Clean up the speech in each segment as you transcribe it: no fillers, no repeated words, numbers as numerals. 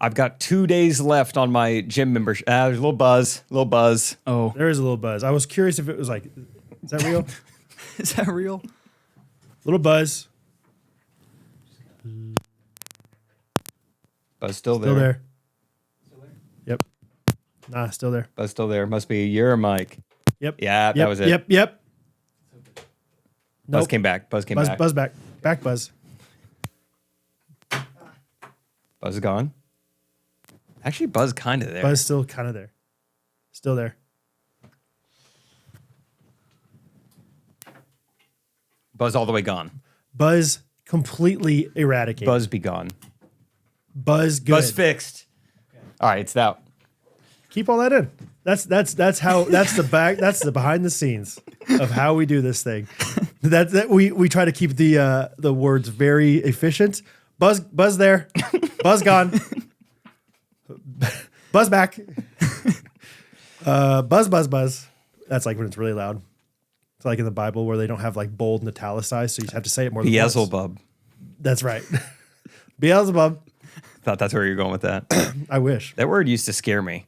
I've got 2 days left on my gym membership. There's a little buzz. Oh, There is a little buzz. I was curious if it was like, is that real? is that real? Little buzz. Buzz still there. Still there. Yep. Nah, still there. Buzz still there. Must be your mic. Yep. Yeah, that was it. Yep. Buzz Nope. came back. Buzz came Buzz, back. buzz back. Back buzz. Buzz is gone. Actually, Buzz kind of there. Buzz still kind of there. Still there. Buzz all the way gone. Buzz completely eradicated. Buzz be gone. Buzz good. Buzz fixed. All right, it's out. Keep all that in. That's the behind the scenes of how we do this thing. That we try to keep the words very efficient. Buzz there. Buzz gone. Buzz back. Buzz. That's like when it's really loud. It's like in the Bible where they don't have like bold and italicized, so you just have to say it more than once. Beelzebub. That's right. Beelzebub. Thought that's where you're going with that. I wish. That word used to scare me.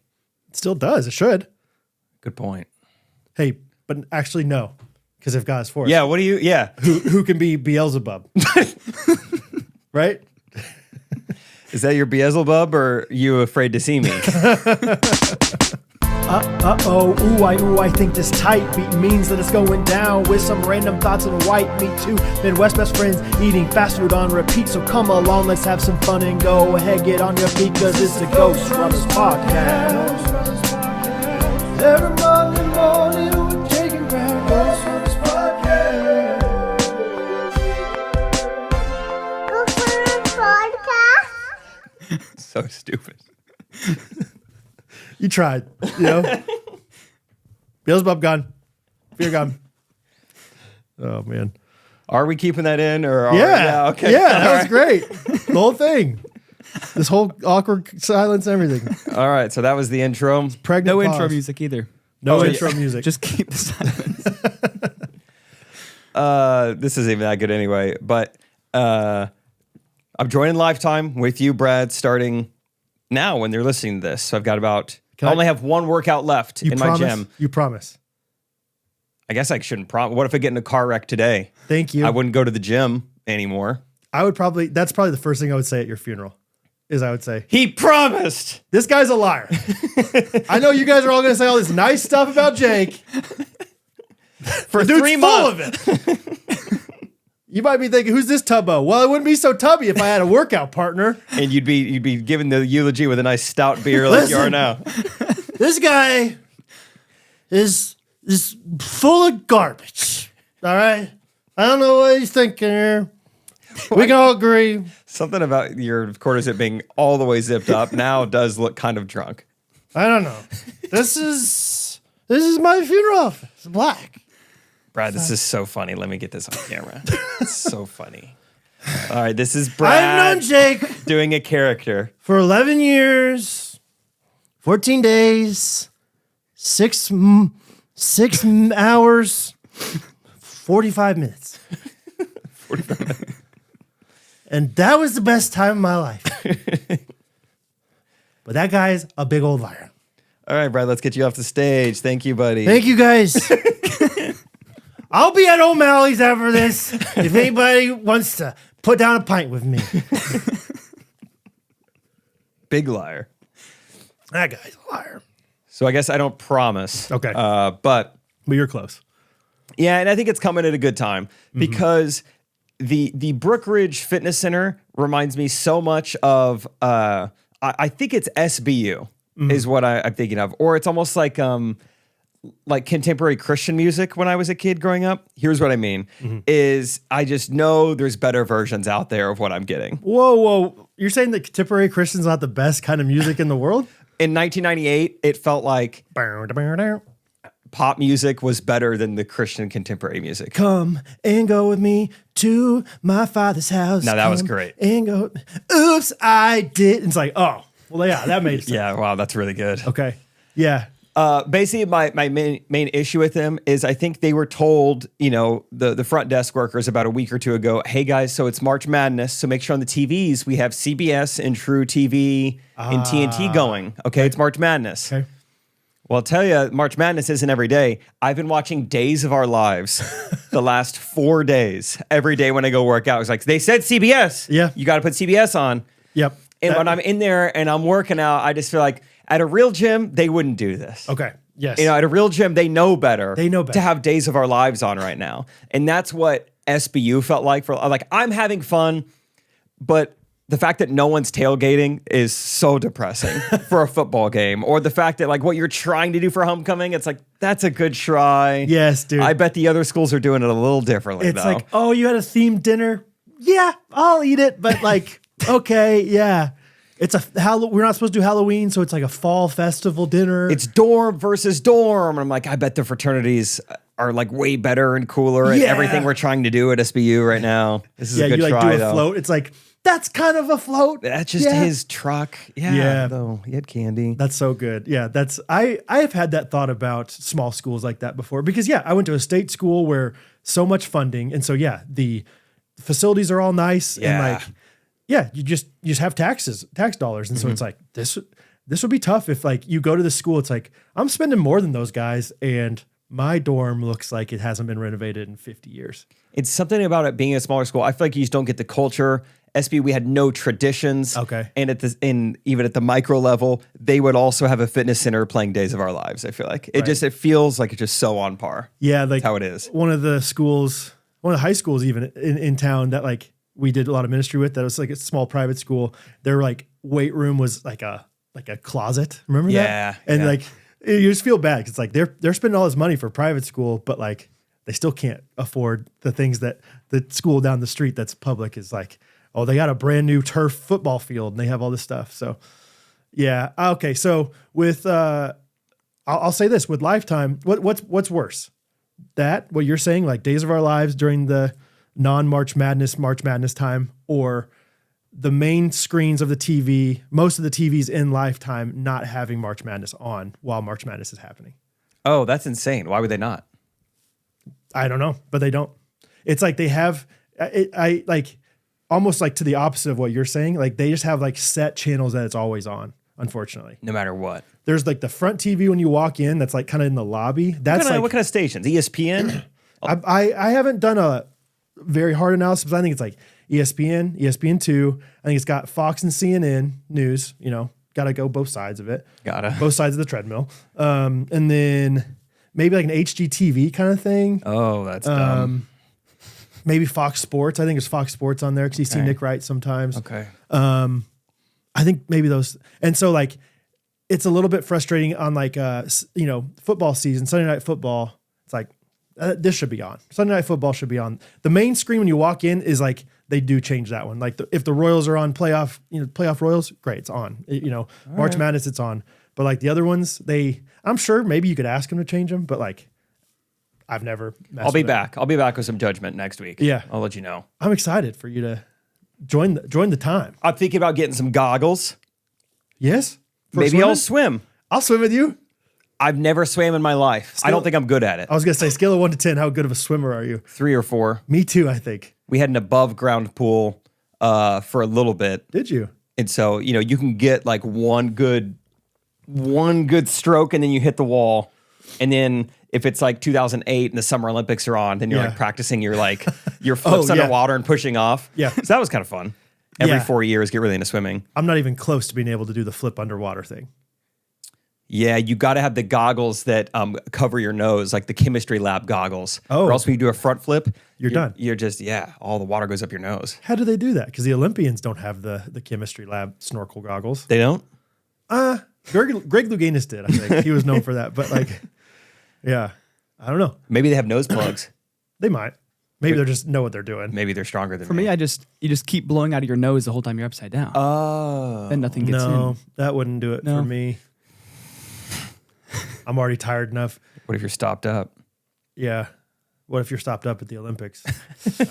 It still does. It should. Good point. Hey, but actually no. Because if God is for us. Yeah, what do you... Yeah. Who can be Beelzebub? Right? Is that your Beelzebub or you afraid to see me? Ooh, I think this tight beat means that it's going down with some random thoughts and white meat too. Midwest best friends eating fast food on repeat. So come along, let's have some fun and go ahead, get on your feet, cause it's the Ghostrunners podcast. Every Monday morning we're taking ground. Ghostrunners podcast. So stupid. You tried, you know? Beelzebub gone. Fear gone. Oh, man. Are we keeping that in? Or Okay. Yeah, that All was right. great. The whole thing. This whole awkward silence and everything. All right, so that was the intro. Pregnant No pause. intro music either. No Oh, intro music. Just keep the silence. This isn't even that good anyway, but I'm joining Lifetime with you, Brad, starting now when they're listening to this. So I've got about... I only have one workout left in my gym. You promise. I guess I shouldn't promise. What if I get in a car wreck today? Thank you. I wouldn't go to the gym anymore. that's probably the first thing I would say at your funeral. Is I would say, He promised. this guy's a liar. I know you guys are all going to say all this nice stuff about Jake. For The dude's 3 full months. of it. You might be thinking, who's this tubbo? Well, it wouldn't be so tubby if I had a workout partner. And you'd be giving the eulogy with a nice stout beer like you are Listen. now. This guy is full of garbage. All right? I don't know what he's thinking here. We can all agree. Something about your corset being all the way zipped up now does look kind of drunk. I don't know. This is my funeral outfit. It's black. Brad, this is so funny. Let me get this on camera. It's so funny. All right, this is Brad I've known Jake doing a character. for 11 years, 14 days, 6 hours, 45 minutes. 45 minutes. And that was the best time of my life. But that guy's a big old liar. All right, Brad, let's get you off the stage. Thank you, buddy. Thank you, guys. I'll be at O'Malley's after this if anybody wants to put down a pint with me. Big liar. That guy's a liar. So I guess I don't promise. Okay. But But you're close. yeah, and I think it's coming at a good time because the Brookridge Fitness Center reminds me so much of I think it's SBU is what I'm thinking of, or it's almost like contemporary Christian music when I was a kid growing up. Here's what I mean is I just know there's better versions out there of what I'm getting. Whoa. You're saying that contemporary Christian's not the best kind of music in the world? In 1998, it felt like pop music was better than the Christian contemporary music. Come and go with me to my father's house. Now, that was Come great. And go. Oops, I did. It's like, oh, well, yeah, that made sense. Yeah, wow, that's really good. Okay. Yeah. Basically, my main issue with them is I think they were told, the front desk workers about a week or two ago, hey guys, so it's March Madness, so make sure on the TVs we have CBS and True TV and TNT going. Okay, it's March Madness. Okay. Well, I'll tell you, March Madness isn't every day. I've been watching Days of Our Lives the last 4 days. Every day when I go work out, it's like, they said CBS. Yeah. You got to put CBS on. Yep. And when I'm in there and I'm working out, I just feel like at a real gym, they wouldn't do this. Okay. Yes. At a real gym, they know better. They know better. To have Days of Our Lives on right now. And that's what SBU felt like I'm having fun, but the fact that no one's tailgating is so depressing for a football game. Or the fact that what you're trying to do for homecoming, it's like, that's a good try. Yes, dude. I bet the other schools are doing it a little differently, It's though. like, oh, you had a themed dinner? Yeah, I'll eat it. But okay, yeah. It's we're not supposed to do Halloween, so it's like a fall festival dinner. It's dorm versus dorm. And I'm like, I bet the fraternities are way better and cooler at everything we're trying to do at SBU right now. This is a good you try, do a though. float. It's like, that's kind of a float. That's just his truck. Yeah. Though he had candy. That's so good. Yeah, I have had that thought about small schools like that before because I went to a state school where so much funding, and so the facilities are all nice and you just have tax dollars, and so it's like this would be tough if you go to the school. It's like I'm spending more than those guys, and my dorm looks like it hasn't been renovated in 50 years. It's something about it being a smaller school. I feel like you just don't get the culture. SB, we had no traditions. Okay. And even at the micro level, they would also have a fitness center playing Days of Our Lives. I feel like it feels like it's just so on par. Yeah, that's how it is. One of the high schools even in town that we did a lot of ministry with. That was a small private school. Their weight room was like a closet. Remember that? Yeah. And you just feel bad because they're spending all this money for private school, but they still can't afford the things that the school down the street that's public is oh, they got a brand new turf football field and they have all this stuff. So yeah. Okay. So with I'll say this with Lifetime, what's worse? That what you're saying, Days of Our Lives during the non-March Madness time, or the main screens of the TV, most of the TVs in Lifetime not having March Madness on while March Madness is happening. Oh, that's insane. Why would they not? I don't know, but they don't. It's they have, almost to the opposite of what you're saying. They just have set channels that it's always on, unfortunately. No matter what. There's the front TV when you walk in, that's kind of in the lobby. That's what kind of stations? ESPN? I haven't done a very hard analysis, but I think it's ESPN, ESPN2. I think it's got Fox and CNN news, got to go both sides of it. Both sides of the treadmill. And then maybe an HGTV kind of thing. Oh, that's dumb. Maybe Fox Sports. I think it's Fox Sports on there because you see Nick Wright sometimes. Okay. I think maybe those. And so it's a little bit frustrating on football season, Sunday Night Football. It's this should be on. Sunday Night Football should be on. The main screen when you walk in is they do change that one. If the Royals are on playoff Royals, great, it's on. March Madness, it's on. But the other ones, I'm sure maybe you could ask them to change them, but I've never. I'll be back. I'll be back with some judgment next week. Yeah, I'll let you know. I'm excited for you to join the time. I'm thinking about getting some goggles. Yes, maybe I'll swim. I'll swim with you. I've never swam in my life. I don't think I'm good at it. I was gonna say scale of 1 to 10. How good of a swimmer are you? 3 or 4. Me too. I think we had an above ground pool for a little bit. Did you? And so you can get one good stroke and then you hit the wall, and then if it's 2008 and the Summer Olympics are on, then you're practicing your your flips underwater and pushing off. Yeah, so that was kind of fun. Every 4 years, get really into swimming. I'm not even close to being able to do the flip underwater thing. Yeah, you got to have the goggles that cover your nose, like the chemistry lab goggles. Oh. Or else when you do a front flip, you're done. You're just, all the water goes up your nose. How do they do that? Because the Olympians don't have the chemistry lab snorkel goggles. They don't? Greg Louganis did, I think. He was known for that. But yeah, I don't know. Maybe they have nose plugs. They might. Maybe they just know what they're doing. Maybe they're stronger than For me, you just keep blowing out of your nose the whole time you're upside down. Oh. Then nothing gets in. No, that wouldn't do it for me. I'm already tired enough. What if you're stopped up? Yeah. What if you're stopped up at the Olympics? Yeah.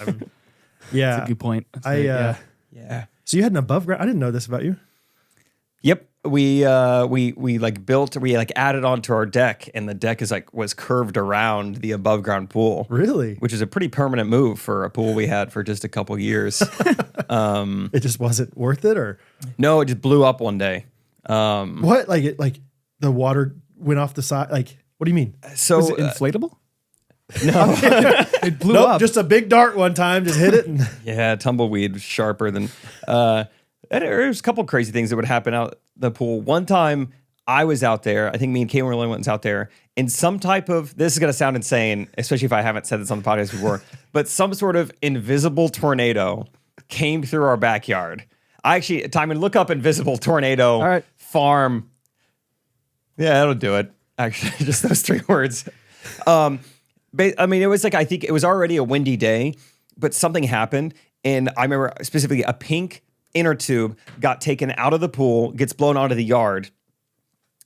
That's a good point. Yeah. Yeah. So you had an above ground. I didn't know this about you. Yep. We added onto our deck, and the deck was curved around the above ground pool. Really? Which is a pretty permanent move for a pool we had for just a couple years. It just wasn't worth it, or No, it just blew up one day. what? Like the water went off the side. Like, what do you mean? So Was it inflatable? no, It blew Nope, up. just a big dart one time, just hit it. And yeah, tumbleweed was sharper than. And there's a couple crazy things that would happen out the pool. One time I was out there. I think me and Kate were the only ones out there. In some type of, this is going to sound insane, especially if I haven't said this on the podcast before, but some sort of invisible tornado came through our backyard. Timon, look up invisible tornado All right. farm. Yeah, that'll do it. Actually, just those 3 words. I mean, it was I think it was already a windy day, but something happened. And I remember specifically a pink inner tube got taken out of the pool, gets blown onto the yard.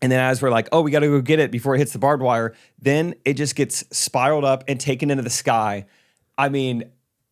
And then as we're like, oh, we got to go get it before it hits the barbed wire, then it just gets spiraled up and taken into the sky. I mean,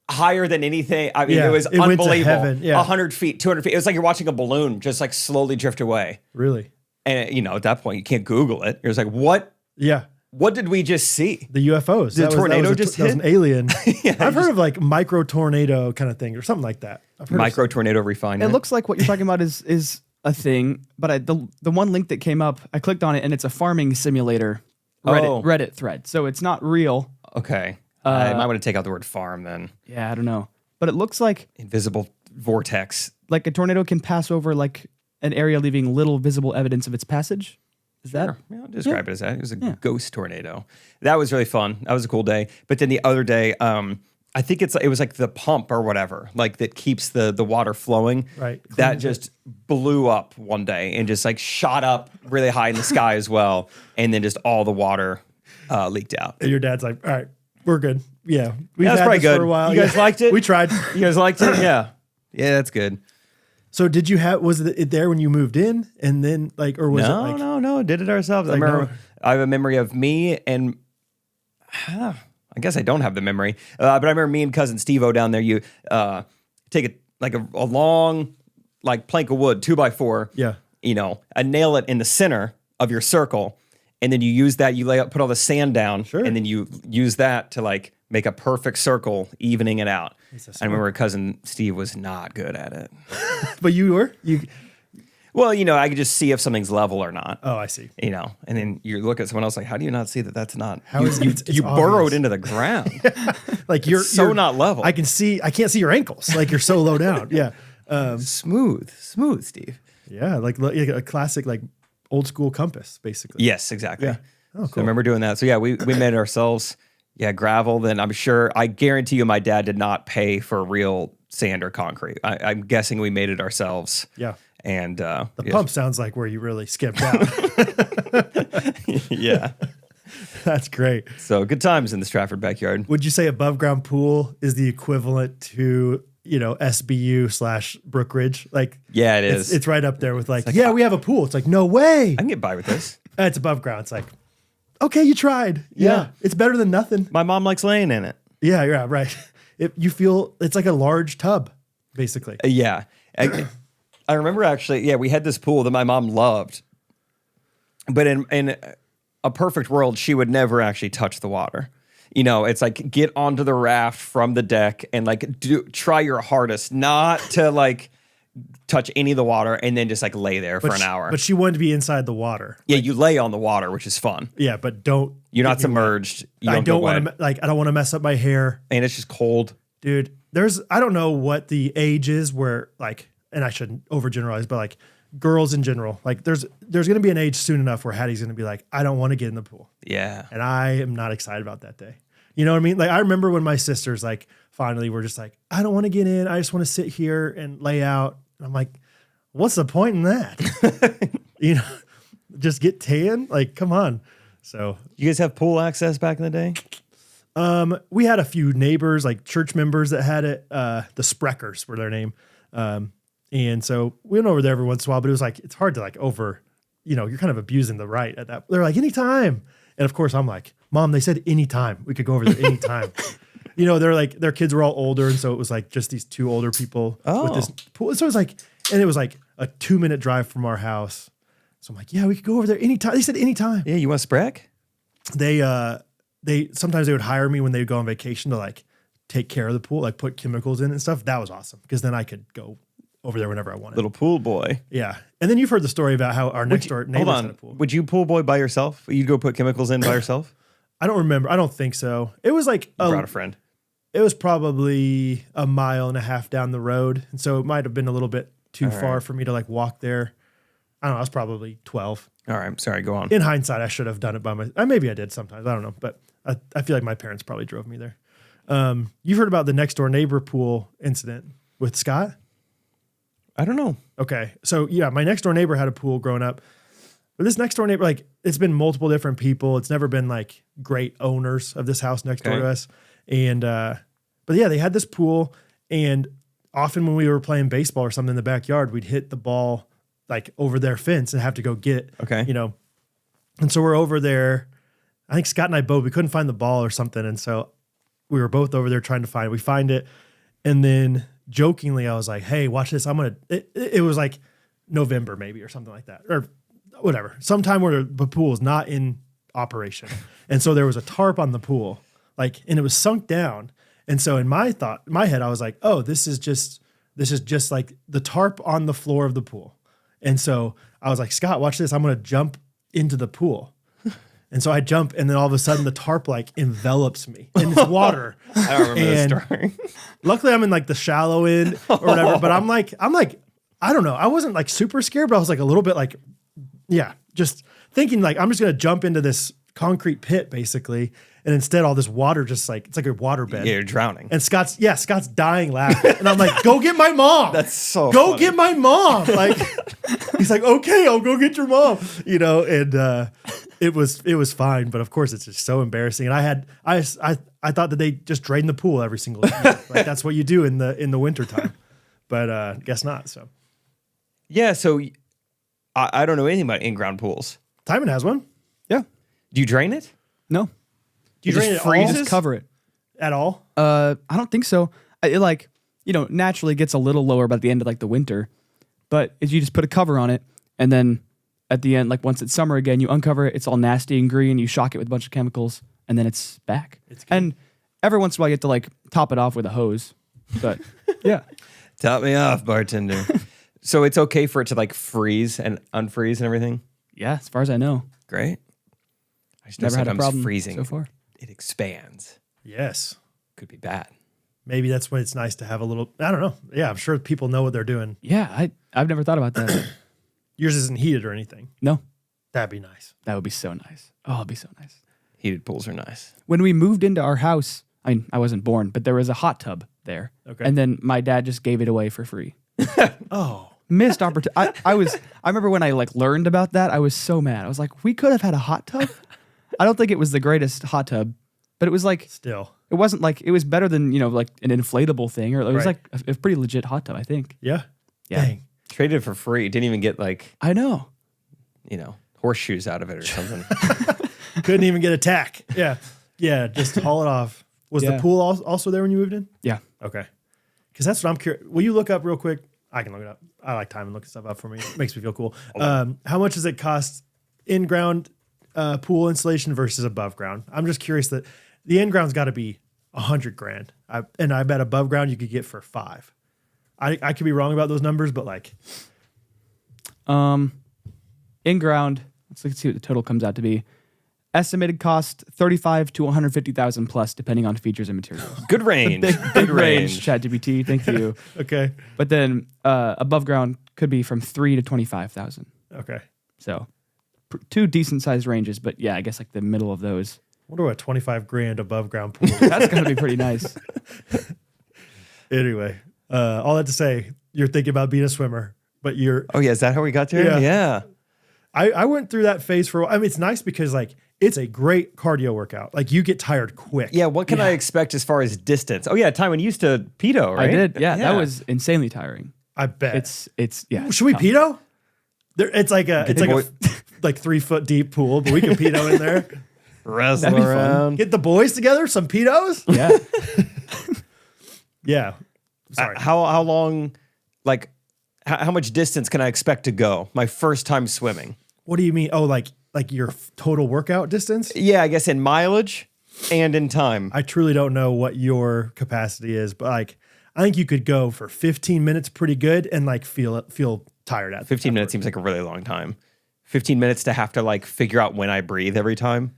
higher than anything. I mean, Yeah, it was it went to unbelievable. heaven, yeah. 100 feet, 200 feet. It was like you're watching a balloon just slowly drift away. really? And, at that point, you can't Google it. It was like, what Yeah. What did we just see? The UFOs. The tornado just that was hit? an alien. Yeah, I've heard of micro tornado kind of thing or something like that. I've heard of Micro tornado refinement. It looks like what you're talking about is a thing, but the one link that came up, I clicked on it and it's a farming simulator Reddit thread. So it's not real. Okay. I might want to take out the word farm then. Yeah, I don't know. But it looks like Invisible vortex. a tornado can pass over an area leaving little visible evidence of its passage. Is that? Sure. Yeah, I'll describe it as that. It was a ghost tornado. That was really fun. That was a cool day. But then the other day, I think it was like the pump or whatever, that keeps the water flowing. Right. That just blew up one day and just shot up really high in the sky as well. And then just all the water leaked out. And your dad's like, all right, we're good. Yeah. We've That's had probably this good. for a while. You guys liked it? We tried. You guys liked it? Yeah. Yeah, that's good. So was it there when you moved in and then or was it No, did it ourselves. I remember I have a memory of me and I guess I don't have the memory, but I remember me and cousin Steve-O down there. You take a long plank of wood, 2x4. Yeah. And nail it in the center of your circle, and then you use that. You put all the sand down, and then you use that to make a perfect circle, evening it out. I remember cousin Steve was not good at it. But you were? Well, I could just see if something's level or not. Oh, I see. And then you look at someone else how do you not see that that's not? How is it? You burrowed into the ground. You're not level. I can't see your ankles. You're so low down. Yeah. Smooth, Steve. Yeah. A classic, old school compass, basically. Yes, exactly. Yeah. Oh, So cool. I remember doing that. So yeah, we made it ourselves. Yeah, gravel. Then I guarantee you my dad did not pay for real sand or concrete. I'm guessing we made it ourselves. Yeah. And The pump sounds like where you really skipped out. yeah. That's great. So good times in the Stratford backyard. Would you say above ground pool is the equivalent to, SBU / Brookridge? Yeah, it is. It's right up there with we have a pool. It's no way. I can get by with this. It's above ground. It's okay, you tried. Yeah. It's better than nothing. My mom likes laying in it. Yeah, right. You feel it's like a large tub, basically. Yeah. I remember actually, we had this pool that my mom loved, but in a perfect world, she would never actually touch the water. It's get onto the raft from the deck and try your hardest not to touch any of the water and then just lay there for an hour. But she wanted to be inside the water. Yeah, you lay on the water, which is fun. Yeah, but don't. You're not submerged. You I don't want want to I don't want to mess up my hair, and it's just cold. dude. I don't know what the age is where and I shouldn't overgeneralize, but girls in general, there's going to be an age soon enough where Hattie's going to be I don't want to get in the pool. Yeah. And I am not excited about that day. You know what I mean? I remember when my sisters finally were just I don't want to get in. I just want to sit here and lay out. And I'm like, what's the point in that? Just get tan? Come on. So You guys have pool access back in the day? we had a few neighbors, church members that had it. The Spreckers were their name. And so we went over there every once in a while, but it was it's hard to you're kind of abusing the right at that. They're anytime. And of course I'm Mom, they said anytime. We could go over there anytime. They're their kids were all older. And so it was just these two older people with this pool. So it was and it was a 2-minute drive from our house. So I'm like, yeah, we could go over there anytime. They said anytime. Yeah, you want Sprack? They sometimes they would hire me when they would go on vacation to like take care of the pool, like put chemicals in and stuff. That was awesome because then I could go over there whenever I wanted. Little pool boy. Yeah. And then you've heard the story about how our next door neighbors had a pool. Would you pool boy by yourself? You'd go put chemicals in by yourself? I don't remember. I don't think so. It was like Brought a friend. It was probably a mile and a half down the road. And so it might have been a little bit too far for me to like walk there. I don't know. I was probably 12. All right. Sorry. Go on. In hindsight, I should have done it by myself. Maybe I did sometimes. I don't know. But I feel like my parents probably drove me there. You've heard about the next door neighbor pool incident with Scott? I don't know. Okay. So yeah, my next door neighbor had a pool growing up. But this next door neighbor, like it's been multiple different people. It's never been like great owners of this house next door to us. And, but yeah, they had this pool, and often when we were playing baseball or something in the backyard, we'd hit the ball like over their fence and have to go get, you know. And so we're over there. I think Scott and I both, we couldn't find the ball or something. And so we were both over there trying to find it. We find it. And then jokingly, I was like, hey, watch this. It was like November maybe or something like that, or whatever. Sometime where the pool is not in operation. And so there was a tarp on the pool, like, and it was sunk down. And so in my head, I was like, oh, this is just like the tarp on the floor of the pool. And so I was like, Scott, watch this. I'm going to jump into the pool. And so I jump, and then all of a sudden the tarp like envelops me in this water. I don't remember this story. Luckily I'm in like the shallow end or whatever, but I'm like, I don't know. I wasn't like super scared, but I was like a little bit like, yeah, just thinking like, I'm just going to jump into this concrete pit basically. And instead all this water just like, it's like a water bed. Yeah, you're drowning. And Scott's dying laughing. And I'm like, go get my mom. That's so Go funny. get my mom. Like, he's like, okay, I'll go get your mom. You know, and it was fine. But of course it's just so embarrassing. And I thought that they just drain the pool every single year. Like that's what you do in the wintertime. But guess not. So yeah, so I don't know anything about in-ground pools. Timon has one. Yeah. Do you drain it? No. Do you drain it just all? freezes? Just cover it. At all? I don't think so. It like, you know, naturally gets a little lower by the end of like the winter, but if you just put a cover on it, and then at the end, like once it's summer again, you uncover it, it's all nasty and green, you shock it with a bunch of chemicals, and then it's back. And every once in a while you get to like top it off with a hose. But yeah. Top me off, bartender. So it's okay for it to like freeze and unfreeze and everything? Yeah, as far as I know. Great. I just know Never had a sometimes problem freezing so far. it expands. Yes. Could be bad. Maybe that's when it's nice to have a little, I don't know. Yeah, I'm sure people know what they're doing. Yeah, I've never thought about that. Yours isn't heated or anything. No, That'd be nice. that would be so nice. Oh, it'd be so nice. Heated pools are nice. When we moved into our house, I mean, I wasn't born, but there was a hot tub there. Okay. And then my dad just gave it away for free. Oh. Missed opportunity. I remember when I like learned about that, I was so mad. I was like, we could have had a hot tub. I don't think it was the greatest hot tub, but it was like, Still. it wasn't like, it was better than, you know, like an inflatable thing, or it was Right. like a pretty legit hot tub, I think. Yeah. Yeah. Dang. Traded for free. Didn't even get like, I know. you know, horseshoes out of it or something. Couldn't even get a tack. Yeah. Yeah. Just haul it off. Was the Yeah. pool also there when you moved in? Yeah. Okay. Because that's what I'm curious. Will you look up real quick? I can look it up. I like time and looking stuff up for me. It makes me feel cool. How much does it cost in ground pool installation versus above ground? I'm just curious that the in ground's got to be $100,000. And I bet above ground you could get for $5 million. I could be wrong about those numbers, but like, In ground, let's see what the total comes out to be. Estimated cost $35,000 to $150,000 plus, depending on features and materials. Good range. Big range, ChatGPT. Thank you. okay. But then above ground could be from $3,000 to $25,000. Okay. So two decent sized ranges, but yeah, I guess like the middle of those. Wonder what $25,000 above ground pool. That's gonna be pretty nice. Anyway, all that to say, you're thinking about being a swimmer, but you're. Oh yeah, is that how we got there? Yeah. I went through that phase for a while. I mean, it's nice because like it's a great cardio workout. Like you get tired quick. Yeah, what can I expect as far as distance? Oh yeah, Timon used to pedo, right? I did. Yeah, that was insanely tiring. I bet. It's yeah. Should we pedo? There, it's like a like 3 foot deep pool, but we can pedo in there. Wrestle That'd be fun. around. Get the boys together, some pedos. Yeah. Yeah. Sorry. How long, like, how much distance can I expect to go? My first time swimming. What do you mean? Oh, like your total workout distance? Yeah, I guess in mileage and in time. I truly don't know what your capacity is, but like I think you could go for 15 minutes pretty good and like feel tired at 15 minutes seems like a really long time. 15 minutes to have to like figure out when I breathe every time.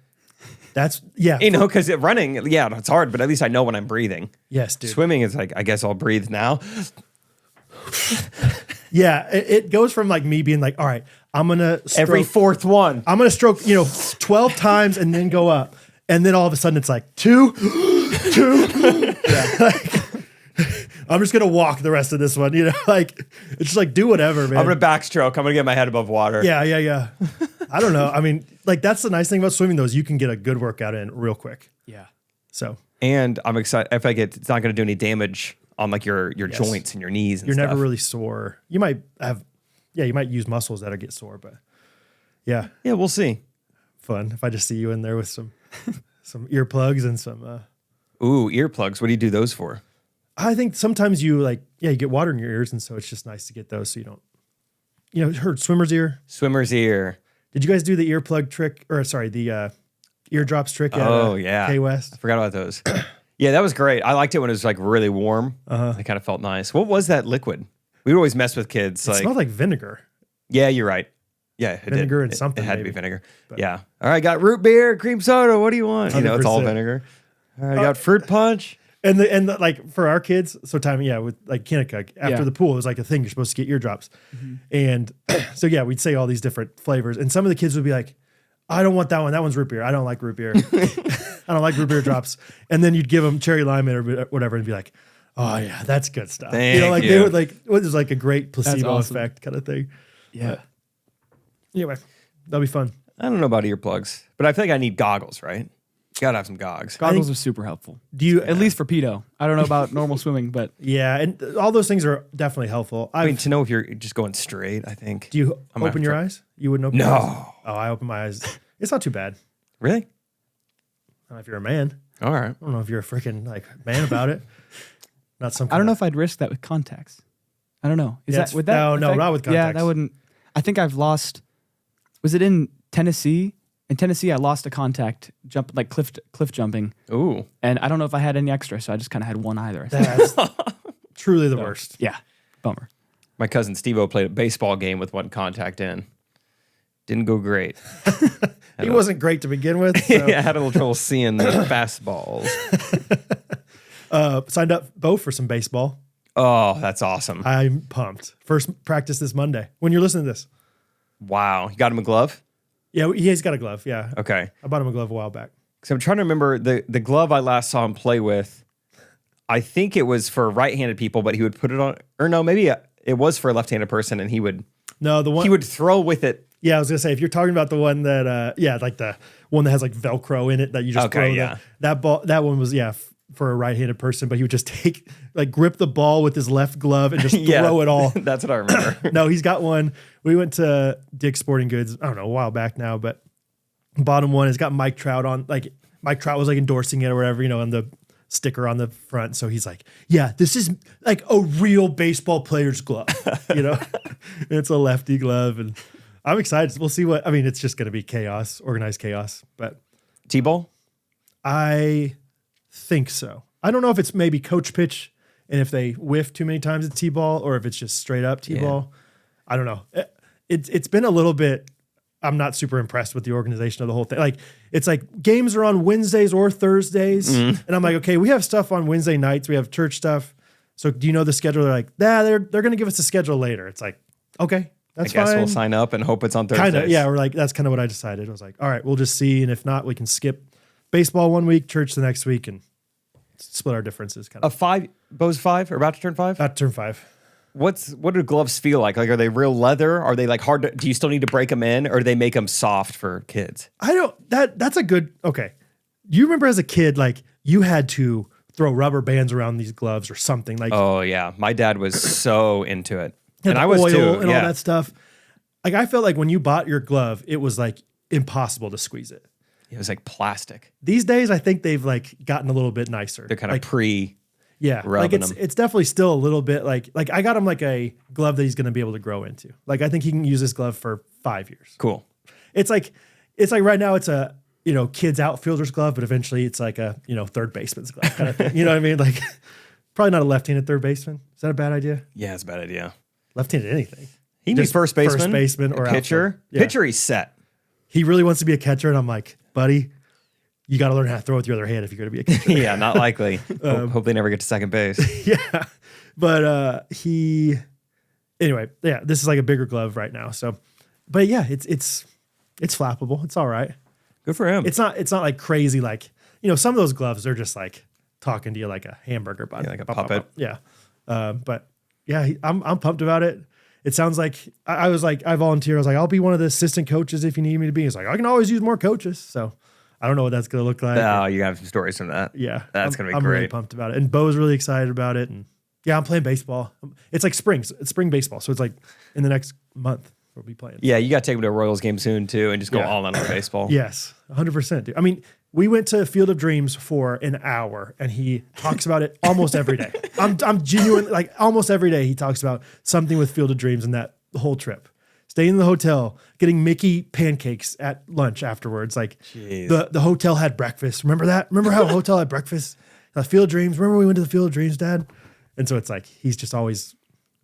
That's yeah. You know, because running, yeah, it's hard, but at least I know when I'm breathing. Yes, dude. Swimming is like, I guess I'll breathe now. Yeah, it goes from like me being like, all right, I'm gonna stroke, Every fourth one. I'm gonna stroke, 12 times and then go up, and then all of a sudden it's like two. Yeah. I'm just gonna walk the rest of this one. Like it's just like do whatever, man. I'm gonna backstroke. I'm gonna get my head above water. Yeah. I don't know. I mean, like that's the nice thing about swimming though, is you can get a good workout in real quick. Yeah. So And I'm excited. I feel like it's not gonna do any damage on like your joints and your knees. And you're stuff. never really sore. You might you might use muscles that'll get sore, but yeah, Yeah, we'll see. fun. If I just see you in there with some earplugs and some. Ooh, earplugs. What do you do those for? I think sometimes you get water in your ears, and so it's just nice to get those so you don't. Heard swimmer's ear. Swimmer's ear. Did you guys do the earplug trick, or sorry, the eardrops trick? Oh, yeah. K West. I forgot about those. Yeah, that was great. I liked it when it was like really warm. It kind of felt nice. What was that liquid? We would always mess with kids. It smelled like vinegar. Yeah, you're right. Yeah, it Vinegar did. and something, It had to maybe. be vinegar. Yeah. All right, got root beer, cream soda. What do you want? It's all 100%. vinegar. All right, got fruit punch. And the like for our kids, so Timon, with like Kinnicook, after Yeah. the pool, it was like a thing you're supposed to get eardrops. And so we'd say all these different flavors. And some of the kids would be like, I don't want that one. That one's root beer. I don't like root beer. I don't like root beer drops. And then you'd give them cherry lime or whatever and be like, oh yeah, that's good stuff. Thank they you. would like, it was like a great placebo awesome. effect kind of thing. Yeah. Anyway, that'll be fun. I don't know about earplugs, but I feel like I need goggles, right? Gotta have some goggles. Goggles are super helpful. Do you, At least for pedo. I don't know about normal swimming, but yeah, and all those things are definitely helpful. I mean, to know if you're just going straight, I think. Do you I'm gonna open have your to- eyes? You wouldn't open your No. eyes? Oh, I open my eyes. It's not too bad. Really? I don't know if you're a man. All right. I don't know if you're a freaking man about it. Not some. I don't know if I'd risk that with contacts. I don't know. Yeah, Would that no, affect- not with Yeah, contacts. that wouldn't. I think I've lost. Was it in Tennessee? In Tennessee, I lost a contact cliff jumping, Ooh. and I don't know if I had any extra, so I just kind of had one either. I think. That's truly the worst. Yeah, bummer. My cousin Steve-O played a baseball game with one contact in. Didn't go great. He wasn't great to begin with. So. Yeah, I had a little trouble seeing the fastballs. Signed up Bo for some baseball. Oh, that's awesome. I'm pumped. First practice this Monday. When you're listening to this. Wow. You got him a glove? Yeah, he's got a glove. Yeah. Okay. I bought him a glove a while back. So I'm trying to remember the glove I last saw him play with. I think it was for right-handed people, but he would put it on, or no, maybe it was for a left-handed person, and he would throw with it. Yeah, I was gonna say if you're talking about the one that, like the one that has like Velcro in it that you just throw. yeah. That that one was for a right-handed person, but he would just grip the ball with his left glove and just throw it all. That's what I remember. No, he's got one. We went to Dick's Sporting Goods, I don't know, a while back now, but bottom one, it's got Mike Trout on, like Mike Trout was like endorsing it or whatever, and the sticker on the front. So he's like, yeah, this is like a real baseball player's glove, It's a lefty glove. And I'm excited. We'll see it's just going to be chaos, organized chaos, but T-ball? I think so. I don't know if it's maybe coach pitch and if they whiff too many times at T-ball or if it's just straight up T-ball. I don't know. It's been a little bit, I'm not super impressed with the organization of the whole thing. Like, it's like games are on Wednesdays or Thursdays. And I'm like, okay, we have stuff on Wednesday nights. We have church stuff. So do you know the schedule? They're like, they're going to give us the schedule later. It's like, okay, that's fine. I guess we'll sign up and hope it's on Thursdays. Kind of, yeah. We're like, that's kind of what I decided. I was like, all right, we'll just see. And if not, we can skip baseball one week, church the next week, and split our differences. Kind of. Bo's 5 or about to turn 5? About to turn 5. What do gloves feel like? Like, are they real leather? Are they like hard to, do you still need to break them in, or do they make them soft for kids? That's a good, okay. You remember as a kid, like you had to throw rubber bands around these gloves or something like Oh yeah. My dad was so into it. and I was oil too. and Yeah. all that stuff. Like I felt like when you bought your glove, it was like impossible to squeeze it. It was like plastic. These days, I think they've like gotten a little bit nicer. They're kind of like, pre. Yeah, like rubbing them. it's definitely still a little bit like I got him like a glove that he's going to be able to grow into. Like I think he can use this glove for 5 years. Cool. It's like right now it's a kid's outfielder's glove, but eventually it's like a third baseman's glove kind of thing. You know what I mean? Like probably not a left-handed third baseman. Is that a bad idea? Yeah, it's a bad idea. Left-handed anything. He can be first baseman or pitcher. outfield. Yeah. Pitcher, he's set. He really wants to be a catcher, and I'm like, buddy, you got to learn how to throw with your other hand if you're going to be a catcher. Yeah, not likely. Hope they never get to second base. Yeah, but anyway, yeah, this is like a bigger glove right now. So, but yeah, it's flappable. It's all right. Good for him. It's not like crazy. Like some of those gloves are just like talking to you like a hamburger bun, like a puppet. Yeah, but yeah, I'm pumped about it. It sounds like I volunteered. I was like, I'll be one of the assistant coaches if you need me to be. He's like, I can always use more coaches. So I don't know what that's going to look like. Oh, you have some stories from that. Yeah, That's going to be I'm great. really pumped about it. And Bo's really excited about it. And yeah, I'm playing baseball. It's like spring. It's spring baseball. So it's like in the next month we'll be playing. Yeah, you got to take him to a Royals game soon too and just go Yeah. all in on baseball. Yes, 100%, dude. I mean, we went to Field of Dreams for an hour, and he talks about it almost every day. I'm genuine, like almost every day he talks about something with Field of Dreams and that whole trip. Staying in the hotel, getting Mickey pancakes at lunch afterwards. Like Jeez. the hotel had breakfast. Remember that? Remember how a hotel had breakfast? Field of Dreams. Remember we went to the Field of Dreams, Dad? And so it's like he's just always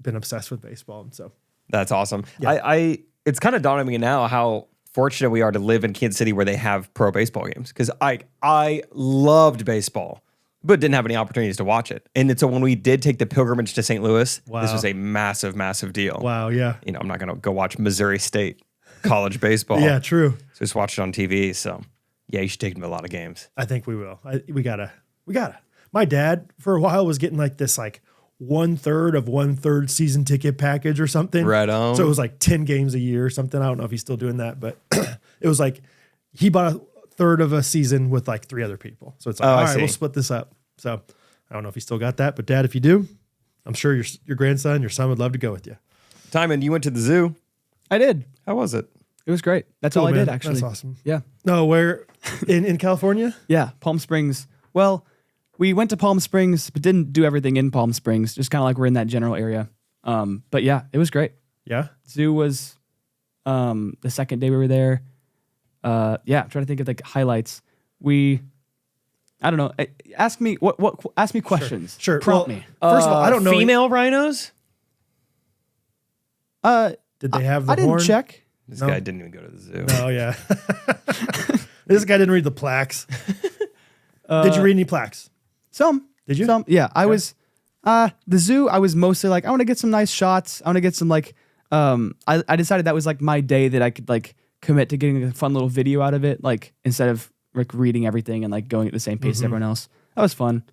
been obsessed with baseball. And so That's awesome. Yeah. It's kind of dawning on me now how fortunate we are to live in Kansas City where they have pro baseball games. Because I loved baseball, but didn't have any opportunities to watch it. And so when we did take the pilgrimage to St. Louis, Wow. this was a massive, massive deal. wow, yeah, I'm not going to go watch Missouri State college baseball. yeah, true. So just watch it on TV. So yeah, you should take them to a lot of games. I think we will. We gotta. My dad for a while was getting like this like 1/3 of 1/3 season ticket package or something. Right on. So it was like 10 games a year or something. I don't know if he's still doing that, but it was like he bought a third of a season with like 3 other people. So it's like, all right, we'll split this up. So I don't know if he still got that, but Dad, if you do, I'm sure your grandson, your son would love to go with you. Timon, you went to the zoo. I did. How was it? It was great. That's Cool, all I man. did, actually. That's awesome. Yeah. No, where in California? Yeah. Palm Springs. Well, we went to Palm Springs, but didn't do everything in Palm Springs. Just kind of like we're in that general area. But yeah, it was great. Yeah. Zoo was the second day we were there. Yeah, I'm trying to think of like highlights. I don't know. Ask me ask me questions. Sure. Prompt Well, me. First of all, I don't know. Female rhinos? Did they have the I didn't horn? check. This No. guy didn't even go to the zoo. Oh yeah. This guy didn't read the plaques. Did you read any plaques? Some. Did you? Some. Yeah. I was the zoo, I was mostly like, I want to get some nice shots. I want to get some like I decided that was like my day that I could like commit to getting a fun little video out of it, like instead of like reading everything and like going at the same pace as everyone else. That was fun.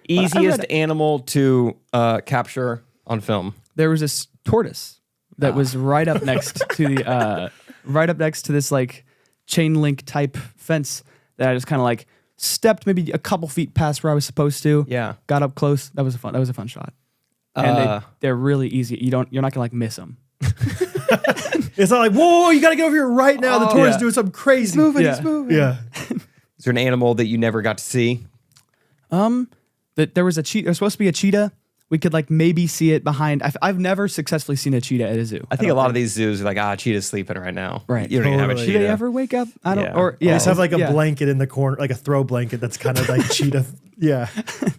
Easiest animal to capture on film. There was this tortoise that was right up next to the right up next to this like chain link type fence that I just kind of like stepped maybe a couple feet past where I was supposed to. Yeah. Got up close. That was a fun shot. And they're really easy. You're not gonna like miss them. It's not like, whoa, you got to get over here right now. The tortoise doing something crazy. It's moving. Yeah. Is there an animal that you never got to see? That there was a cheetah. There was supposed to be a cheetah. We could like maybe see it behind. I've never successfully seen a cheetah at a zoo. I think a lot of these zoos are like, cheetah's sleeping right now. Right. You don't even have a Totally. Do cheetah. they ever wake up? I don't. Yeah. Or They yeah, just have like a yeah. blanket in the corner, like a throw blanket that's kind of like cheetah. Yeah.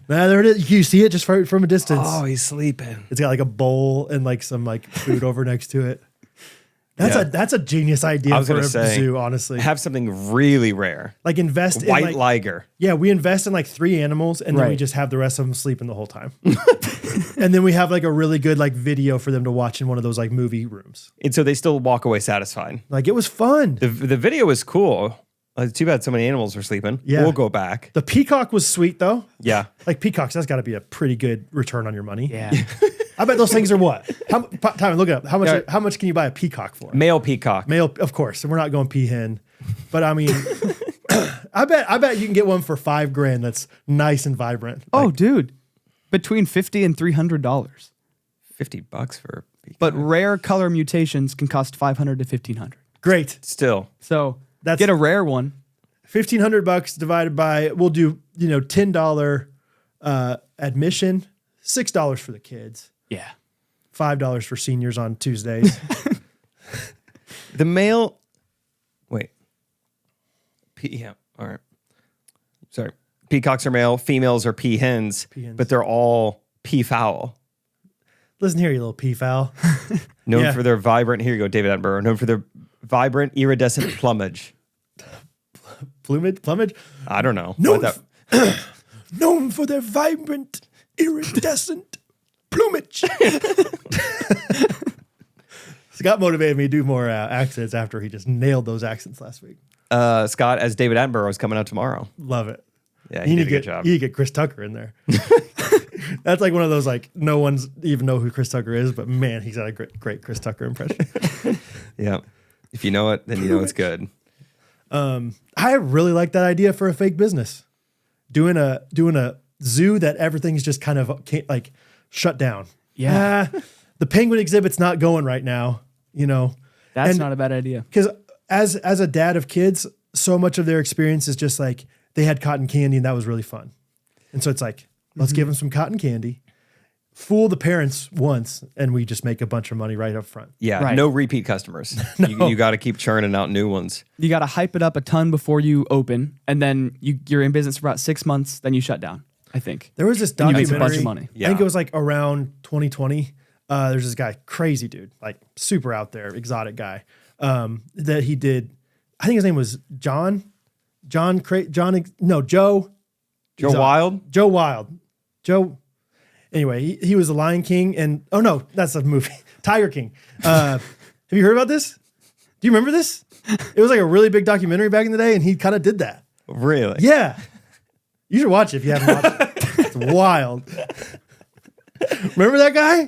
Nah, there it is. You see it just from a distance. Oh, he's sleeping. It's got like a bowl and like some like food over next to it. That's a genius idea I was for gonna a say, zoo, honestly. Have something really rare. Like invest White in like, liger. yeah, we invest in like 3 animals and then we Right. just have the rest of them sleeping the whole time. And then we have like a really good like video for them to watch in one of those like movie rooms. And so they still walk away satisfied. Like it was fun. The video is cool. It's too bad so many animals are sleeping. Yeah. We'll go back. The peacock was sweet though. Yeah. Like peacocks, that's got to be a pretty good return on your money. Yeah. I bet those things are what? Time, look it up. How much can you buy a peacock for? Male peacock. Male, of course. And we're not going peahen. But I mean, I bet you can get one for $5,000 that's nice and vibrant. Oh, dude, between $50 and $300. $50 for a peacock. But rare color mutations can cost $500 to $1,500. Great. Still. So That's- get a rare one. $1,500 divided by, we'll do, $10 Admission, $6 for the kids. Yeah. $5 for seniors on Tuesdays. The male, wait. Yeah, all right. Sorry. Peacocks are male, females are peahens, but they're all peafowl. Listen here, you little peafowl. Known for their vibrant, here you go, David Attenborough, known for their vibrant, iridescent plumage. Plumage? I don't know. Known for their vibrant, iridescent plumage. Scott motivated me to do more accents after he just nailed those accents last week. Scott, as David Attenborough, is coming out tomorrow. Love it. Yeah, he did a good job. You get Chris Tucker in there. That's like one of those, like, no one's even know who Chris Tucker is, but man, he's got a great Chris Tucker impression. Yeah. If you know it, then you know it's good. I really like that idea for a fake business. Doing a zoo that everything's just kind of like shut down. Yeah. The penguin exhibit's not going right now, you know. That's not a bad idea. Because as a dad of kids, so much of their experience is just like they had cotton candy and that was really fun. And so it's like, let's give them some cotton candy, fool the parents once, and we just make a bunch of money right up front. Yeah, Right. no repeat customers. You got to keep churning out new ones. You got to hype it up a ton before you open, and then you're in business for about 6 months, then you shut down, I think. There was this And you documentary. make a bunch of money. I think it was like around 2020. There's this guy, crazy dude, like super out there, exotic guy, that he did. I think his name was Joe. Joe Wild? Joe Wild. Joe. Anyway, he was the Lion King, and oh no, that's a movie. Tiger King. Have you heard about this? Do you remember this? It was like a really big documentary back in the day, and he kind of did that. Really? Yeah. You should watch it if you haven't watched it. It's wild. Remember that guy?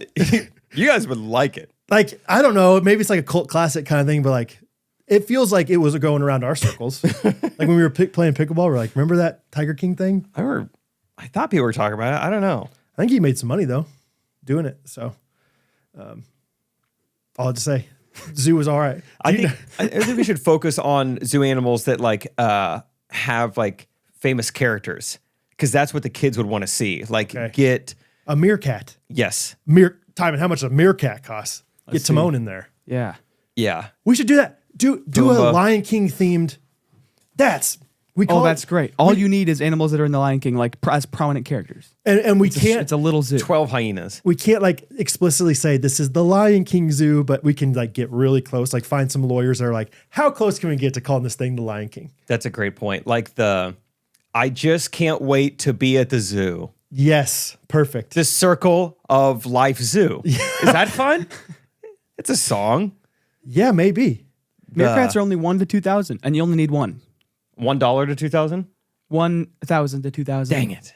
You guys would like it. Like, I don't know, maybe it's like a cult classic kind of thing, but like, it feels like it was going around our circles. Like when we were playing pickleball, we're like, remember that Tiger King thing? I thought people were talking about it. I don't know. I think he made some money though, doing it. So, all I have to say, zoo was all right. I think we should focus on zoo animals that like have like famous characters, because that's what the kids would want to see. Like get a meerkat. Yes. Timon, how much does a meerkat cost? Get Timon in there. Yeah. Yeah. We should do that. Do a Pumbaa. Lion King themed. That's great. All you need is animals that are in the Lion King, like as prominent characters. And we can't. It's a little zoo. 12 hyenas. We can't like explicitly say this is the Lion King Zoo, but we can like get really close. Like find some lawyers that are like, how close can we get to calling this thing the Lion King? That's a great point. Like I just can't wait to be at the zoo. Yes, perfect. The Circle of Life Zoo. Is that fun? It's a song. Yeah, maybe. Meerkats are only 1 to 2,000, and you only need one. $1 to 2,000? 1,000 to 2,000. Dang it.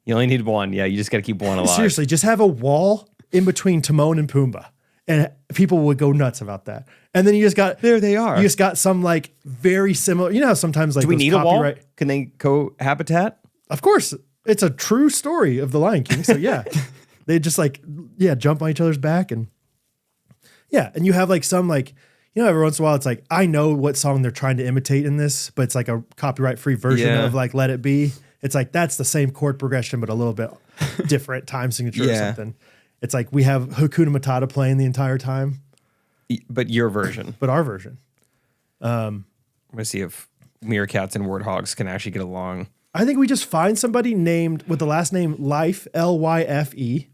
You only need one. Yeah, you just got to keep one alive. Seriously, just have a wall in between Timon and Pumbaa, and people would go nuts about that. And then you just got There they are. You just got some like very similar. You know how sometimes like Do we those need a wall? copyright- Can they cohabitat? Of course, it's a true story of the Lion King. So yeah, they just like jump on each other's back and and you have like some like. You know, every once in a while, it's like, I know what song they're trying to imitate in this, but it's like a copyright-free version of like Let It Be. It's like, that's the same chord progression, but a little bit different time signature or something. It's like we have Hakuna Matata playing the entire time. But your version. But our version. I'm going to see if meerkats and warthogs can actually get along. I think we just find somebody named with the last name Life, Lyfe,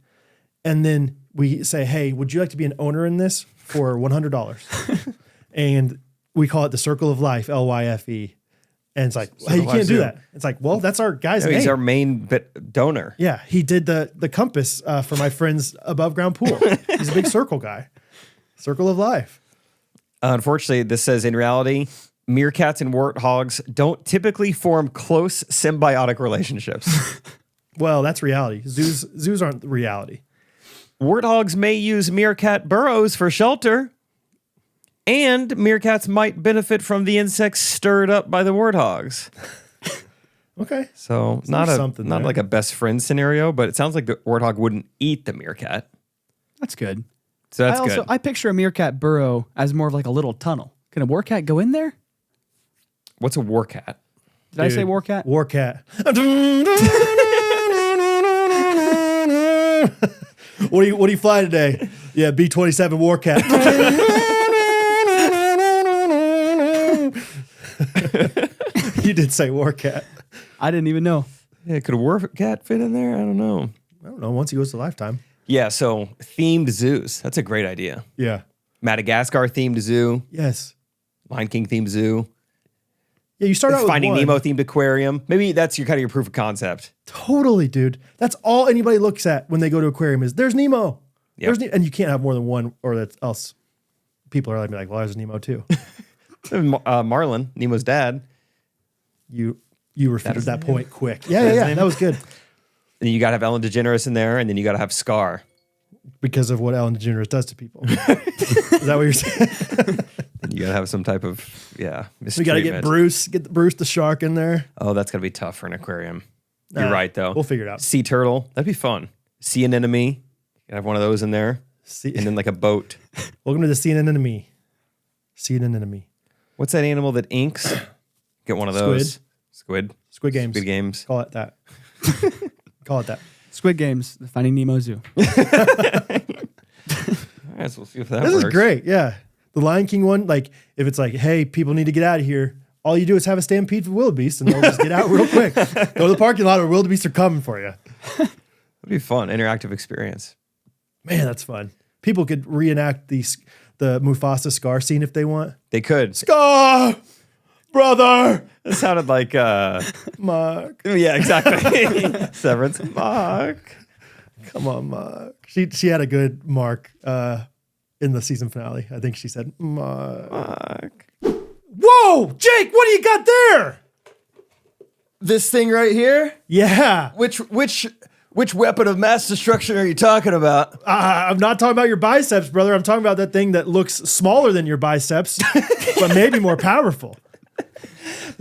and then we say, hey, would you like to be an owner in this for $100? And we call it the Circle of Life, Lyfe. And it's like, hey, you can't do that. It's like, well, that's our guy's name. He's our main donor. Yeah, he did the compass for my friend's above ground pool. He's a big circle guy. Circle of Life. Unfortunately, this says in reality, meerkats and warthogs don't typically form close symbiotic relationships. Well, that's reality. Zoos aren't reality. Warthogs may use meerkat burrows for shelter, and meerkats might benefit from the insects stirred up by the warthogs. Okay. So not like a best friend scenario, but it sounds like the warthog wouldn't eat the meerkat. That's good. So that's good. I picture a meerkat burrow as more of like a little tunnel. Can a warcat go in there? What's a warcat? Did I say warcat? Warcat. What do you fly today? Yeah, B-27 Warcat. You did say Warcat. I didn't even know. Yeah, could a Warcat fit in there? I don't know. I don't know. Once he goes to Lifetime. Yeah, so themed zoos. That's a great idea. Yeah. Madagascar themed zoo, Yes. Lion King themed zoo, Yeah, you start out with Finding one. Nemo themed aquarium. Maybe that's your kind of your proof of concept. Totally, dude. That's all anybody looks at when they go to aquarium is there's Nemo. Yep. And you can't have more than one, or that's else. People are like, well, there's Nemo too. Marlin, Nemo's dad. You refuted that point quick. Yeah, his yeah. name? That was good. And you got to have Ellen DeGeneres in there, and then you got to have Scar. Because of what Ellen DeGeneres does to people. Is that what you're saying? And you got to have some type of, We got to get Bruce the shark in there. Oh, that's going to be tough for an aquarium. You're Nah, right, though. We'll figure it out. Sea turtle. That'd be fun. Sea anemone. You got to have one of those in there. And then like a boat. Welcome to the sea anemone. Sea anemone. What's that animal that inks? Get one of those. Squid Games. Squid Games. Call it that. Call it that. Squid Games, the Finding Nemo Zoo. All right, so we'll see if that This works. is great. Yeah. The Lion King one, like if it's like, hey, people need to get out of here. All you do is have a stampede for wildebeest and they'll just get out real quick. Go to the parking lot or wildebeest are coming for you. It'd be fun. Interactive experience. Man, that's fun. People could reenact the Mufasa Scar scene if they want. They could. Scar! Brother! It sounded like Mark. yeah, exactly. Severance. Mark. Come on, Mark. She had a good Mark in the season finale. I think she said, Mark. Whoa! Jake, what do you got there? This thing right here? Yeah. Which weapon of mass destruction are you talking about? I'm not talking about your biceps, brother. I'm talking about that thing that looks smaller than your biceps, but maybe more powerful.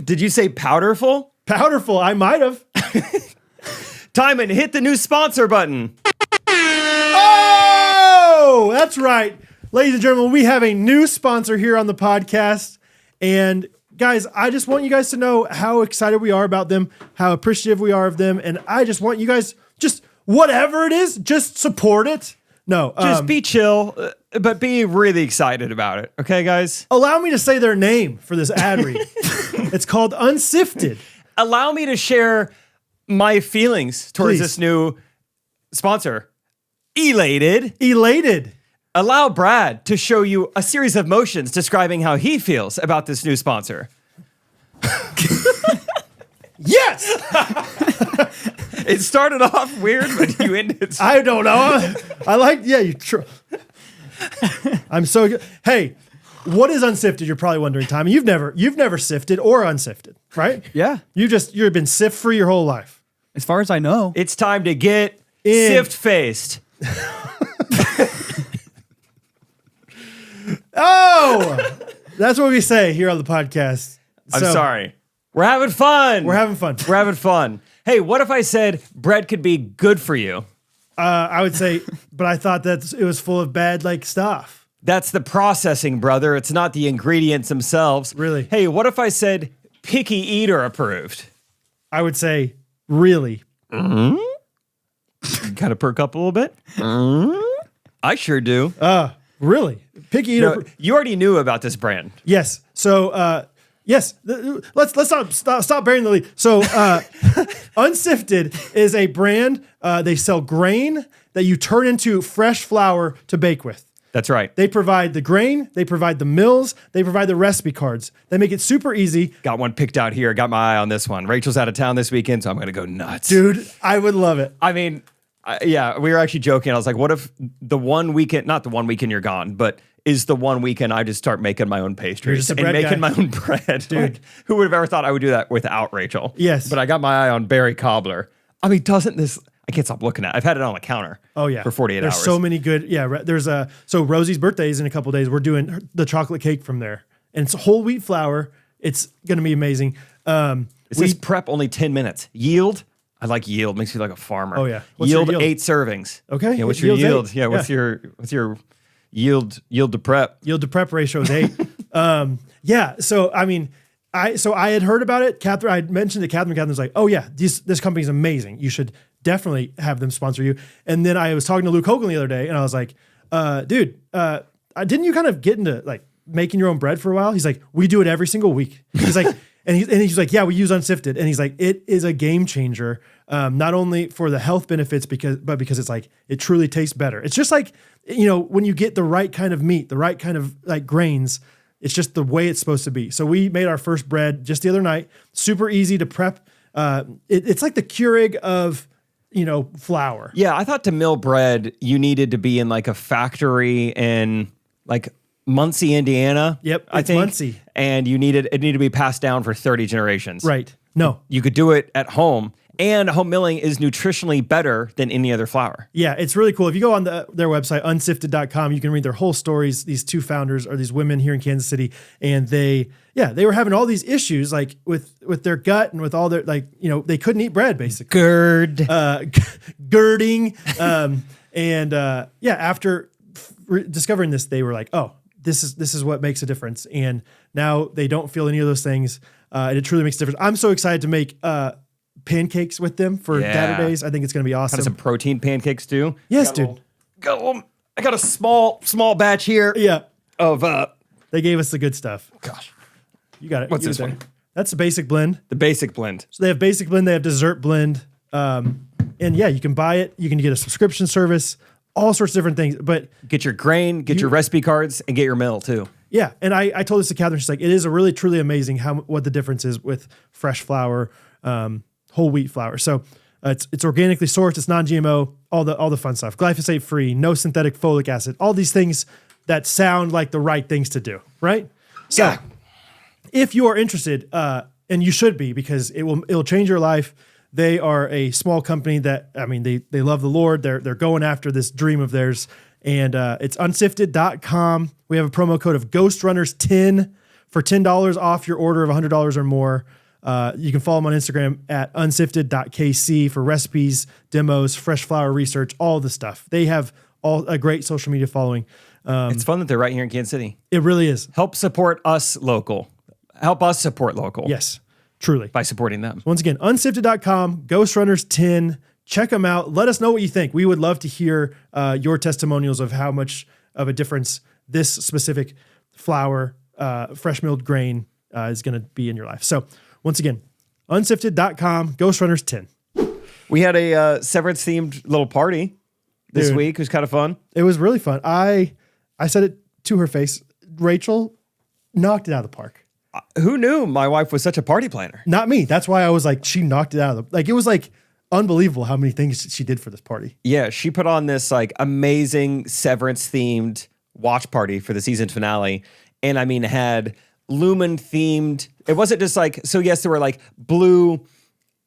Did you say powderful? Powderful, I might have. Timon, hit the new sponsor button. Oh, that's right. Ladies and gentlemen, we have a new sponsor here on the podcast. And guys, I just want you guys to know how excited we are about them, how appreciative we are of them. And I just want you guys, just whatever it is, just support it. No, Just be chill, but be really excited about it. Okay, guys? allow me to say their name for this ad read. It's called Unsifted. Allow me to share my feelings towards Please. this new sponsor. Elated. Elated. Allow Brad to show you a series of motions describing how he feels about this new sponsor. Yes. It started off weird, but you ended. I don't know. I like, yeah, I'm so good. Hey, what is unsifted? You're probably wondering, Tommy. You've never sifted or unsifted, right? Yeah. You've been sift free your whole life. As far as I know. It's time to get In. sift-faced. Oh, that's what we say here on the podcast. I'm So, sorry. We're having fun. We're having fun. We're having fun. Hey, what if I said bread could be good for you? I would say, but I thought that it was full of bad stuff. That's the processing, brother. It's not the ingredients themselves. Really? Hey, what if I said picky eater approved? I would say, really. Kind of perk up a little bit. I sure do. Really? Picky eater. No, you already knew about this brand. Yes. So, yes. Let's stop burying the lead. So, Unsifted is a brand. They sell grain that you turn into fresh flour to bake with. That's right. They provide the grain. They provide the mills. They provide the recipe cards. They make it super easy. Got one picked out here. Got my eye on this one. Rachel's out of town this weekend, so I'm going to go nuts. Dude, I would love it. I mean, yeah, we were actually joking. I was like, what if the one weekend, not the one weekend you're gone, but is the one weekend I just start making my own pastries just a and bread making guy. my own bread? Dude, like, who would have ever thought I would do that without Rachel? Yes. But I got my eye on berry cobbler. I mean, doesn't this, I can't stop looking at it. I've had it on the counter. Oh yeah, For 48 there's hours. so many good. Yeah, there's so Rosie's birthday is in a couple days. We're doing the chocolate cake from there, and it's whole wheat flour. It's gonna be amazing. It says prep only 10 minutes. Yield. I like yield. Makes you like a farmer. Oh, yeah. What's your Yield yield? 8 servings. Okay. Yeah. What's It your yields yield? 8. Yeah. Yeah. What's your yield to prep? Yield to prep ratio is 8. Yeah. So I mean, I had heard about it. I mentioned to Catherine. Catherine's like, oh yeah, this company's amazing. You should definitely have them sponsor you. And then I was talking to Luke Hogan the other day, and I was like, dude, didn't you kind of get into like making your own bread for a while? He's like, we do it every single week. He's like, and he's like, yeah, we use Unsifted. And he's like, it is a game changer, not only for the health benefits, but because it's like, it truly tastes better. It's just like, when you get the right kind of meat, the right kind of like grains, it's just the way it's supposed to be. So we made our first bread just the other night, super easy to prep. It's like the Keurig of, flour. Yeah, I thought to mill bread, you needed to be in like a factory in like Muncie, Indiana. Yep, I think. Muncie. And it needed to be passed down for 30 generations. Right. No. You could do it at home, and home milling is nutritionally better than any other flour. Yeah, it's really cool. If you go on their website, unsifted.com, you can read their whole stories. These two founders are these women here in Kansas City, and they were having all these issues like with their gut and with all their they couldn't eat bread basically. Girding. After discovering this, they were like, oh, this is what makes a difference. And now they don't feel any of those things. And it truly makes a difference. I'm so excited to make pancakes with them for Data Days. I think it's going to be awesome. Kind of some protein pancakes too. Yes, dude. I got a small batch here. Yeah. Of they gave us the good stuff. Gosh. You got it. What's this one? That's the basic blend. The basic blend. So they have basic blend, they have dessert blend. You can buy it. You can get a subscription service, all sorts of different things. But get your grain, get your recipe cards, and get your mill too. Yeah. And I told this to Catherine. She's like, it is a really, truly amazing what the difference is with fresh flour, whole wheat flour. So it's organically sourced, it's non-GMO, all the fun stuff. Glyphosate free, no synthetic folic acid, all these things that sound like the right things to do, right? So if you are interested, and you should be, because it'll change your life. They are a small company that, they love the Lord. They're going after this dream of theirs. And it's unsifted.com. We have a promo code of Ghostrunners10 for $10 off your order of $100 or more. You can follow them on Instagram at unsifted.kc for recipes, demos, fresh flour research, all the stuff. They have a great social media following. It's fun that they're right here in Kansas City. It really is. Help support us local. Help us support local. Yes, truly. By supporting them. Once again, unsifted.com, Ghostrunners10. Check them out. Let us know what you think. We would love to hear your testimonials of how much of a difference this specific flour, fresh milled grain is going to be in your life. So once again, unsifted.com, Ghostrunners10. We had a Severance themed little party this week. It was kind of fun. It was really fun. I said it to her face. Rachel knocked it out of the park. Who knew my wife was such a party planner? Not me. That's why I was like, she knocked it out of the, it was like unbelievable how many things she did for this party. Yeah, she put on this like amazing Severance themed watch party for the season finale. And had Lumen themed. It wasn't just like, so yes, there were like blue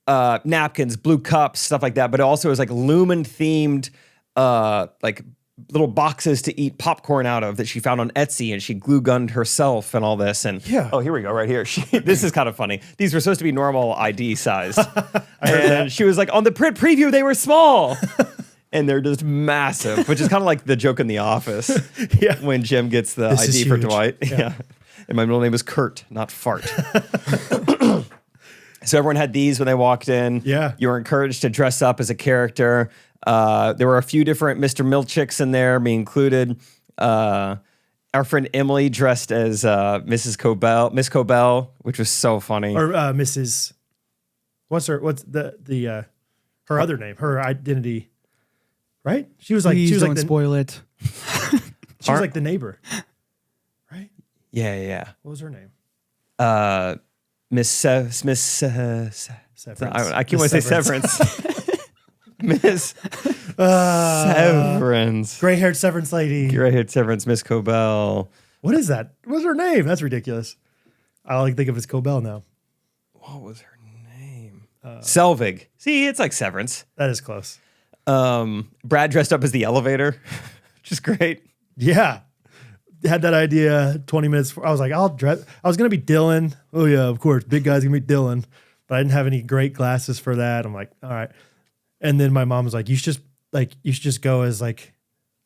napkins, blue cups, stuff like that. But it also was like Lumen themed, like little boxes to eat popcorn out of that she found on Etsy, and she glue gunned herself and all this. And oh, here we go, right here. This is kind of funny. These were supposed to be normal ID size. And she was like, on the print preview, they were small. And they're just massive, which is kind of like the joke in The Office. When Jim gets the ID for Dwight. Yeah. And my middle name is Kurt, not Fart. So everyone had these when they walked in. Yeah. You were encouraged to dress up as a character. There were a few different Mr. Milchicks in there, me included. Our friend Emily dressed as Miss Cobell, which was so funny. Or Mrs. What's her other name, her identity, right? She was like, don't spoil it. She was like the neighbor, right? Yeah. What was her name? Miss Severance. I can't want to say Severance. Miss Severance. Gray-haired Severance lady. Gray-haired Severance, Miss Cobell. What is that? What's her name? That's ridiculous. I only think of it as Cobell now. What was her name? Selvig. See, it's like Severance. That is close. Brad dressed up as the elevator, which is great. Yeah. Had that idea 20 minutes before. I was like, I was going to be Dylan. Oh, yeah, of course. Big guy's going to be Dylan. But I didn't have any great glasses for that. I'm like, all right. And then my mom was like, you should just go as like,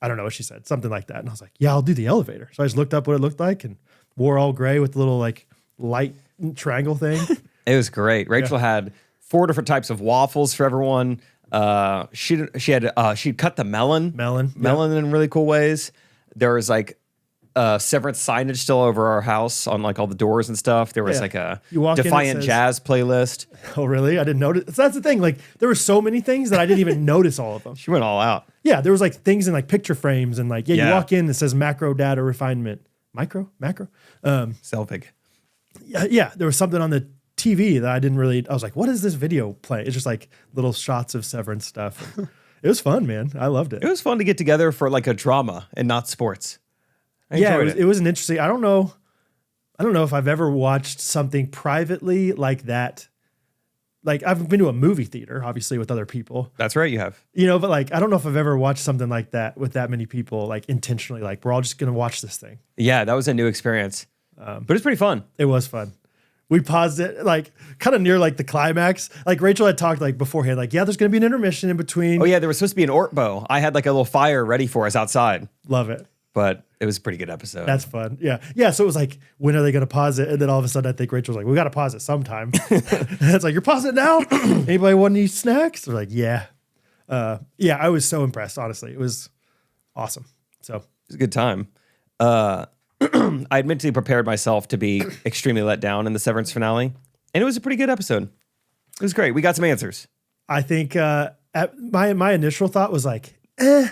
I don't know what she said, something like that. And I was like, yeah, I'll do the elevator. So I just looked up what it looked like and wore all gray with the little like light triangle thing. It was great. Rachel had 4 different types of waffles for everyone. She'd cut the melon Melon, in really cool ways. There was like Severance signage still over our house on like all the doors and stuff. There was like a You walk in, it Defiant says- Jazz playlist. Oh, really? I didn't notice. So that's the thing. Like, there were so many things that I didn't even notice all of them. She went all out. Yeah, there was like things in like picture frames and like, you Yeah. walk in, it says macro data refinement. Macro? Selvig. Yeah, there was something on the TV that I was like, what is this video play? It's just like little shots of Severance stuff. It was fun, man. I loved it. It was fun to get together for like a drama and not sports. I Yeah, enjoyed it was an interesting. I don't know if I've ever watched something privately like that. Like, I've been to a movie theater, obviously, with other people, That's right, you have. but like, I don't know if I've ever watched something like that with that many people, like intentionally, like we're all just going to watch this thing. Yeah, that was a new experience. But it's pretty fun. It was fun. We paused it like kind of near like the climax. Like Rachel had talked like beforehand, like, yeah, there's going to be an intermission in between. Oh yeah, there was supposed to be an Ortbo. I had like a little fire ready for us outside, Love it. but it was a pretty good episode. That's fun. Yeah. Yeah. So it was like, when are they going to pause it? And then all of a sudden, I think Rachel was like, we got to pause it sometime. And it's like, you're pausing it now? Anybody want any snacks? They're like, yeah. Yeah. I was so impressed, honestly. It was awesome. So It was a good time. I had mentally prepared myself to be extremely let down in the Severance finale, and it was a pretty good episode. It was great. We got some answers. I think my initial thought was like, eh.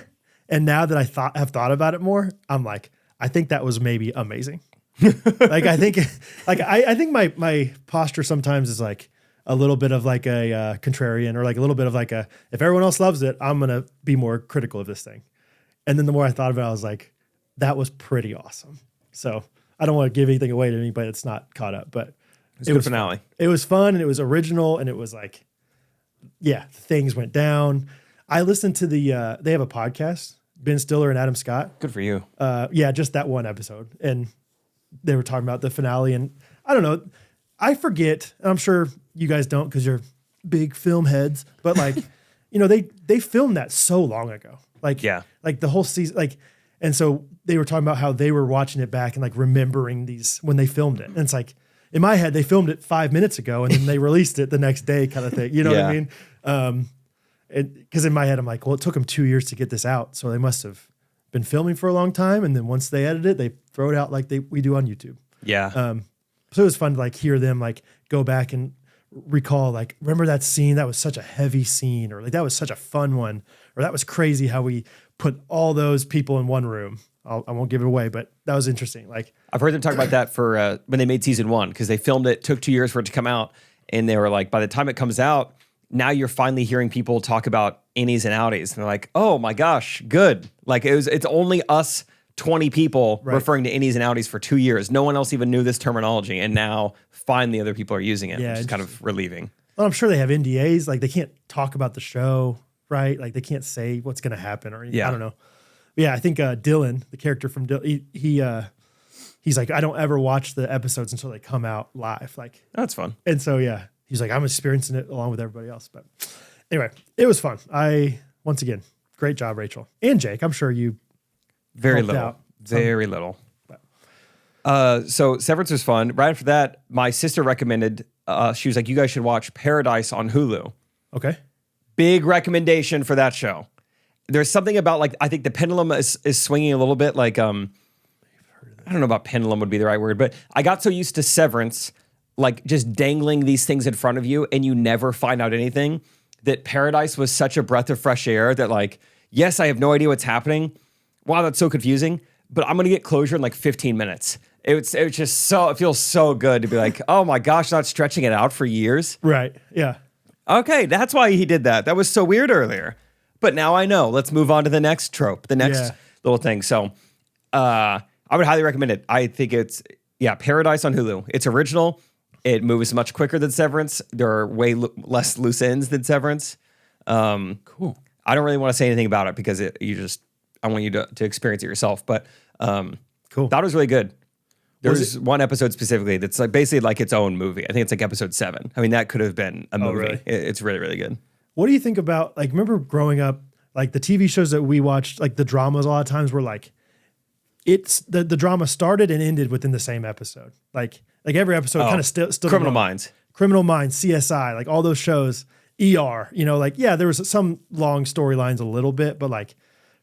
And now that I have thought about it more, I'm like, I think that was maybe amazing. Like, I think my posture sometimes is like a little bit of like a contrarian, or like a little bit of like if everyone else loves it, I'm going to be more critical of this thing. And then the more I thought about it, I was like, that was pretty awesome. So I don't want to give anything away to anybody that's not caught up, but It was a finale. it was fun, and it was original, and it was like, yeah, things went down. I listened to they have a podcast, Ben Stiller and Adam Scott. Good for you. Yeah, just that one episode. And they were talking about the finale, and I don't know, I forget, and I'm sure you guys don't because you're big film heads, but like, they filmed that so long ago. Like, Yeah. like the whole season, like, and so they were talking about how they were watching it back and like remembering these when they filmed it. And it's like, in my head, they filmed it 5 minutes ago and then they released it the next day, kind of thing. You know what I mean? Because in my head, I'm like, well, it took them 2 years to get this out, so they must have been filming for a long time. And then once they edit it, they throw it out like we do on YouTube. Yeah. So it was fun to like hear them like go back and recall, like, remember that scene? That was such a heavy scene, or like that was such a fun one, or that was crazy how we put all those people in one room. I won't give it away, but that was interesting. Like, I've heard them talk about that for when they made season 1, because they filmed it, took 2 years for it to come out, and they were like, by the time it comes out, now you're finally hearing people talk about innies and outies, and they're like, oh my gosh, good. Like it's only us 20 people referring to innies and outies for 2 years. No one else even knew this terminology, and now finally other people are using it, Yeah, which is kind of relieving. well, I'm sure they have NDAs. Like, they can't talk about the show, right? Like, they can't say what's going to happen, or Yeah. I don't know. But yeah, I think Dylan, the character from Dylan, he's like, I don't ever watch the episodes until they come out live. Like, That's fun. and so yeah, he's like, I'm experiencing it along with everybody else. But anyway, it was fun. Once again, great job, Rachel and Jake. I'm sure you Very helped little. out Very little. So Severance was fun. Right after that, my sister recommended, she was like, you guys should watch Paradise on Hulu. Okay. Big recommendation for that show. There's something about, like, I think the pendulum is swinging a little bit. Like, I don't know about pendulum would be the right word, but I got so used to Severance, like just dangling these things in front of you and you never find out anything, that Paradise was such a breath of fresh air that, like, yes, I have no idea what's happening. Wow, that's so confusing, but I'm going to get closure in like 15 minutes. It's just so, it feels so good to be like, oh my gosh, not stretching it out for years. Right. Yeah. Okay, that's why he did that. That was so weird earlier. But now I know. Let's move on to the next trope, the next little thing. So I would highly recommend it. I think it's, Paradise on Hulu. It's original. It moves much quicker than Severance. There are way less loose ends than Severance. Cool. I don't really want to say anything about it because I want you to experience it yourself. But Cool. Thought it was really good. There's one episode specifically that's like basically like its own movie. I think it's like episode 7. I mean, that could have been a movie. really? It's really, really good. What do you think about, like, remember growing up, like the TV shows that we watched, like the dramas a lot of times were like, it's the drama started and ended within the same episode. Like every episode kind of still Criminal going. Minds. Criminal Minds, CSI, like all those shows ER, you know, like, yeah, there was some long storylines a little bit, but like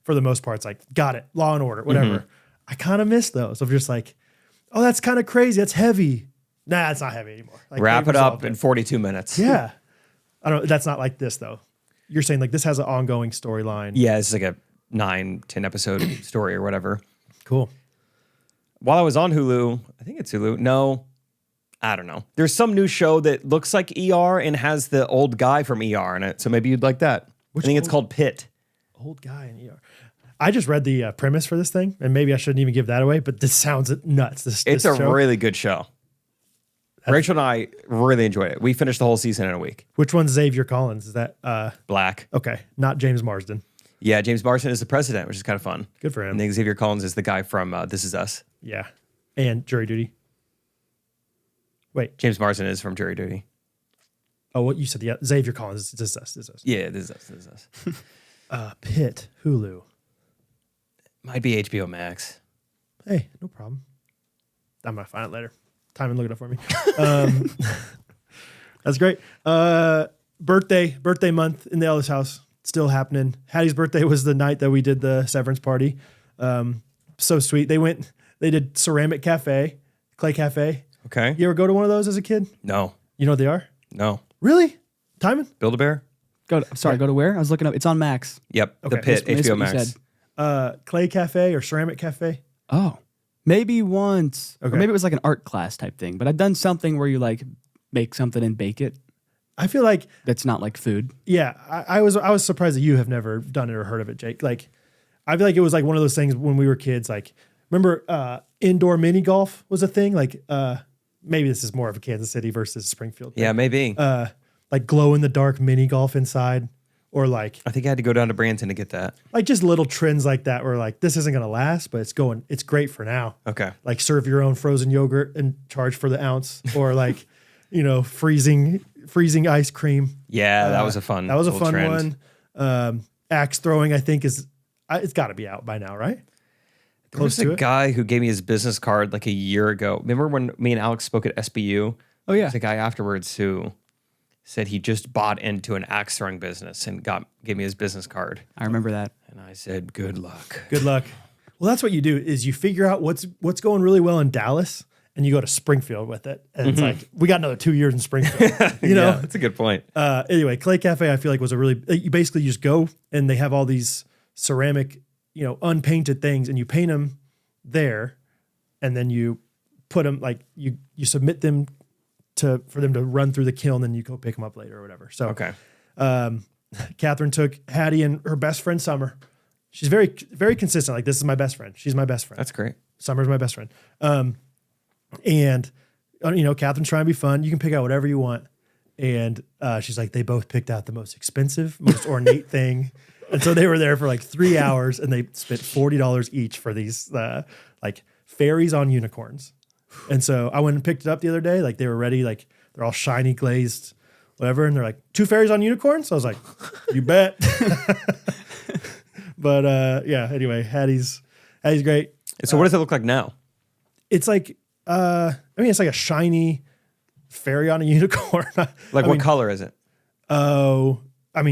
for the most part, it's like, got it, Law and Order, whatever. I kind of miss those of just like, oh, that's kind of crazy. That's heavy. Nah, it's not heavy anymore. Like, Wrap it up in 42 minutes. Yeah. I don't, that's not like this though. You're saying like this has an ongoing storyline. Yeah, it's like a 9-10 episode story or whatever. Cool. While I was on Hulu, I think it's Hulu. No, I don't know. There's some new show that looks like ER and has the old guy from ER in it. So maybe you'd like that. I think it's called Pitt. Old guy in ER. I just read the premise for this thing, and maybe I shouldn't even give that away, but this sounds nuts. It's a really good show. Rachel and I really enjoyed it. We finished the whole season in a week. Which one's Xavier Collins? Is that Black? Okay, not James Marsden. Yeah, James Marsden is the president, which is kind of fun. Good for him. And then Xavier Collins is the guy from This Is Us. Yeah, and Jury Duty. Wait, James Marsden is from Jury Duty. Oh, what you said? Yeah, Xavier Collins. This is us. This is us. Yeah, This Is Us. This Is Us. Pitt, Hulu. Might be HBO Max. Hey, no problem. I'm gonna find it later. Timon, look it up for me. That's great. Birthday month in the Ellis house. Still happening. Hattie's birthday was the night that we did the severance party. So sweet. They did ceramic cafe, clay cafe. Okay. You ever go to one of those as a kid? No. You know what they are? No. Really? Timon? Build-A-Bear? Go to where? I was looking up. It's on Max. Yep. The Okay. Pit, That's HBO what you Max. said. Clay cafe or ceramic cafe? Oh, maybe once. Okay. Or maybe it was like an art class type thing. But I've done something where you like make something and bake it. I feel like, That's not like food. yeah, I was surprised that you have never done it or heard of it, Jake. Like, I feel like it was like one of those things when we were kids. Like, remember indoor mini golf was a thing? Like, maybe this is more of a Kansas City versus Springfield thing. Yeah, maybe. Like glow in the dark mini golf inside, or like I think I had to go down to Branson to get that. just little trends like that where like this isn't gonna last, but it's great for now. Okay. Like serve your own frozen yogurt and charge for the ounce, or like, freezing ice cream. Yeah, that was a fun. That was a little fun trend. one. Axe throwing, I think it's got to be out by now, right? There was a guy who gave me his business card like a year ago. Remember when me and Alex spoke at SBU? Oh, yeah. There's a guy afterwards who said he just bought into an axe throwing business and gave me his business card. I remember that. And I said, good luck. Good luck. Well, that's what you do is you figure out what's going really well in Dallas, and you go to Springfield with it. And it's like, we got another 2 years in Springfield. Yeah, that's a good point. Anyway, Clay Cafe, I feel like was you basically just go and they have all these ceramic, unpainted things, and you paint them there, and then you put them like you submit them for them to run through the kiln, and you go pick them up later or whatever. So, Okay. Catherine took Hattie and her best friend Summer. She's very, very consistent. Like, this is my best friend. She's my best friend. That's great. Summer's my best friend. And Catherine's trying to be fun. You can pick out whatever you want. And she's like, they both picked out the most expensive, most ornate thing. And so they were there for like 3 hours, and they spent $40 each for these like fairies on unicorns. And so I went and picked it up the other day. Like, they were ready. Like, they're all shiny, glazed, whatever. And they're like, 2 fairies on unicorns? So I was like, you bet. But yeah, anyway, Hattie's great. So what does it look like now? It's like, it's like a shiny fairy on a unicorn. What color is it? Oh,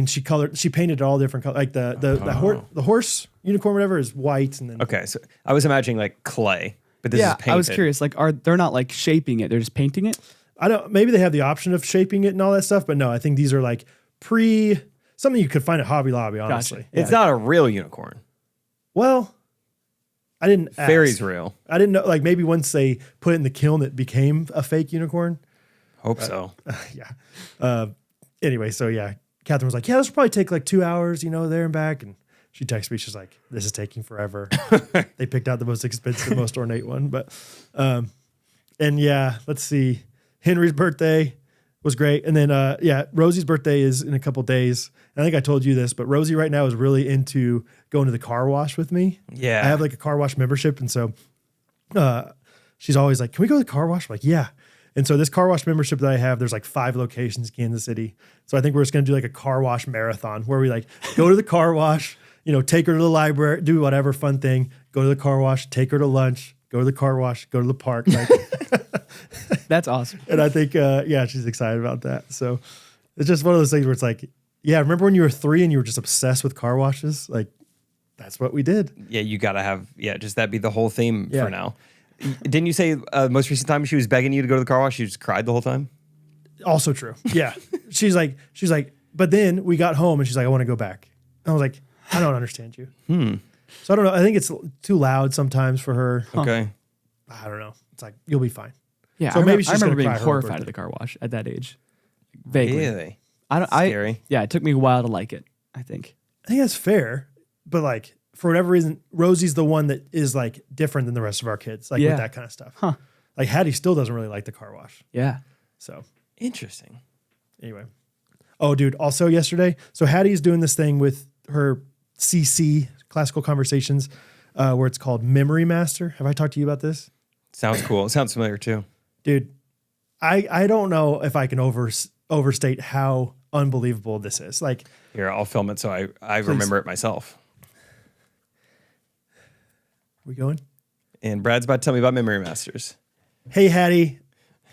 she painted it all different colors. Like the horse unicorn, whatever, is white. And then, Okay, so I was imagining like clay, but this is painted. I was curious. Like, they're not like shaping it; they're just painting it. maybe they have the option of shaping it and all that stuff, but no, I think these are like something you could find at Hobby Lobby, honestly. Gotcha. It's not a real unicorn. Well, I didn't ask. Fairy's real. I didn't know, like, maybe once they put it in the kiln, it became a fake unicorn. Hope so. Yeah. Anyway, so yeah, Catherine was like, yeah, this will probably take like 2 hours, there and back. And she texted me, she's like, this is taking forever. They picked out the most expensive, most ornate one. But, and yeah, let's see. Henry's birthday was great. And then, Rosie's birthday is in a couple days. And I think I told you this, but Rosie right now is really into going to the car wash with me. Yeah. I have like a car wash membership. And so she's always like, can we go to the car wash? I'm like, yeah. And so this car wash membership that I have, there's like 5 locations in Kansas City. So I think we're just going to do like a car wash marathon where we like go to the car wash, take her to the library, do whatever fun thing, go to the car wash, take her to lunch, go to the car wash, go to the park. Like, That's awesome. and I think, she's excited about that. So It's just one of those things where it's like, yeah, remember when you were 3 and you were just obsessed with car washes? Like, that's what we did. Yeah, you got to have, just that be the whole theme Yeah. for now. Didn't you say most recent time she was begging you to go to the car wash? She just cried the whole time? Also true. Yeah. she's like, but then we got home and she's like, I want to go back. And I was like, I don't understand you. So I don't know. I think it's too loud sometimes for her. Okay. I don't know. It's like, you'll be fine. Yeah, So I maybe remember, she's I remember gonna being cry her horrified birthday. of the car wash at that age. Vaguely. Really? I yeah, it took me a while to like it, I think. I think that's fair. But like, for whatever reason, Rosie's the one that is like different than the rest of our kids, like Yeah. with that kind of stuff. Huh. Like Hattie still doesn't really like the car wash. Yeah. So Interesting. anyway. Oh, dude. Also yesterday, so Hattie's doing this thing with her CC, Classical Conversations, where it's called Memory Master. Have I talked to you about this? Sounds cool. It sounds familiar too. Dude, I don't know if I can overstate how unbelievable this is. Like, Here, I'll film it so I remember it myself. we going? And Brad's about to tell me about Memory Masters. Hey, Hattie,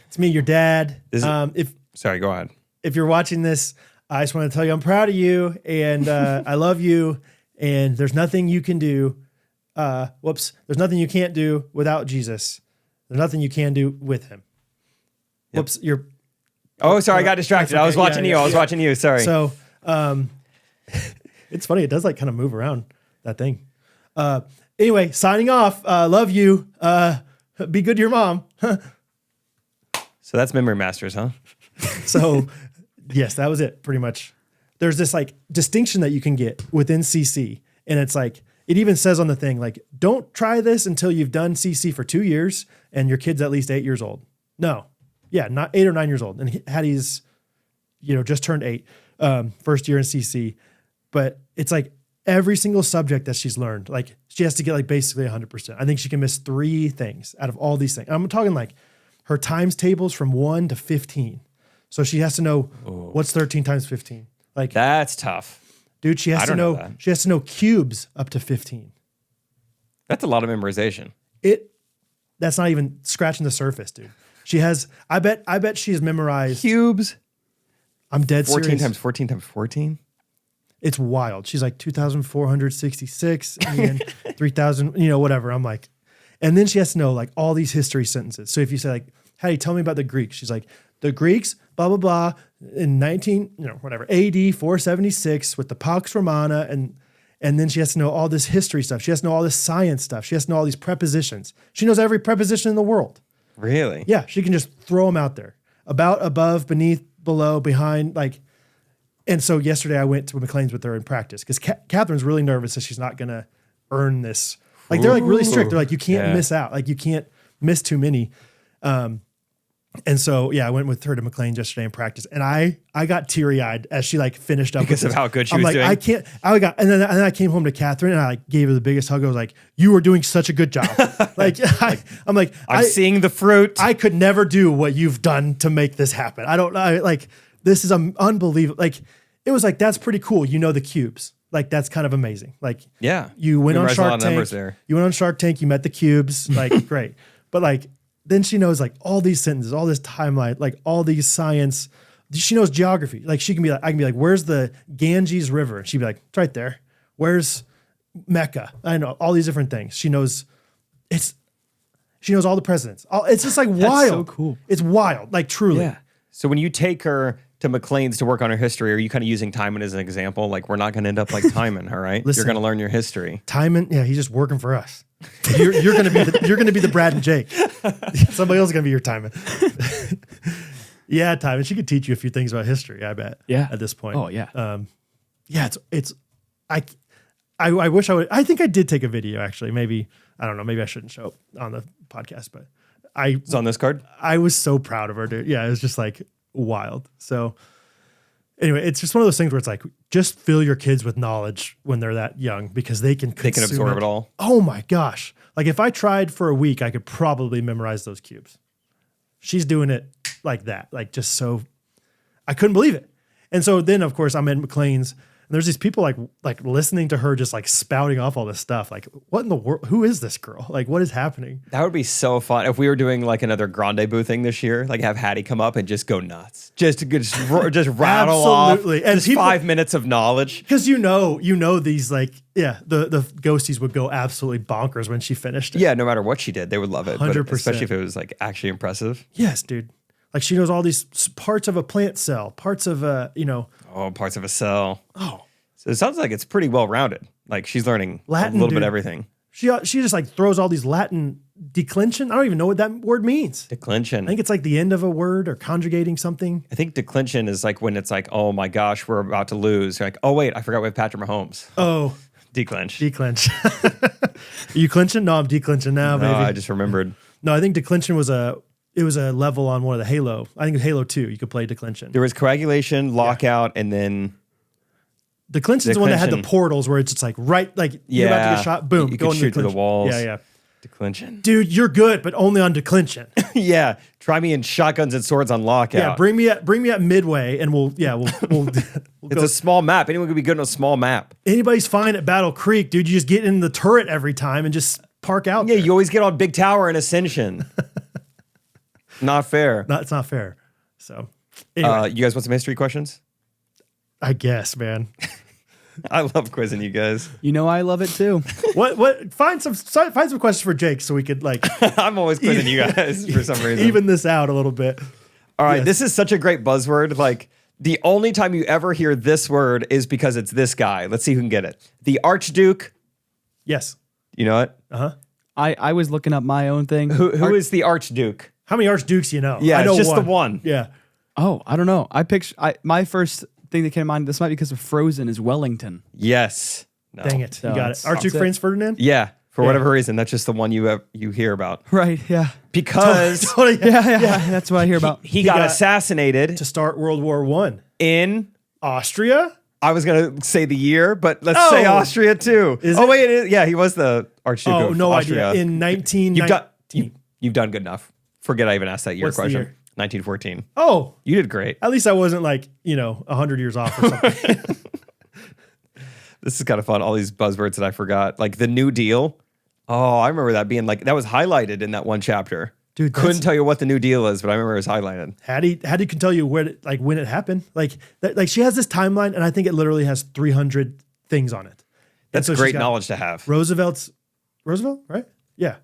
it's me, your dad. Is it- If Sorry, go ahead. if you're watching this, I just want to tell you I'm proud of you and I love you. And there's nothing you can do. There's nothing you can't do without Jesus. There's nothing you can do with him. Whoops, you're Oh, sorry, I got distracted. That's I was okay. watching Yeah, you. yeah, I was yeah. watching you. Sorry. so. It's funny. It does like kind of move around that thing. Anyway, signing off. Love you. Be good to your mom. So that's Memory Masters, huh? So, yes, that was it pretty much. There's this like distinction that you can get within CC. And it's like, it even says on the thing, like, don't try this until you've done CC for 2 years and your kid's at least 8 years old. No. Yeah, not 8 or 9 years old. And Hattie's, just turned 8, first year in CC. But it's like every single subject that she's learned, like she has to get like basically 100%. I think she can miss 3 things out of all these things. I'm talking like her times tables from 1 to 15. So she has to know what's 13 times 15. Like, That's tough. dude, she has I to don't know know that. she has to know cubes up to 15. That's a lot of memorization. That's not even scratching the surface, dude. She has, I bet she has memorized. Cubes. I'm dead 14 serious. times 14 times 14. It's wild. She's like 2,466 and 3,000, whatever. I'm like, and then she has to know like all these history sentences. So if you say like, Hattie, tell me about the Greeks. She's like, the Greeks, blah, blah, blah, in AD 476 with the Pax Romana. And then she has to know all this history stuff. She has to know all this science stuff. She has to know all these prepositions. She knows every preposition in the world. Really? Yeah, she can just throw them out there. About, above, beneath, below, behind, like. And so yesterday I went to McLean's with her in practice because Catherine's really nervous that she's not going to earn this. Like they're like really strict. They're like, you can't miss out. Like you can't miss too many. And so, yeah, I went with her to McLean's yesterday in practice and I got teary eyed as she like finished up Because with of this. how good she I'm was like, doing? and then I came home to Catherine and I like gave her the biggest hug. I was like, you were doing such a good job. I'm like, I'm seeing the fruit. I could never do what you've done to make this happen. I don't know. Like, this is unbelievable. Like, it was like, that's pretty cool. The cubes. Like, that's kind of amazing. Like, Yeah. you went on Memorized a lot Shark of numbers Tank. there. You went on Shark Tank. You met the cubes. Like, great. But like, then she knows like all these sentences, all this timeline, like all these science. She knows geography. Like, she can be like, I can be like, where's the Ganges River? And she'd be like, it's right there. Where's Mecca? I know all these different things. She knows all the presidents. It's just like wild. so cool. It's wild. Like, truly. Yeah. So when you take her to McLean's to work on her history, are you kind of using Timon as an example? Like, we're not going to end up like Timon, all right? Listen. You're going to learn your history. Timon, yeah, he's just working for us. You're gonna be the Brad and Jake. Somebody else is gonna be your Timon. Yeah, Timon. She could teach you a few things about history. I bet. Yeah. At this point. Oh, yeah. Yeah. I wish I would. I think I did take a video actually. Maybe I don't know. Maybe I shouldn't show up on the podcast, but It's on this card? I was so proud of her, dude. Yeah, it was just like wild. So anyway, it's just one of those things where it's like, just fill your kids with knowledge when they're that young because they can absorb it all. Oh my gosh. Like if I tried for a week, I could probably memorize those cubes. She's doing it like that. Like just so, I couldn't believe it. And so then of course I'm at McLean's And there's these people like listening to her just like spouting off all this stuff. Like, what in the world? Who is this girl? Like, what is happening? That would be so fun if we were doing like another Grande Boo thing this year. Like have Hattie come up and just go nuts, just rattle Absolutely. off, And just people- 5 minutes of knowledge. Because you know these like the ghosties would go absolutely bonkers when she finished it. Yeah, no matter what she did, they would love it. 100%. But especially if it was like actually impressive. Yes, dude. Like she knows all these parts of a plant cell, parts of Parts of a cell. oh. So it sounds like it's pretty well rounded. Like she's learning Latin, a little bit dude. of everything. She just like throws all these Latin declension. I don't even know what that word means. Declension. I think it's like the end of a word or conjugating something. I think declension is like when it's like, oh my gosh, we're about to lose. You're like, oh wait, I forgot we have Patrick Mahomes. Oh, Declench. declench. Are you clenching? No, I'm declenching now, No, baby. I just remembered. No, I think declension was a level on one of the Halo. I think it was Halo 2. You could play declension. There was coagulation, lockout, and then Declension's the one that had the Declension. portals where it's just like right, like you're about to get shot, boom, You go could into shoot to the declension. walls. Yeah. Declension. Dude, you're good, but only on declension. Yeah. Try me in shotguns and swords on lockout. Yeah, bring me at midway, and we'll we'll It's go. a small map. Anyone could be good on a small map. Anybody's fine at Battle Creek, dude. You just get in the turret every time and just park out. Yeah, there. you always get on Big Tower and Ascension. Not fair. No, it's not fair. So, anyway, You guys want some history questions? I guess, man. I love quizzing you guys. You know I love it too. What? Find some questions for Jake so we could like I'm always quizzing you guys for some reason. even this out a little bit. All right, yes. this is such a great buzzword. Like the only time you ever hear this word is because it's this guy. Let's see who can get it. The Archduke. Yes. You know it? I was looking up my own thing. Who is the Archduke? How many archdukes do you know? Yeah, I know it's just the one. Yeah. Oh, I don't know. My first thing that came to mind, this might be because of Frozen, is Wellington. Yes. No. Dang it. You got it. that's- Archduke that's it. Franz Ferdinand? Yeah, for whatever reason, that's just the one you hear about. Right, yeah. Because Yeah, that's what I hear about. he got got- assassinated To start World War I. in, Austria? I was going to say the year, but let's Oh. say Austria too. Is oh, it? wait, it is. Yeah, he was the Archduke Oh, of no Austria. idea. In 1919. You've done good enough. Forget I even asked that year What's the question. year? 1914. Oh, You did great. at least I wasn't like, 100 years off or something. This is kind of fun. All these buzzwords that I forgot, like the New Deal. Oh, I remember that being like that was highlighted in that one chapter. Dude, couldn't tell you what the New Deal is, but I remember it was highlighted. Hattie can tell you when it happened. Like she has this timeline, and I think it literally has 300 things on it. That's so she's great got knowledge to have. Roosevelt, right? Yeah.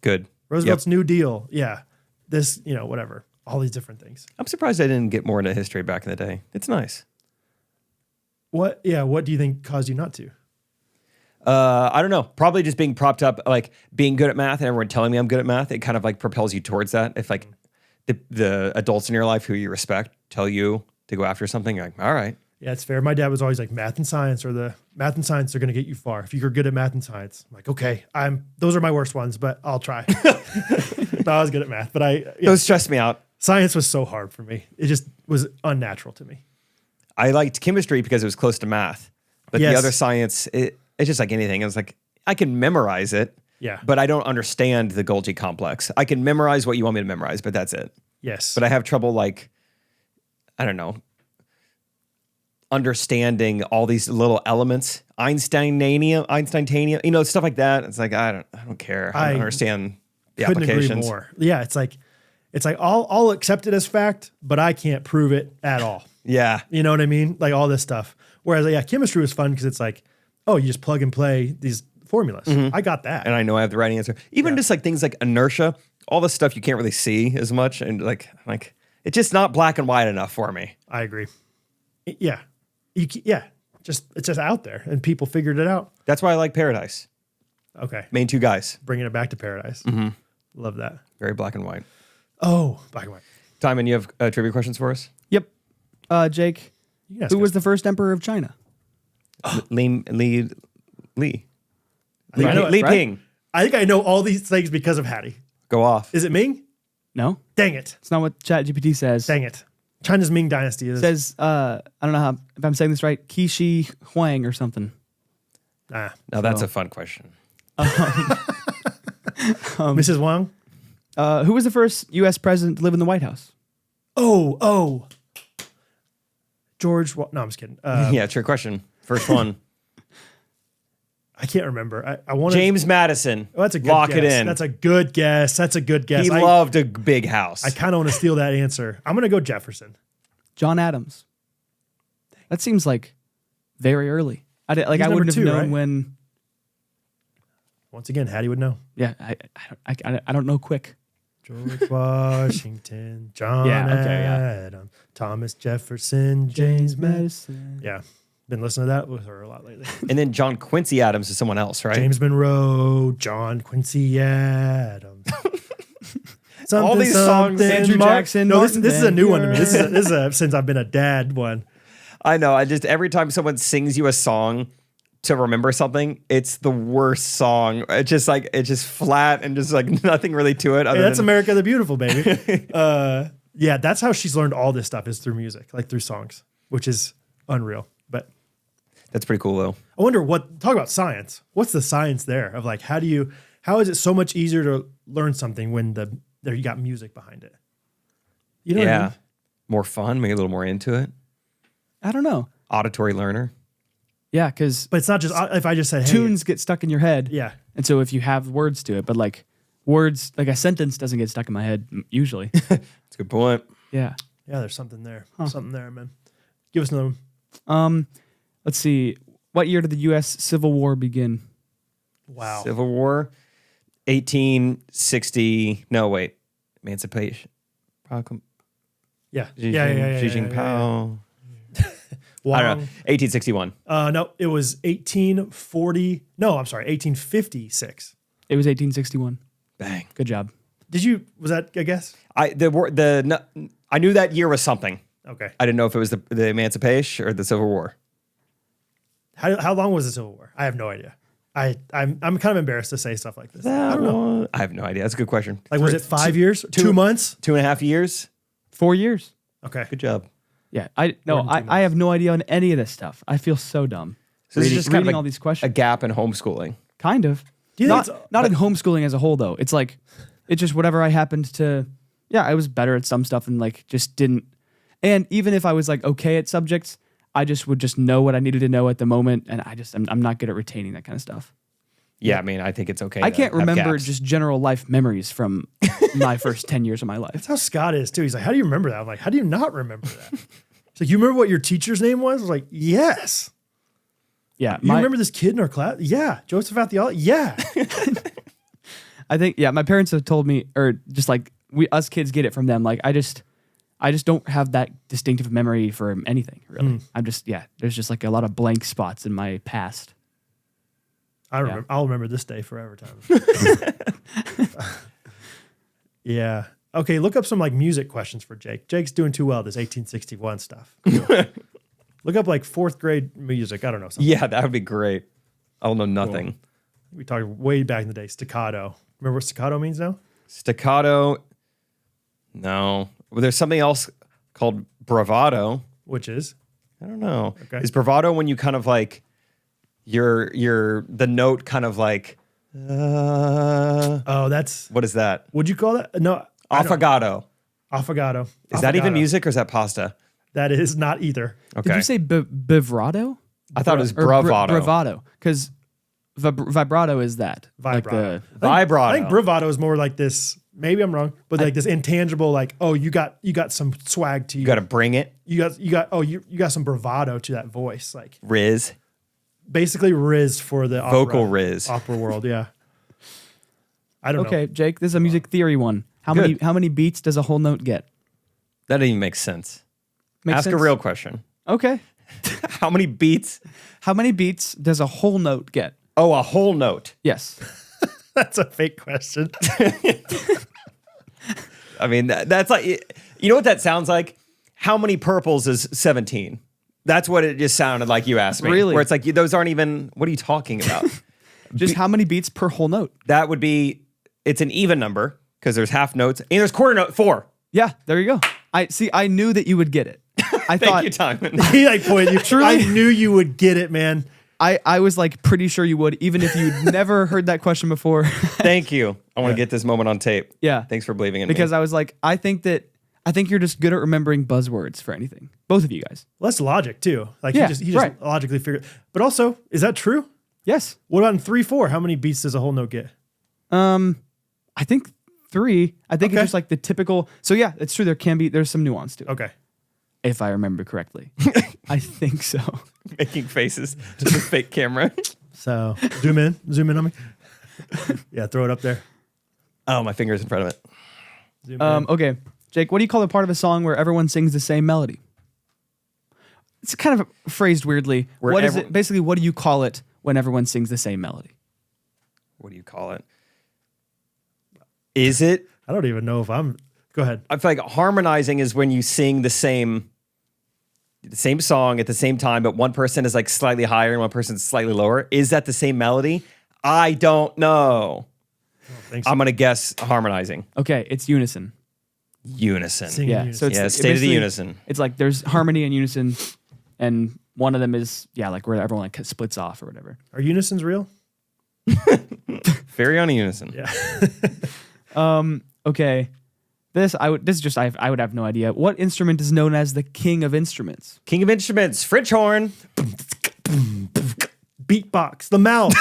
Good. Roosevelt's New Deal. Yeah. This, whatever. All these different things. I'm surprised I didn't get more into history back in the day. It's nice. What do you think caused you not to? I don't know. Probably just being propped up, like being good at math and everyone telling me I'm good at math. It kind of like propels you towards that. If like the adults in your life who you respect tell you to go after something, you're like, all right. Yeah, it's fair. My dad was always like math and science are going to get you far. If you're good at math and science, I'm like, okay, those are my worst ones, but I'll try. No, I was good at math, but Those stressed me out. science was so hard for me. It just was unnatural to me. I liked chemistry because it was close to math, but Yes. the other science, it's just like anything. It was like, I can memorize it, Yeah. but I don't understand the Golgi complex. I can memorize what you want me to memorize, but that's it. Yes. But I have trouble, like, I don't know, understanding all these little elements, Einsteintanium, stuff like that. It's like, I don't care. I don't understand the couldn't agree applications. more. Yeah, it's like I'll accept it as fact, but I can't prove it at all. Yeah. You know what I mean? Like all this stuff. Whereas, chemistry was fun because it's like, oh, you just plug and play these formulas. I got that. And I know I have the right answer. Even just like things like inertia, all this stuff you can't really see as much. And like it's just not black and white enough for me. I agree. Yeah. It's just out there and people figured it out. That's why I like Paradise. Okay. Main two guys. Bringing it back to paradise. Love that. Very black and white. Oh, black and white. Timon, you have trivia questions for us? Yep. Jake, You can ask who us. was the first emperor of China? Lee I know it, Li right? Ping. I think I know all these things because of Hattie. Go off. Is it Ming? No, Dang it. it's not what ChatGPT says. Dang it. China's Ming dynasty is. It says, I don't know if I'm saying this right, Qi Huang or something. Ah. Now that's a fun question. Mrs. Wang? Who was the first U.S. president to live in the White House? Oh. George. No, I'm just kidding. Yeah, trick question. First one. I can't remember. I want James Madison. Oh, that's a good Lock guess. it in. That's a good guess. That's a good guess. He loved a big house. I kind of want to steal that answer. I'm going to go Jefferson. John Adams. That seems like very early. I He's wouldn't number have two, known right? when. Once again, Hattie would know. Yeah, I don't know quick. George Washington, John Yeah, okay, yeah. Adams, Thomas Jefferson, James Madison. Yeah, been listening to that with her a lot lately. And then John Quincy Adams is someone else, right? James Monroe, John Quincy Adams. All these songs, Andrew Jackson, No, this Martin is a new one to me. Van This is a since I've been a dad one. I know. I just every time someone sings you a song to remember something, it's the worst song. It's just flat and just like nothing really to it. Hey, that's America the Beautiful, baby. Yeah, that's how she's learned all this stuff is through music, like through songs, which is unreal. But That's pretty cool though. I wonder talk about science. What's the science there of like, how is it so much easier to learn something when you got music behind it? You know what I mean? More fun, maybe a little more into it. I don't know. Auditory learner. Yeah, because But it's not just if I just said, hey, tunes get stuck in your head. yeah. And so if you have words to it, but like words, like a sentence doesn't get stuck in my head usually. That's a good point. Yeah. Yeah, there's something there. Something there, man. Give us another one. Let's see. What year did the U.S. Civil War begin? Wow. Civil War, 1860. No, wait. Emancipation. Yeah. Xi Yeah. Jinping. Wow. I don't know. 1861. No, it was 1840. No, I'm sorry, 1856. It was 1861. Bang. Good job. Was that a guess? I knew that year was something. Okay. I didn't know if it was the Emancipation or the Civil War. How long was the Civil War? I have no idea. I'm kind of embarrassed to say stuff like this. I don't know. I have no idea. That's a good question. Like, was it 5 years? 2 months? 2.5 years? 4 years. Okay. Good job. Yeah. More than 2 months. I have no idea on any of this stuff. I feel so dumb. So this is just kind of reading all these a questions. gap in homeschooling. Kind of. Do you think Not in homeschooling as a whole, though. It's like, it's just whatever I happened to. Yeah, I was better at some stuff and like just didn't. And even if I was like okay at subjects, I just would just know what I needed to know at the moment, and I'm not good at retaining that kind of stuff. Yeah, I mean, I think it's okay. I to can't have remember gaps. just general life memories from my first 10 years of my life. That's how Scott is too. He's like, how do you remember that? I'm like, how do you not remember that? It's like, you remember what your teacher's name was? I was like, yes. Yeah, You remember this kid in our class? Yeah. Joseph Athiala? Yeah. I think my parents have told me, or just like us kids get it from them. Like I just don't have that distinctive memory for anything really. I'm just there's just like a lot of blank spots in my past. I'll remember this day forever, Tom. Yeah. Okay, look up some like music questions for Jake. Jake's doing too well, this 1861 stuff. Look up like 4th grade music. I don't know. Something. Yeah, that would be great. I'll know nothing. Cool. We talked way back in the day, staccato. Remember what staccato means now? Staccato. No. Well, there's something else called bravado. Which is? I don't know. Okay. Is bravado when you kind of like the note kind of like Oh, that's what is that? would you call that? No. Affogato. Affogato. Is that even Affogato. music or is that pasta? That is not either. Okay. Did you say vibrato? I thought it was Or bravado. bravado, because vibrato is that. Like Vibrato. Vibrato. I think bravado is more like this. Maybe I'm wrong, but like this intangible, like, oh, you got some swag to you. You got to bring it. You got some bravado to that voice, like Riz. basically Riz for the Vocal Riz. opera world. Yeah, I don't know. Okay, Jake, this is a music theory one. How many beats does a whole note get? That doesn't even make sense. Makes Ask sense? a real question. Okay. How many beats? How many beats does a whole note get? Oh, a whole note. Yes. That's a fake question. I mean, that's like, you know what that sounds like? How many purples is 17? That's what it just sounded like you asked me. Really? Where it's like, those aren't even, what are you talking about? Just how many beats per whole note? That would be, it's an even number because there's half notes and there's quarter note, 4. Yeah, there you go. I knew that you would get it. I Thank thought you, Timon. He like pointed. You, Truly? I knew you would get it, man. I was like pretty sure you would, even if you'd never heard that question before. Thank you. I want to get this moment on tape. Yeah. Thanks for believing in me. Because I was like, I think that I think you're just good at remembering buzzwords for anything. Both of you guys. Well, that's logic too. Like Yeah, he just right. logically figured. But also, is that true? Yes. What about in 3/4? How many beats does a whole note get? I think 3. I think Okay. it's just like the typical. So yeah, it's true. There's some nuance to it. Okay. If I remember correctly. I think so. Making faces to the fake camera. So zoom in on me. Yeah, throw it up there. Oh, my finger's in front of it. Zoom in. Okay. Jake, what do you call the part of a song where everyone sings the same melody? It's kind of phrased weirdly. Where What is it? Basically, what do you call it when everyone sings the same melody? What do you call it? Is it? I don't even know if I'm. Go ahead. I feel like harmonizing is when you sing the same song at the same time, but one person is like slightly higher and one person's slightly lower. Is that the same melody? I don't know. Thanks. I'm gonna guess harmonizing. Okay, it's unison. Unison. Singing Yeah, unison. so it's Yeah, it state of the basically- unison. It's like there's harmony and unison, and one of them is like where everyone like splits off or whatever. Are unisons real? Very on unison. Yeah. Okay, I would have no idea. What instrument is known as the king of instruments? King of instruments, French horn. Beatbox. The mouth.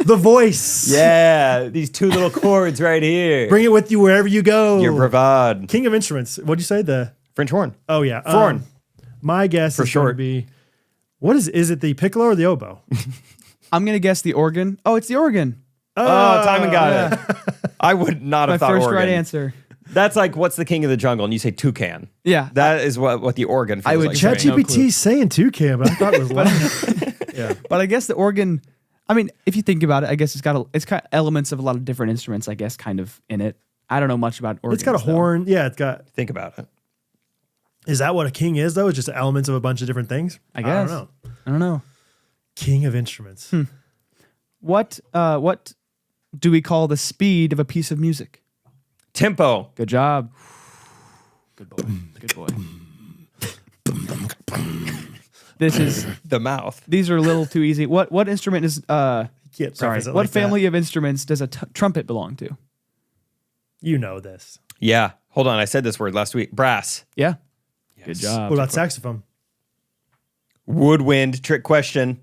The voice. Yeah, these two little chords right here. Bring it with you wherever you go. Your bravado. King of instruments. What'd you say? The French horn. Oh yeah. Horn. My guess For is going to short. be what is it the piccolo or the oboe? I'm gonna guess the organ. Oh, it's the organ. Oh, Timon got it. I would not My have thought first organ. right answer. That's like, what's the king of the jungle? And you say toucan. Yeah, That is what the organ feels would like. check to me. no clue. ChatGPT's saying toucan, but I thought it was loud. Yeah. but I guess the organ. I mean, if you think about it, I guess it's got elements of a lot of different instruments. I guess kind of in it. I don't know much about organs. It's got a though. horn. Yeah, it's got. Think about it. Is that what a king is though? It's just elements of a bunch of different things. I guess. I don't know. King of instruments. What do we call the speed of a piece of music? Tempo. Good job. Good boy. Good boy. This is. The mouth. These are a little too easy. What instrument is? You can't Sorry. preface it What like family that. of instruments does a trumpet belong to? You know this. Yeah. Hold on. I said this word last week. Brass. Yeah. Good job. What about saxophone? Woodwind. Trick question.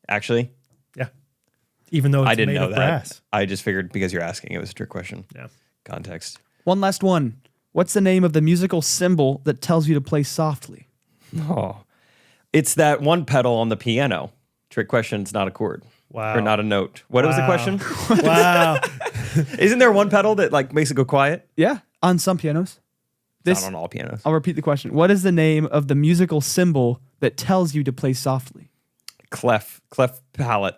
Actually, Yeah. Even though it's I didn't made know of that. brass. I just figured because you're asking, it was a trick question. Yeah. Context. One last one. What's the name of the musical symbol that tells you to play softly? Oh, it's that one pedal on the piano. Trick question. It's not a chord. Wow. Or not a note. What was the Wow. question? Wow. Isn't there one pedal that like makes it go quiet? Yeah, on some pianos. It's not on all pianos. I'll repeat the question. What is the name of the musical symbol that tells you to play softly? Clef palate.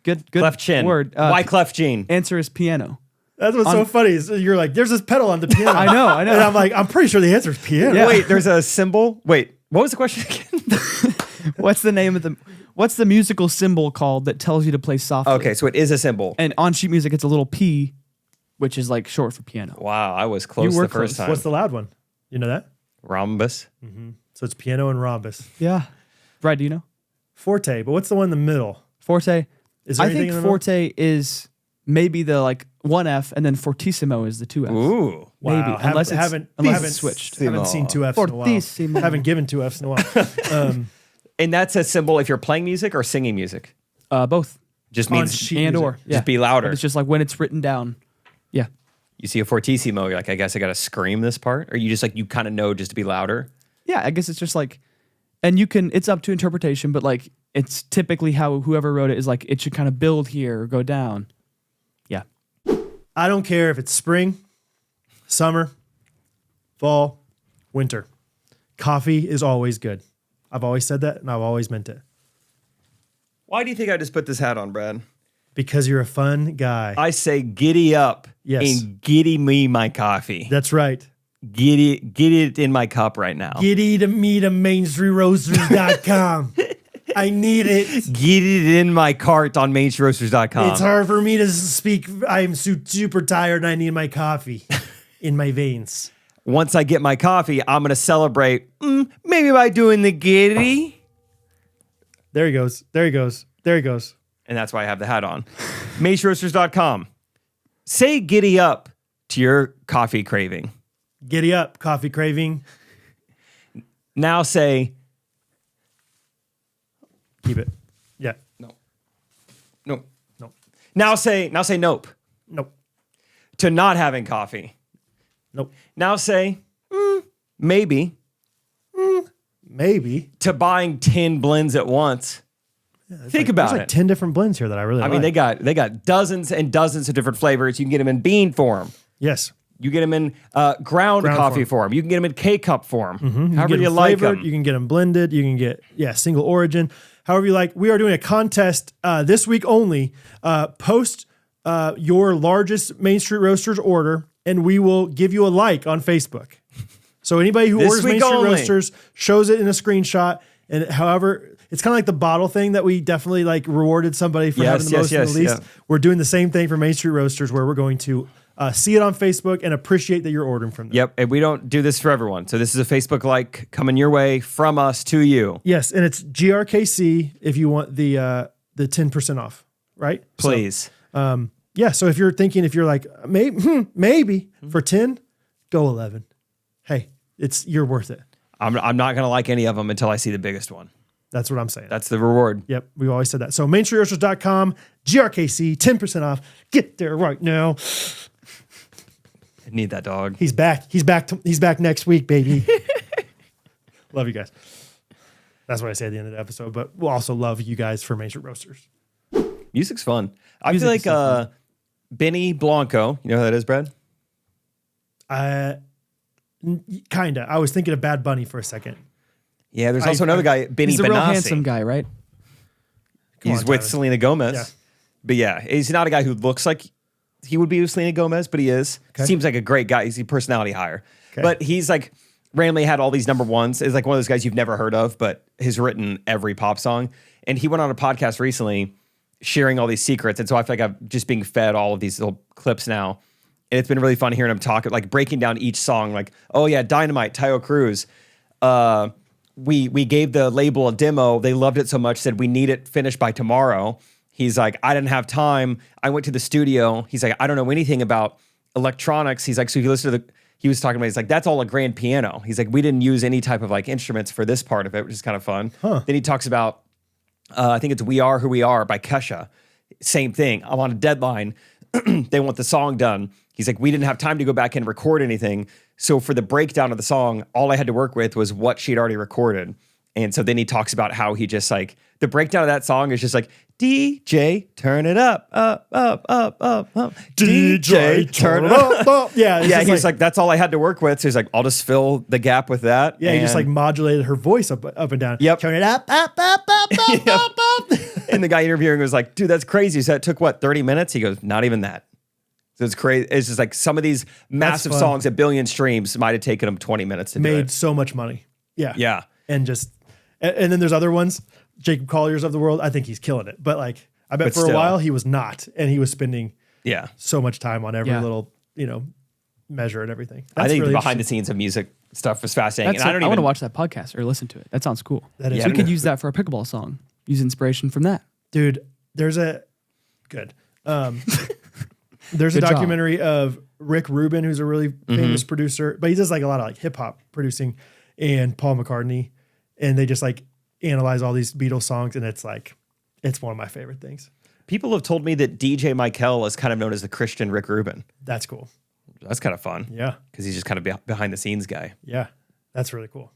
Good Cleft chin. word. Why cleft gene? Answer is piano. That's what's so funny. Is you're like, there's this pedal on the piano. I know. And I'm like, I'm pretty sure the answer is piano. Yeah. Wait, there's a symbol. Wait, what was the question again? What's the musical symbol called that tells you to play softly? Okay, so it is a symbol. And on sheet music, it's a little P, which is like short for piano. Wow, I was close You were the first close. time. What's the loud one? You know that? Rhombus? So it's piano and rhombus. Yeah. Brad, do you know? Forte, but what's the one in the middle? Forte. Is there I anything think in the middle? forte is maybe the like one F, and then fortissimo is the two Fs. Ooh. Maybe, Wow. unless it's haven't switched. Haven't seen two Fs in a while. Fortissimo. Haven't given two Fs in a while. And that's a symbol if you're playing music or singing music. Both. Just On means sheet And music. or. Yeah. just be louder. It's just like when it's written down. Yeah. You see a fortissimo, you're like, I guess I gotta scream this part? Or you just like, you kind of know just to be louder? Yeah, I guess it's just like, and it's up to interpretation, but like it's typically how whoever wrote it is like, it should kind of build here or go down. Yeah. I don't care if it's spring, summer, fall, winter. Coffee is always good. I've always said that and I've always meant it. Why do you think I just put this hat on, Brad? Because you're a fun guy. I say giddy up Yes. and giddy me my coffee. That's right. Get it in my cup right now. Giddy to me to mainstreetroasters.com. I need it. Get it in my cart on mainstreetroasters.com. It's hard for me to speak. I'm super tired and I need my coffee in my veins. Once I get my coffee, I'm going to celebrate maybe by doing the giddy. There he goes. There he goes. There he goes. And that's why I have the hat on. mainstreetroasters.com. Say giddy up to your coffee craving. Giddy up, coffee craving. Now say, Keep it. Yeah. no. Nope. Nope. Now say nope Nope. to not having coffee. Nope. Now say, maybe Maybe. to buying 10 blends at once. Think about There's it. like 10 different blends here that I really like. I mean, they got dozens and dozens of different flavors. You can get them in bean form. Yes. You get them in ground coffee form. You can get them in K-cup form. However you like them. You can get them blended. You can get, single origin. However you like. We are doing a contest this week only. Post your largest Main Street Roasters order, and we will give you a like on Facebook. So anybody who This orders Main week Street only. Roasters shows it in a screenshot. And however, it's kind of like the bottle thing that we definitely like rewarded somebody for having the most and the least. yeah. We're doing the same thing for Main Street Roasters, where we're going to see it on Facebook and appreciate that you're ordering from them. Yep, and we don't do this for everyone. So this is a Facebook like coming your way from us to you. Yes, and it's GRKC if you want the 10% off, right? Please. So, so if you're thinking, if you're like, maybe for 10, go 11. Hey, you're worth it. I'm not going to like any of them until I see the biggest one. That's what I'm saying. That's the reward. Yep, we've always said that. So mainstreetroasters.com, GRKC, 10% off. Get there right now. I need that dog. He's back. He's back next week, baby. Love you guys. That's what I say at the end of the episode, but we'll also love you guys for Main Street Roasters. Music's fun. I Music feel is so like Benny Blanco, you know who that is, Brad? Kinda. I was thinking of Bad Bunny for a second. Yeah, there's also another guy, Benny He's a real Benassi. handsome guy, right? Come He's on, with Tyler. Selena Gomez. Yeah. But yeah, he's not a guy who looks like he would be with Selena Gomez, but he is. Okay. Seems like a great guy. He's a personality hire. Okay. But he's like randomly had all these number ones. Is like one of those guys you've never heard of, but has written every pop song. And he went on a podcast recently sharing all these secrets. And so I feel like I'm just being fed all of these little clips now. And it's been really fun hearing him talk, like breaking down each song. Like, oh yeah, Dynamite, Tayo Cruz. We gave the label a demo. They loved it so much, said we need it finished by tomorrow. He's like, I didn't have time. I went to the studio. He's like, I don't know anything about electronics. He's like, so if you listen to he was talking about, he's like, that's all a grand piano. He's like, we didn't use any type of like instruments for this part of it, which is kind of fun. Then he talks about, I think it's We Are Who We Are by Kesha. Same thing. I'm on a deadline. They want the song done. He's like, we didn't have time to go back and record anything. So for the breakdown of the song, all I had to work with was what she'd already recorded. And so then he talks about how he just like, the breakdown of that song is just like, DJ, turn it up. DJ, turn it up. Yeah, it's Yeah, just he's like, that's all I had to work with. So he's like, I'll just fill the gap with that. yeah, he just like And- modulated her voice up and down. Yep. Turn it up. And the guy interviewing was like, dude, that's crazy. So that took what, 30 minutes? He goes, not even that. So it's crazy. It's just like some of these massive fun. songs, 1 billion streams, might have taken him 20 minutes to do Made it. so much money. Yeah. Yeah. And then there's other ones, Jacob Collier's of the world. I think he's killing it. But like, I bet But for still. a while he was not. And he was spending Yeah. so much time on every Yeah. little, measure and everything. I That's think really the behind the interesting. scenes of music stuff was fascinating. That's And I don't want to even watch that podcast or listen to it. That sounds cool. That is Yeah, I We don't could know. use that for a pickleball song. Use inspiration from that. Dude, there's a good. There's a Good job. documentary of Rick Rubin, who's a really Mm-hmm. famous producer, but he does like a lot of like hip hop producing, and Paul McCartney, and they just like analyze all these Beatles songs, and it's one of my favorite things. people have told me that DJ Michael is kind of known as the Christian Rick Rubin. That's cool. That's kind of fun. Yeah. Because he's just kind of behind the scenes guy. Yeah. That's really cool.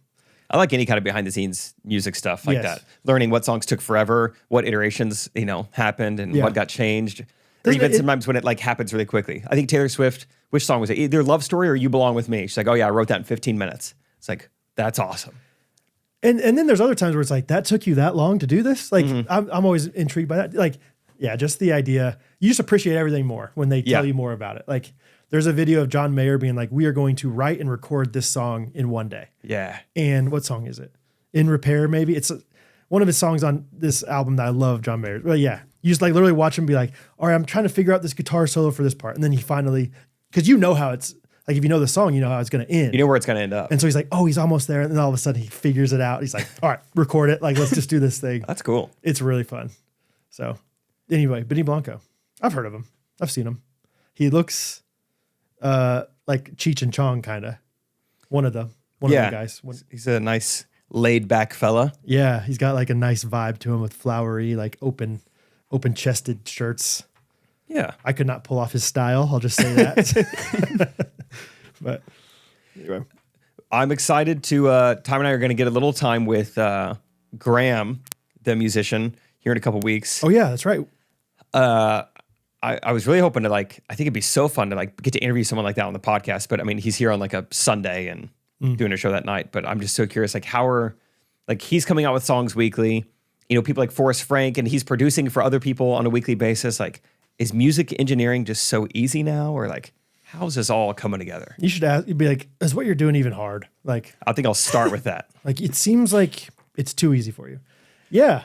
I like any kind of behind the scenes music stuff like Yes. that. Learning what songs took forever, what iterations, happened and Yeah. what got changed. Or Doesn't even it- sometimes when it like happens really quickly. I think Taylor Swift, which song was it? Either Love Story or You Belong With Me. She's like, oh yeah, I wrote that in 15 minutes. It's like, that's awesome. And then there's other times where it's like, that took you that long to do this? Like, Mm-hmm. I'm always intrigued by that. Like, yeah, just the idea. You just appreciate everything more when they tell Yeah. you more about it. Like, there's a video of John Mayer being like, we are going to write and record this song in one day. Yeah. And what song is it? In Repair, maybe? It's one of his songs on this album that I love, John Mayer. Well, yeah. You just like literally watch him be like, all right, I'm trying to figure out this guitar solo for this part. And then he finally, because you know how it's, like if you know the song, you know how it's going to end. You know where it's going to end up. And so he's like, oh, he's almost there. And then all of a sudden he figures it out. He's like, all right, record it. Like, let's just do this thing. That's cool. It's really fun. So anyway, Benny Blanco. I've heard of him. I've seen him. He looks like Cheech and Chong kind of. One of the guys. He's a nice laid back fella. Yeah, he's got like a nice vibe to him with flowery, like open chested shirts. Yeah. I could not pull off his style. I'll just say that. But anyway. I'm excited to, Tom and I are going to get a little time with Graham, the musician, here in a couple weeks. Oh yeah, that's right. I was really hoping to I think it'd be so fun to get to interview someone like that on the podcast. But I mean, he's here on like a Sunday and doing a show that night. But I'm just so curious, he's coming out with songs weekly, people like Forrest Frank, and he's producing for other people on a weekly basis. Like, is music engineering just so easy now? Or how's this all coming together? You should ask, you'd be like, is what you're doing even hard? Like, I think I'll start with that. It seems like it's too easy for you. Yeah,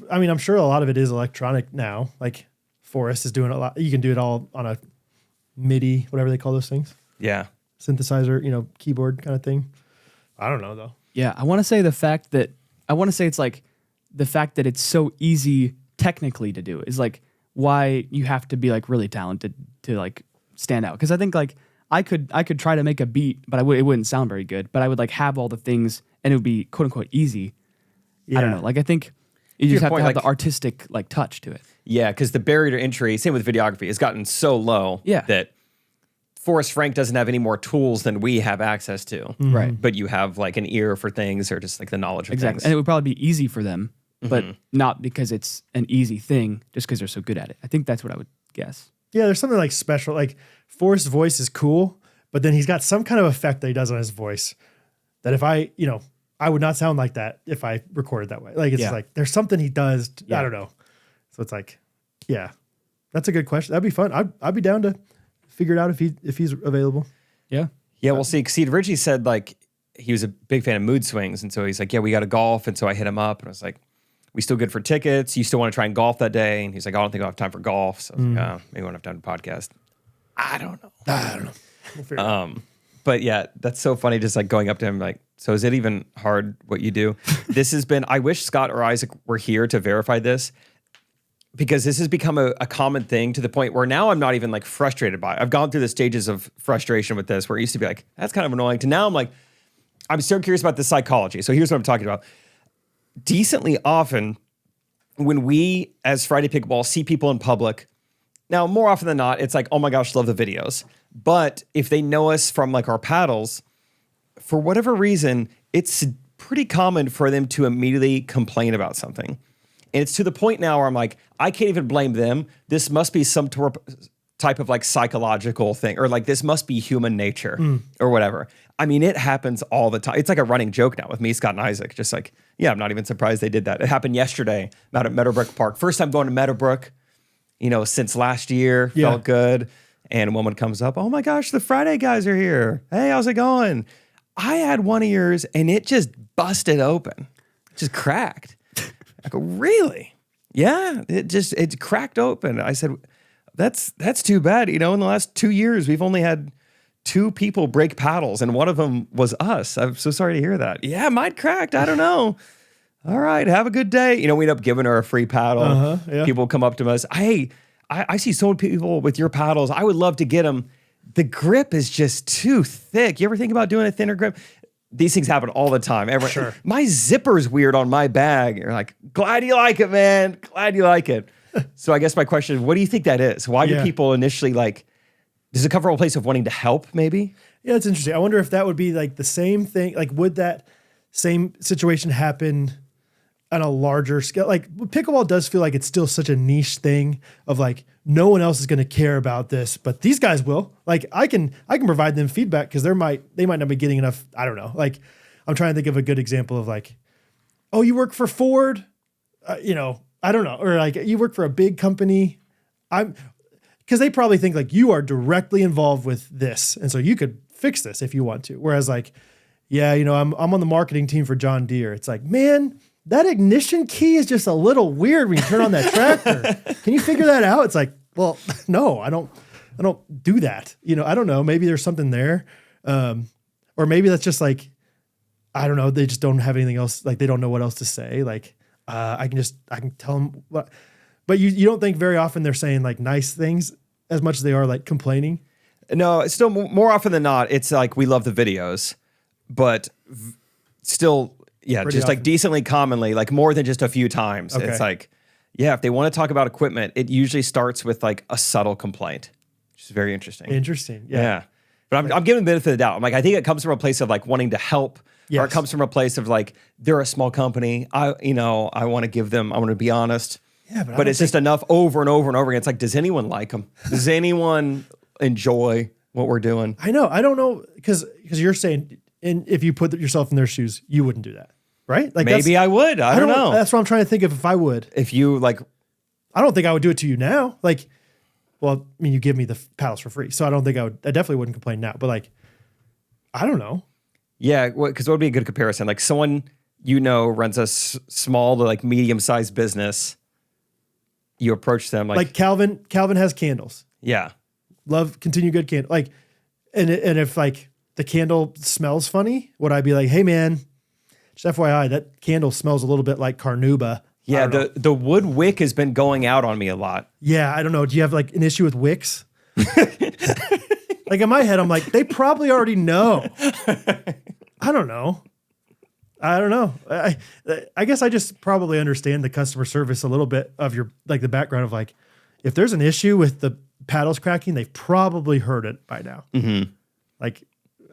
I'm sure a lot of it is electronic now. Like Forrest is doing a lot. You can do it all on a MIDI, whatever they call those things. Yeah. Synthesizer, keyboard kind of thing. I don't know though. Yeah, I want to say it's like the fact that it's so easy technically to do is like why you have to be like really talented to like stand out. Because I think like I could try to make a beat, but it wouldn't sound very good. But I would like have all the things, and it would be quote unquote easy. Yeah. I don't know. Like I think you just have to have the artistic like touch to it. Yeah, because the barrier to entry, same with videography, has gotten so low that Forrest Frank doesn't have any more tools than we have access to. Right. But you have like an ear for things or just like the knowledge of things. And it would probably be easy for them, but not because it's an easy thing, just because they're so good at it. I think that's what I would guess. Yeah, there's something like special. Like Forrest's voice is cool, but then he's got some kind of effect that he does on his voice that if I would not sound like that if I recorded that way. Like it's like there's something he does. I don't know. So it's like, yeah, that's a good question. That'd be fun. I'd be down to figure it out if he's available. Yeah. Yeah, we'll see. See, Richie said like he was a big fan of mood swings, and so he's like, yeah, we got to golf, and so I hit him up, and I was like, we still good for tickets? You still want to try and golf that day? And he's like, I don't think I'll have time for golf. So I was like, oh, maybe I won't have time to podcast. I don't know. We'll figure it out. But yeah, that's so funny. Just like going up to him, like, so is it even hard what you do? This has been, I wish Scott or Isaac were here to verify this, because this has become a common thing to the point where now I'm not even like frustrated by it. I've gone through the stages of frustration with this where it used to be like, that's kind of annoying, to now I'm like, I'm so curious about the psychology. So here's what I'm talking about. Decently often when we as Friday Pickleball see people in public, now more often than not, it's like, oh my gosh, love the videos. But if they know us from like our paddles, for whatever reason, it's pretty common for them to immediately complain about something. And it's to the point now where I'm like, I can't even blame them. This must be some type of like psychological thing, or like this must be human nature or whatever. I mean, it happens all the time. It's like a running joke now with me, Scott, and Isaac. Just like, yeah, I'm not even surprised they did that. It happened yesterday out at Meadowbrook Park. First time going to Meadowbrook, since last year. Yeah. Felt good. And a woman comes up, oh my gosh, the Friday guys are here. Hey, how's it going? I had one of yours and it just busted open. It just cracked. I go, really? Yeah, it cracked open. I said, that's too bad. In the last 2 years, we've only had 2 people break paddles, and one of them was us. I'm so sorry to hear that. Yeah, mine cracked. I don't know. All right, have a good day. We end up giving her a free paddle. Yeah. People come up to us. Hey, I see so many people with your paddles. I would love to get them. The grip is just too thick. You ever think about doing a thinner grip? These things happen all the time. Sure. My zipper's weird on my bag. You're like, glad you like it, man. Glad you like it. So I guess my question is, what do you think that is? Why do people initially does it come from a place of wanting to help maybe? Yeah, it's interesting. I wonder if that would be like the same thing. Like, would that same situation happen on a larger scale? Like, pickleball does feel like it's still such a niche thing of like, no one else is going to care about this, but these guys will. Like, I can provide them feedback because they might not be getting enough. I don't know. Like, I'm trying to think of a good example of like, oh, you work for Ford? I don't know. Or like, you work for a big company. Because they probably think like you are directly involved with this. And so you could fix this if you want to. Whereas like, yeah, I'm on the marketing team for John Deere. It's like, man, that ignition key is just a little weird when you turn on that tractor. Can you figure that out? It's like, well, no, I don't do that. I don't know. Maybe there's something there. Or maybe that's just like, I don't know. They just don't have anything else. Like they don't know what else to say. Like, I can tell them what, but you don't think very often they're saying like nice things as much as they are like complaining. No, it's still more often than not, it's like we love the videos, but still, yeah, Pretty just like often. decently commonly, like more than just a few times. Okay. It's like, yeah, if they want to talk about equipment, it usually starts with like a subtle complaint, which is very interesting. Interesting. Yeah. Yeah. But I'm giving the benefit of the doubt. I'm like, I think it comes from a place of like wanting to help, or Yes. it comes from a place of like, they're a small company. I want to give them, I want to be honest. Yeah, but I But don't it's just enough over and over and over again. It's like, does anyone like them? Does anyone enjoy what we're doing? I know. I don't know because you're saying, and if you put yourself in their shoes, you wouldn't do that, right? Like Maybe I would. I don't know. That's what I'm trying to think of if I would. If you like, I don't think I would do it to you now. Like, well, I mean, you give me the paddles for free, so I don't think I would. I definitely wouldn't complain now. But like, I don't know. yeah, because what would be a good comparison? Like someone runs a small to like medium-sized business. You approach them Like Calvin has candles. yeah. Love continue good candle. Like, and if like the candle smells funny, would I be like, hey man, just FYI, that candle smells a little bit like carnauba. Yeah, I don't know. the wood wick has been going out on me a lot. Yeah, I don't know. Do you have like an issue with wicks? Like in my head, I'm like, they probably already know. I don't know. I guess I just probably understand the customer service a little bit of your like the background of like, if there's an issue with the paddles cracking, they've probably heard it by now. Mm-hmm. Like,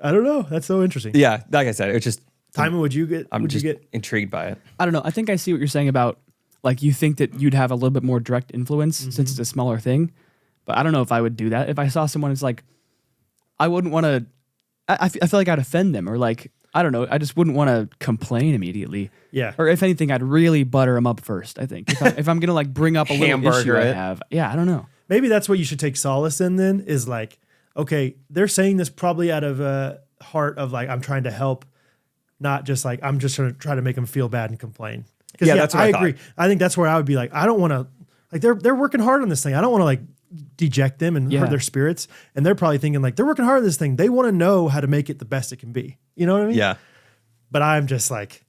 I don't know. That's so interesting. Yeah, like I said, it's just Timon, would you get? I'm would just you get? intrigued by it. I don't know. I think I see what you're saying about like you think that you'd have a little bit more direct influence Mm-hmm. since it's a smaller thing, but I don't know if I would do that. If I saw someone who's like, I wouldn't want to. I feel like I'd offend them or like I don't know. I just wouldn't want to complain immediately. Yeah. Or if anything, I'd really butter them up first. I think if I'm gonna like bring up a little issue Hamburger I it. have, yeah, I don't know. Maybe that's what you should take solace in. Then is like, okay, they're saying this probably out of a heart of like I'm trying to help, not just like I'm just trying to try to make them feel bad and complain. Yeah, that's what I thought. agree. I think that's where I would be like, I don't want to like they're working hard on this thing. I don't want to like deject them and Yeah. hurt their spirits. And they're probably thinking like they're working hard on this thing. They want to know how to make it the best it can be. You know what I mean? Yeah. But I'm just like,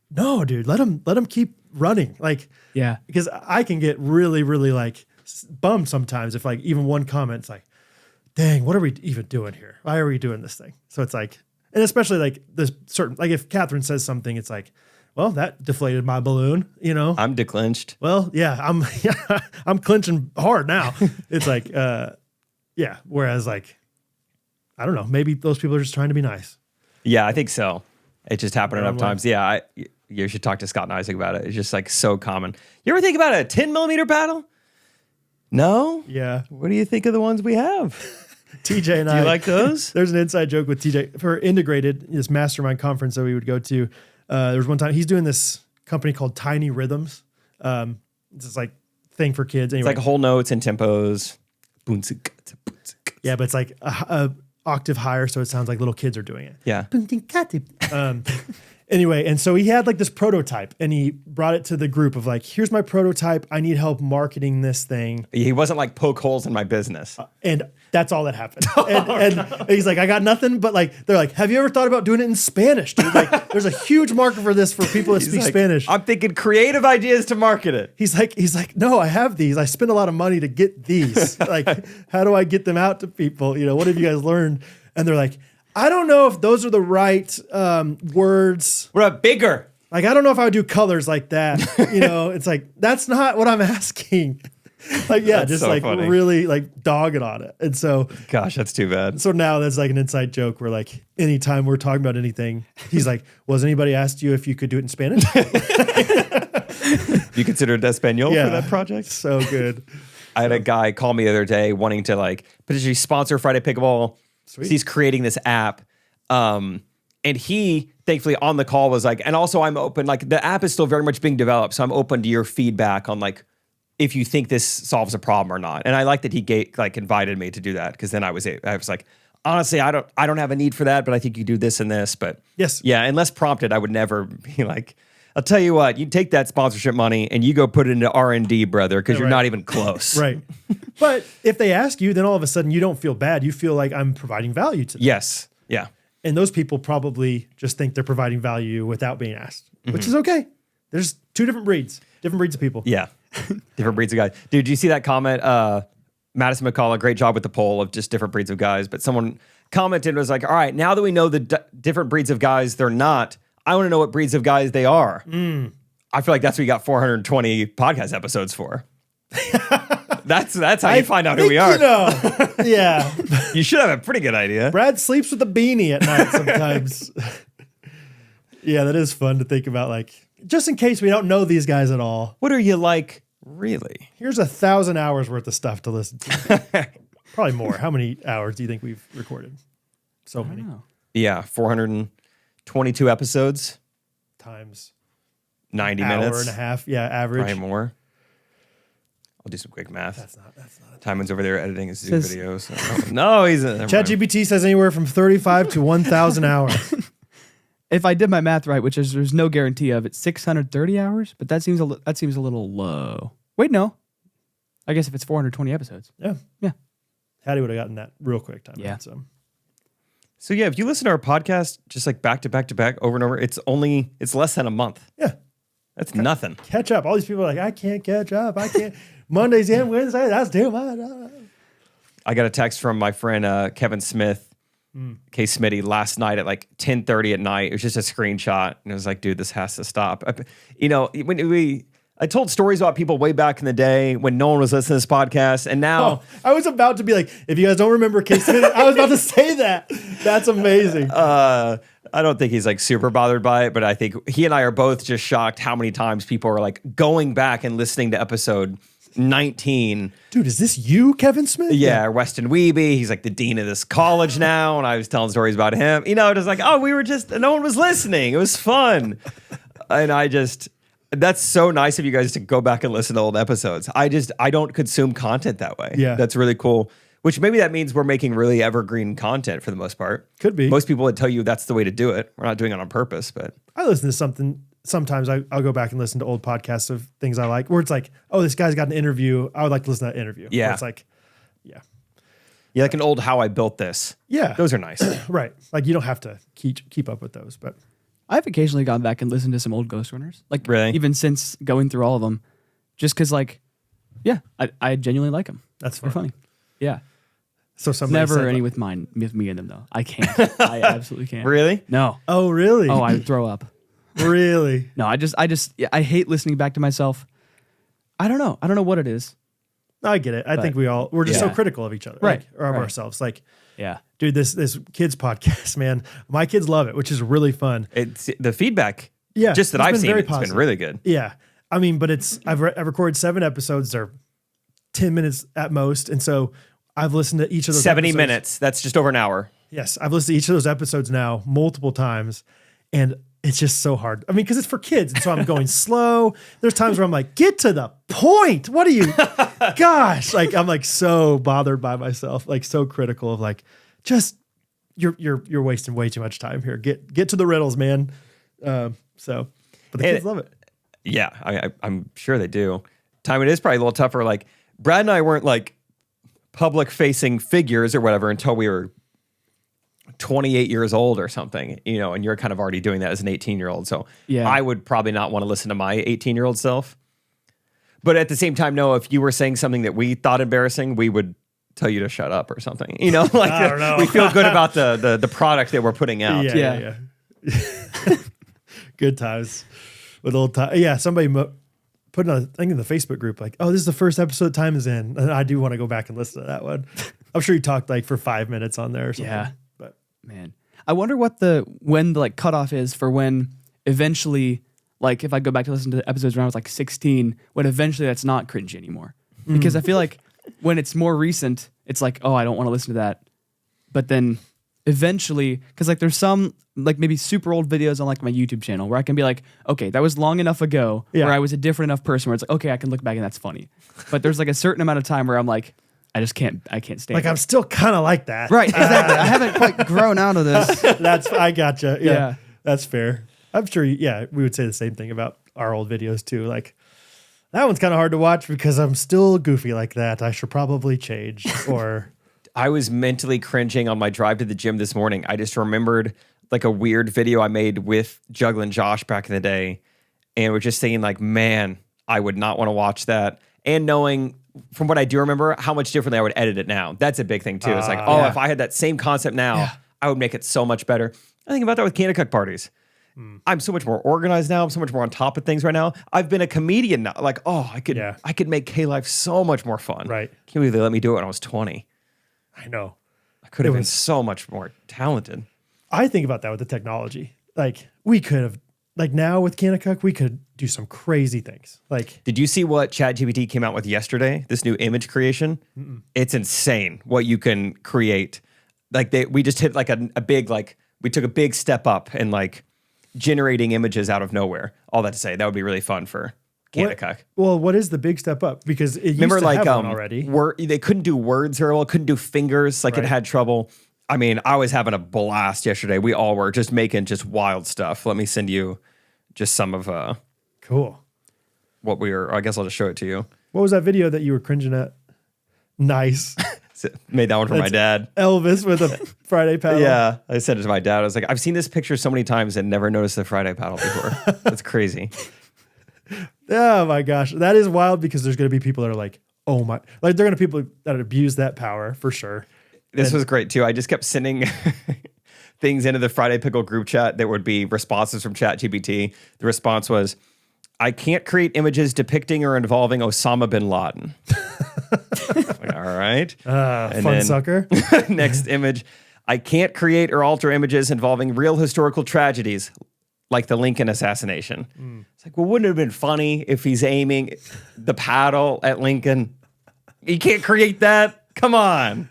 no, dude, let them keep running. Like, Yeah. because I can get really, really like bummed sometimes if like even one comment's like, dang, what are we even doing here? Why are we doing this thing? So it's like, and especially like this certain, like if Catherine says something, it's like, well, that deflated my balloon, you know? I'm declinched. Well, yeah, I'm clenching hard now. It's like, yeah. Whereas like, I don't know, maybe those people are just trying to be nice. Yeah, I think so. It just happened Their own enough way. times. Yeah, you should talk to Scott and Isaac about it. It's just like so common. You ever think about a 10 millimeter paddle? No? Yeah. What do you think of the ones we have? TJ and Do I you like those? There's an inside joke with TJ for Integrated, this mastermind conference that we would go to. There was one time he's doing this company called Tiny Rhythms. It's this like thing for kids. Anyway, It's like whole notes and tempos. yeah, but it's like a octave higher, so it sounds like little kids are doing it. Yeah. Anyway, and so he had like this prototype and he brought it to the group of like, here's my prototype. I need help marketing this thing. He wasn't like poke holes in my business. And that's all that happened. And he's like, I got nothing, but like, they're like, have you ever thought about doing it in Spanish, dude? Like, there's a huge market for this for people that He's speak like, Spanish. I'm thinking creative ideas to market it. He's like, no, I have these. I spend a lot of money to get these. Like, how do I get them out to people? You know, what have you guys learned? And they're like, I don't know if those are the right words. What about bigger? Like, I don't know if I would do colors like that. You know, it's like, that's not what I'm asking. Like, yeah, That's just so like funny. really like dogging on it. And so Gosh, that's too bad. now that's like an inside joke where like anytime we're talking about anything, he's like, was anybody asked you if you could do it in Spanish? You considered Espanol Yeah. for that project? So good. I had a guy call me the other day wanting to like potentially sponsor Friday Pickleball. Sweet. He's creating this app. And he thankfully on the call was like, and also I'm open, like the app is still very much being developed. So I'm open to your feedback on like, if you think this solves a problem or not. And I like that he invited me to do that. Cause then I was like, honestly, I don't have a need for that, but I think you do this and this, but Yes. yeah. Unless prompted, I would never be like, I'll tell you what, you take that sponsorship money and you go put it into R&D, brother. Cause you're right. not even close. Right. But if they ask you, then all of a sudden you don't feel bad. You feel like I'm providing value to them. Yes. Yeah. And those people probably just think they're providing value without being asked, which is okay. There's two different breeds of people. Yeah. Different breeds of guys. Dude, do you see that comment? Madison McCullough, great job with the poll of just different breeds of guys. But someone commented and was like, all right, now that we know the different breeds of guys they're not, I want to know what breeds of guys they are. I feel like that's what you got 420 podcast episodes for. That's how you find out who we are. You know, yeah. You should have a pretty good idea. Brad sleeps with a beanie at night sometimes. Yeah, that is fun to think about. Like, just in case we don't know these guys at all. What are you like, really? Here's 1,000 hours worth of stuff to listen to. Probably more. How many hours do you think we've recorded? So many. Yeah, 422 episodes. Times 90 hour minutes. and a half. Yeah, average. Probably more. I'll do some quick math. That's not Timon's over there editing his Zoom videos. So. No, he's a... ChatGPT says anywhere from 35 to 1,000 hours. If I did my math right, which is there's no guarantee of, it's 630 hours, but that seems a little low. Wait, no. I guess if it's 420 episodes. Yeah. Yeah. Hattie would have gotten that real quick time. Yeah. So yeah, if you listen to our podcast just like back to back to back over and over, it's less than a month. Yeah. That's nothing. Catch up. All these people are like, I can't catch up. I can't. Mondays and Wednesdays, that's too much. I got a text from my friend Kevin Smith, K. Smitty, last night at like 10:30 at night. It was just a screenshot, and it was like, dude, this has to stop. I told stories about people way back in the day when no one was listening to this podcast, and now I was about to be like, if you guys don't remember K. Smitty, I was about to say that. That's amazing. I don't think he's like super bothered by it, but I think he and I are both just shocked how many times people are like going back and listening to episode 19. Dude, is this you, Kevin Smith? Yeah, Weston Wiebe. He's like the dean of this college now, and I was telling stories about him. You know, just like, oh, no one was listening. It was fun. And that's so nice of you guys to go back and listen to old episodes. I don't consume content that way. Yeah. That's really cool. Which maybe that means we're making really evergreen content for the most part. Could be. Most people would tell you that's the way to do it. We're not doing it on purpose, but I listen to something. Sometimes I'll go back and listen to old podcasts of things I like, where it's like, oh, this guy's got an interview. I would like to listen to that interview. Yeah. Where it's like, yeah. Yeah, like an old How I Built This. Yeah. Those are nice. Right. Like you don't have to keep up with those, but I've occasionally gone back and listened to some old Ghostrunners. Like, really? Even since going through all of them. Just because, like, yeah, I genuinely like them. that's They're fun. funny. Yeah. So somebody Never said, any with me in them, though. I can't. I absolutely can't. Really? No. oh, really? Oh, I would throw up. Really? No, I hate listening back to myself. I don't know. I don't know what it is. I get it. I think we're just so Yeah. critical of each other. Right. Like, or of Right. ourselves. Like, Yeah. dude, this kids podcast, man, my kids love it, which is really fun. It's the feedback. Yeah, Just that it's I've been seen, very it's been positive. really good. Yeah. I mean, but I've recorded 7 episodes. They're 10 minutes at most. And so I've listened to each of those 70 episodes. minutes. That's just over an hour. Yes. I've listened to each of those episodes now multiple times. And it's just so hard. I mean, because it's for kids. And so I'm going slow. There's times where I'm like, get to the point. What are you? Gosh. Like, I'm like so bothered by myself, like so critical of like, just you're wasting way too much time here. Get to the riddles, man. But the kids love it. Yeah, I'm sure they do. Timon, it is probably a little tougher. Like, Brad and I weren't like public-facing figures or whatever until we were 28 years old or something, you know, and you're kind of already doing that as an 18-year-old. So Yeah. I would probably not want to listen to my 18-year-old self. But at the same time, no, if you were saying something that we thought embarrassing, we would tell you to shut up or something. You know, like I don't know. we feel good about the product that we're putting out. Yeah. Good times with old time. Yeah, somebody put a thing in the Facebook group like, "Oh, this is the first episode Time is in," and I do want to go back and listen to that one. I'm sure you talked like for 5 minutes on there or something. Yeah. But Man, I wonder when the like cutoff is for when eventually, like if I go back to listen to episodes when I was like 16, when eventually that's not cringy anymore. Because I feel like when it's more recent, it's like, oh, I don't want to listen to that. But then eventually, because like there's some like maybe super old videos on like my YouTube channel where I can be like, okay, that was long enough ago Yeah. where I was a different enough person where it's like, okay, I can look back and that's funny. But there's like a certain amount of time where I'm like, I can't stand like it. I'm still kind of like that. Right, exactly. I haven't quite grown out of this. I gotcha. Yeah, Yeah. that's fair. I'm sure. We would say the same thing about our old videos too. Like that one's kind of hard to watch because I'm still goofy like that. I should probably change. Or I was mentally cringing on my drive to the gym this morning. I just remembered like a weird video I made with Juggling Josh back in the day. And we're just saying like, man, I would not want to watch that. And knowing from what I do remember, how much differently I would edit it now. That's a big thing too. It's like, if I had that same concept now, I would make it so much better. I think about that with Kanakuk parties. I'm so much more organized now. I'm so much more on top of things right now. I've been a comedian now. Like, I could make K-Life so much more fun. Right. Can't believe they let me do it when I was 20. I know. I could have been so much more talented. I think about that with the technology. Like we could have, like now with Kanakuk, we could do some crazy things. Like, did you see what ChatGPT came out with yesterday? This new image creation? It's insane what you can create. Like we just hit like a big, like we took a big step up in like generating images out of nowhere. All that to say, that would be really fun for Kanakuk. Well, what is the big step up? Because it used to have one already. They couldn't do words very well, couldn't do fingers, like it had trouble. I mean, I was having a blast yesterday. We all were just making just wild stuff. Let me send you just some of cool. What we were. I guess I'll just show it to you. What was that video that you were cringing at? Nice. Made that one for my dad. Elvis with a Friday paddle. Yeah, I said it to my dad. I was like, I've seen this picture so many times and never noticed the Friday paddle before. That's crazy. Oh my gosh, that is wild because there's going to be people that are like, oh my, like they're going to be people that abuse that power for sure. This was great too. I just kept sending things into the Friday Pickle group chat that would be responses from ChatGPT. The response was, I can't create images depicting or involving Osama bin Laden. Like, all right. And fun sucker. Next image. I can't create or alter images involving real historical tragedies like the Lincoln assassination. It's like, well, wouldn't it have been funny if he's aiming the paddle at Lincoln? You can't create that. Come on.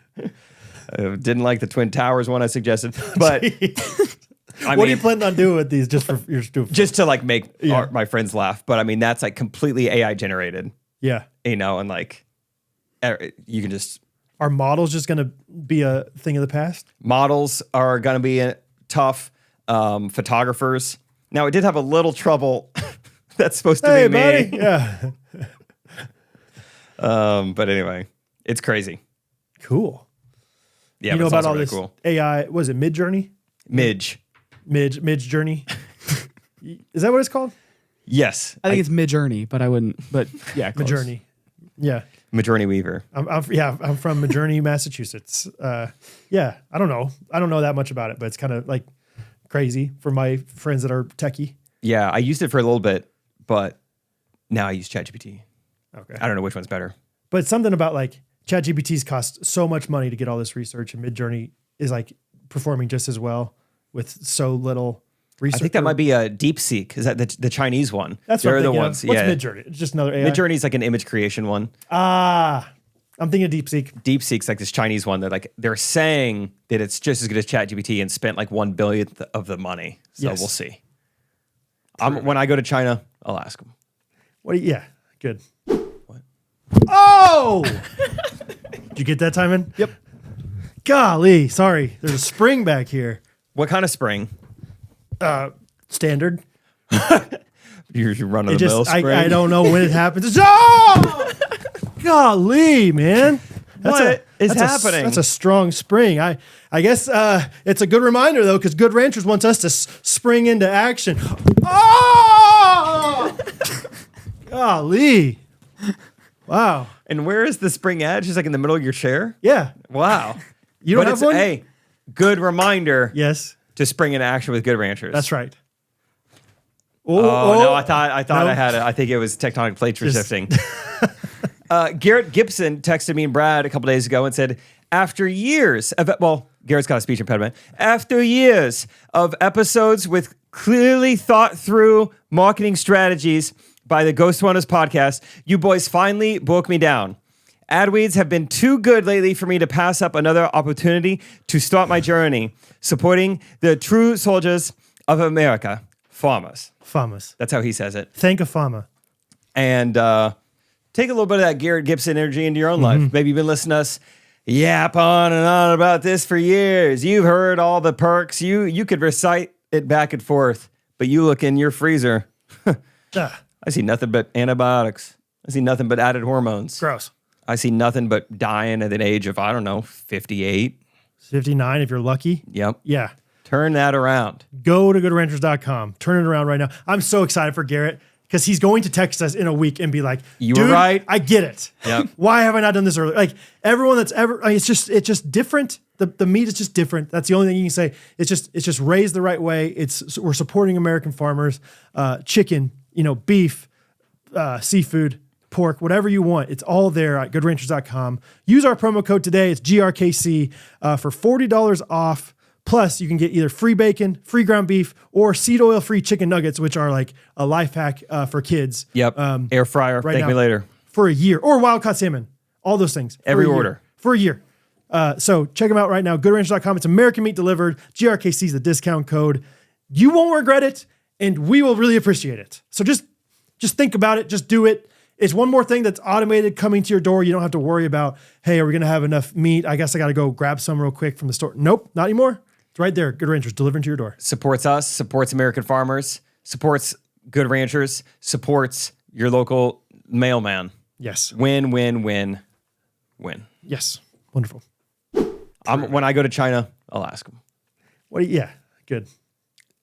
Didn't like the Twin Towers one I suggested, but what are you planning on doing with these? Just for your stupid? Just to like make my friends laugh. But I mean, that's like completely AI generated. Yeah. And like you can just. Are models just going to be a thing of the past? Models are going to be tough. Photographers. Now it did have a little trouble. That's supposed to be buddy. me. Yeah. But anyway, it's crazy. Cool. Yeah, you know about all really this cool. AI? Was it Midjourney? Midge Journey. Is that what it's called? Yes, I think it's Midjourney, but I wouldn't. But yeah, close. Midjourney. Yeah. Midjourney Weaver. I'm from Midjourney, Massachusetts. Yeah, I don't know that much about it, but it's kind of like crazy for my friends that are techie. Yeah, I used it for a little bit, but now I use ChatGPT. Okay. I don't know which one's better. But something about like ChatGPT's cost so much money to get all this research, and Midjourney is like performing just as well with so little research. I think that might be a DeepSeek. Is that the Chinese one? That's They're what I'm the thinking ones. of. What's yeah. Midjourney? It's just another AI. Midjourney is like an image creation one. I'm thinking of DeepSeek. DeepSeek's like this Chinese one that like they're saying that it's just as good as ChatGPT and spent like 1/1000th of the money. So we'll see. When I go to China, I'll ask them. Yeah, good. What? Oh! Did you get that, Timon? Yep. Golly, sorry. There's a spring back here. What kind of spring? Standard. You're running the mill spring? I don't know when it happens. Oh! Golly, man. What is happening? That's a strong spring. I guess it's a good reminder, though, because Good Ranchers wants us to spring into action. Oh! Golly. Wow. And where is the spring at? Just like in the middle of your chair? Yeah. Wow. You don't have one? Hey, good reminder. Yes. To spring into action with Good Ranchers. That's right. Oh, no, I thought I had it. I think it was tectonic plates were shifting. Garrett Gibson texted me and Brad a couple days ago and said, after years of, Garrett's got a speech impediment. After years of episodes with clearly thought through marketing strategies by the Ghostrunners podcast, you boys finally broke me down. Adweeds have been too good lately for me to pass up another opportunity to start my journey, supporting the true soldiers of America, farmers. Farmers. That's how he says it. Thank a farmer. And take a little bit of that Garrett Gibson energy into your own life. Maybe you've been listening to us yap on and on about this for years. You've heard all the perks. You could recite it back and forth, but you look in your freezer. I see nothing but antibiotics. I see nothing but added hormones. Gross. I see nothing but dying at an age of, 58. 59 if you're lucky. Yep. Yeah. Turn that around. Go to goodranchers.com. Turn it around right now. I'm so excited for Garrett because he's going to text us in a week and be like, You "Dude, were right. I get it. Yep. Why have I not done this earlier?" Like everyone that's ever, it's just different. The meat is just different. That's the only thing you can say. It's just raised the right way. We're supporting American farmers. Chicken, beef, seafood, pork, whatever you want. It's all there at goodranchers.com. Use our promo code today. It's GRKC for $40 off. Plus, you can get either free bacon, free ground beef, or seed oil free chicken nuggets, which are like a life hack for kids. Yep. Air fryer. right Thank now. me later. For a year, or wild caught salmon. All those things. Every For a year. order. For a year. So check them out right now. GoodRanchers.com. It's American meat delivered. GRKC is the discount code. You won't regret it, and we will really appreciate it. So just think about it. Just do it. It's one more thing that's automated coming to your door. You don't have to worry about, hey, are we going to have enough meat? I guess I got to go grab some real quick from the store. Nope, not anymore. It's right there. Good Ranchers, delivering to your door. Supports us, supports American farmers, supports Good Ranchers, supports your local mailman. Yes. Win, win, win, win. Yes. Wonderful. When I go to China, I'll ask them. Yeah, good.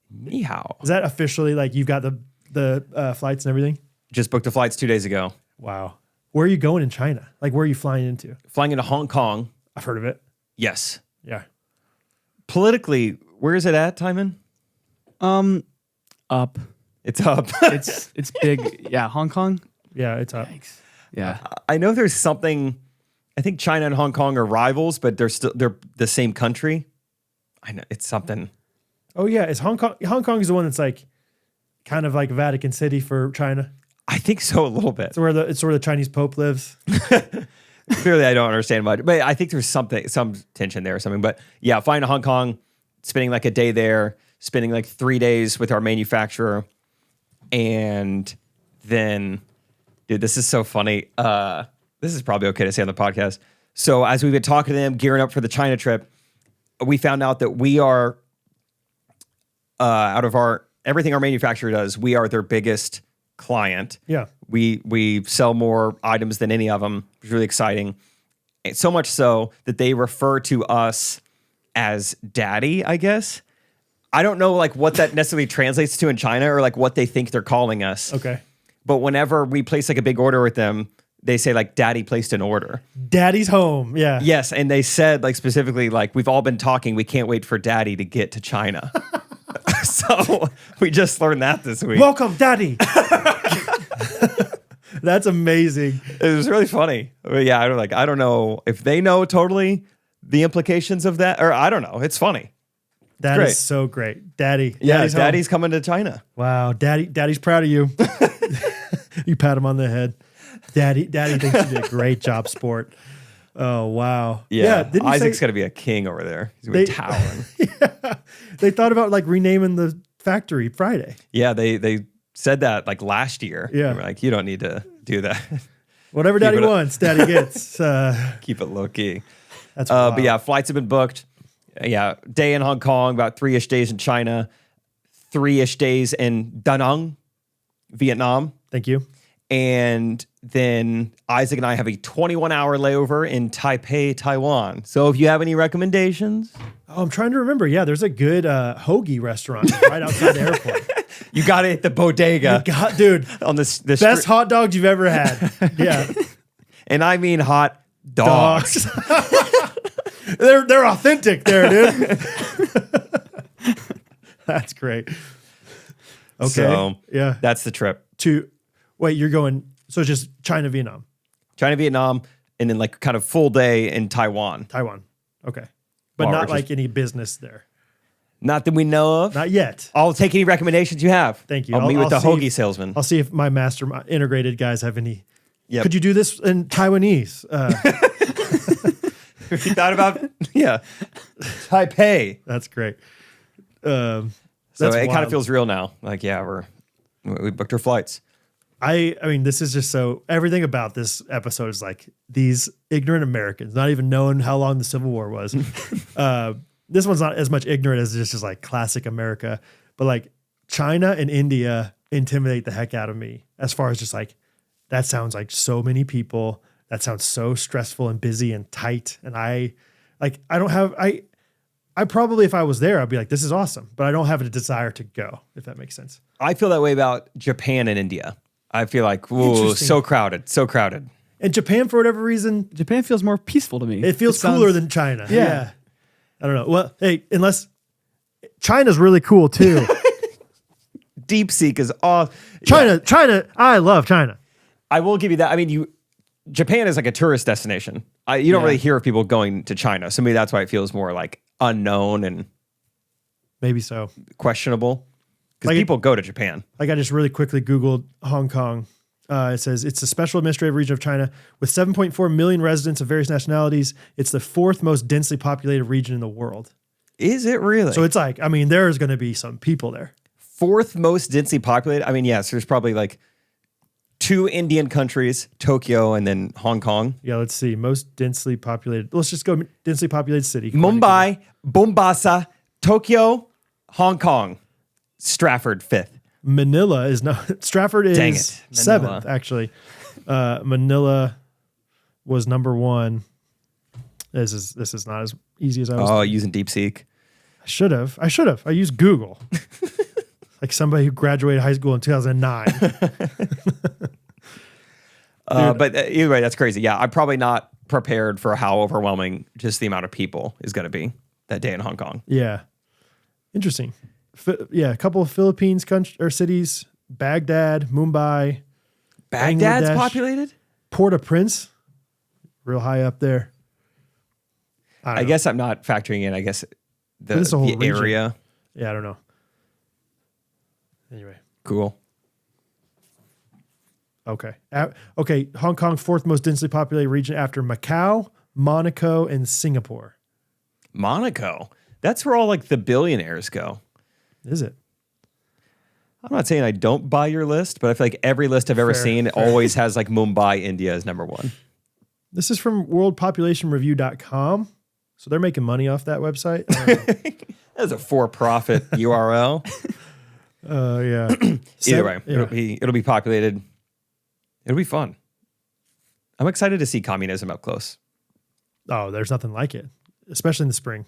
Ni hao. Is that officially like you've got the flights and everything? Just booked the flights 2 days ago. Wow. Where are you going in China? Like, where are you flying into? Flying into Hong Kong. I've heard of it. Yes. Yeah. Politically, where is it at, Timon? Up. It's up. It's big. Yeah, Hong Kong. Yeah, it's up. Yeah. I know there's something. I think China and Hong Kong are rivals, but they're the same country. I know it's something. Oh yeah, it's Hong Kong. Hong Kong is the one that's like kind of like Vatican City for China. I think so a little bit. It's where the Chinese Pope lives. Clearly, I don't understand much, but I think there's some tension there or something. But yeah, flying to Hong Kong, spending like a day there, spending like 3 days with our manufacturer, and then, dude, this is so funny. This is probably okay to say on the podcast. So as we've been talking to them, gearing up for the China trip, we found out that we are, out of everything our manufacturer does, we are their biggest client. Yeah. We sell more items than any of them. It's really exciting. And so much so that they refer to us as daddy, I guess. I don't know like what that necessarily translates to in China or like what they think they're calling us. Okay. But whenever we place like a big order with them, they say like daddy placed an order. Daddy's home. Yeah. Yes. And they said like specifically, like we've all been talking, we can't wait for daddy to get to China. So we just learned that this week. Welcome, Daddy. That's amazing. It was really funny. But yeah, I don't know if they know totally the implications of that, or I don't know. It's funny. That great. is so great. Daddy. Yeah, Daddy's home. daddy's coming to China. Wow. Daddy's proud of you. You pat him on the head. Daddy thinks you did a great job, sport. Oh, wow. Yeah. Didn't you Isaac's say, going to be a king over there. He's going to be towering. yeah, they thought about like renaming the factory Friday. Yeah, they said that like last year. Yeah. They were like, you don't need to do that. Whatever Daddy it up. wants, Daddy gets. Keep it low key. That's wild. But yeah, flights have been booked. Yeah, day in Hong Kong, about 3-ish days in China, 3-ish days in Da Nang, Vietnam. Thank you. And then Isaac and I have a 21-hour layover in Taipei, Taiwan. So if you have any recommendations. Oh, I'm trying to remember. Yeah, there's a good hoagie restaurant right outside the airport. You got it at the bodega. God, dude, On the best hot dogs you've ever had. Yeah. And I mean hot dogs. They're authentic there, dude. That's great. Okay. So yeah. that's the trip. Wait, you're going, so it's just China, Vietnam, China, Vietnam, and then like kind of full day in Taiwan. Taiwan. Okay. But Wow, not we're like just- any business there. Not that we know of. Not yet. I'll take any recommendations you have. Thank you. I'll meet with the I'll see hoagie if- salesman. I'll see if my master integrated guys have any. Yep. Could you do this in Taiwanese? You thought about Taipei. That's great. So That's it kind wild. of feels real now. Like, yeah, we booked our flights. I mean, this is just so, everything about this episode is like these ignorant Americans, not even knowing how long the Civil War was. This one's not as much ignorant as just like classic America, but like China and India intimidate the heck out of me as far as just like, that sounds like so many people. That sounds so stressful and busy and tight. And I I probably, if I was there, I'd be like, this is awesome, but I don't have a desire to go, if that makes sense. I feel that way about Japan and India. I feel like, ooh, Interesting. so crowded, so crowded. And Japan, for whatever reason, Japan feels more peaceful to me. it feels cooler than China. Yeah. I don't know. Well, hey, unless China's really cool too. DeepSeek is off. China, I love China. I will give you that. I mean, Japan is like a tourist destination. You don't really hear of people going to China. So maybe that's why it feels more like unknown and Maybe so. questionable. Because Like people go to Japan. Like I just really quickly Googled Hong Kong. It says it's a special administrative region of China with 7.4 million residents of various nationalities. It's the 4th most densely populated region in the world. Is it really? So it's like, I mean, there's going to be some people there. 4th most densely populated? I mean, yes, there's probably like 2 Indian countries, Tokyo and then Hong Kong. Yeah, let's see. Most densely populated. Let's just go densely populated city. Mumbai, Bombasa, Tokyo, Hong Kong, Stratford 5th. Manila is not. Stratford Dang is it. Manila. 7th, actually. Manila was number 1. This is not as easy as I was. Oh, using DeepSeek. I should have. I used Google. Like somebody who graduated high school in 2009. But either way, that's crazy. Yeah, I'm probably not prepared for how overwhelming just the amount of people is going to be that day in Hong Kong. Yeah. Interesting. A couple of Philippines or cities, Baghdad, Mumbai. Baghdad's Bangladesh, populated? Port-au-Prince, real high up there. I guess I'm not factoring in, it's a whole the region. area. Yeah, I don't know. Anyway. Cool. Okay. Hong Kong, 4th most densely populated region after Macau, Monaco, and Singapore. Monaco. That's where all like the billionaires go. Is it? I'm not saying I don't buy your list, but I feel like every list I've ever seen always has like Mumbai, India as number 1. This is from worldpopulationreview.com. So they're making money off that website. That's a for-profit URL. Yeah. Either way, Yeah. it'll be populated. It'll be fun. I'm excited to see communism up close. Oh, there's nothing like it, especially in the spring.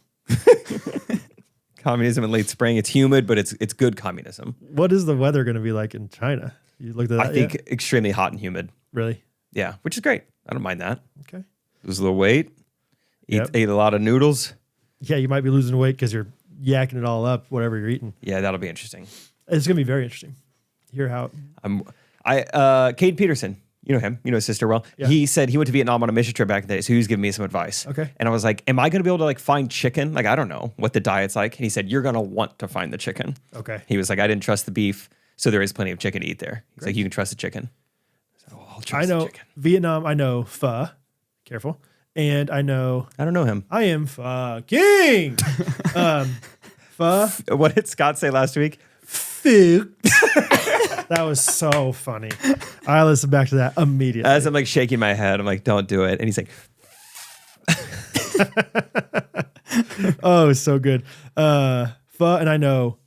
Communism in late spring. It's humid, but it's good communism. What is the weather going to be like in China? You looked at that? I think extremely hot and humid. Really? Yeah, which is great. I don't mind that. Okay. Lose a little weight. Yep. Ate a lot of noodles. Yeah, you might be losing weight because you're yakking it all up, whatever you're eating. Yeah, that'll be interesting. It's going to be very interesting. Hear how. Cade Peterson, you know him, you know his sister well. Yeah. He said he went to Vietnam on a mission trip back in the day, so he was giving me some advice. Okay. And I was like, am I going to be able to like find chicken? Like, I don't know what the diet's like. And he said, you're going to want to find the chicken. Okay. He was like, I didn't trust the beef, so there is plenty of chicken to eat there. He's like, you can trust the chicken. I said, oh, I'll trust I know the chicken. Vietnam. I know pho. Careful. And I know I don't know him. I am fucking pho. What did Scott say last week? Food. That was so funny. I listened back to that immediately. As I'm like shaking my head, I'm like, don't do it. And he's like, Oh, it's so good. Pho, and I know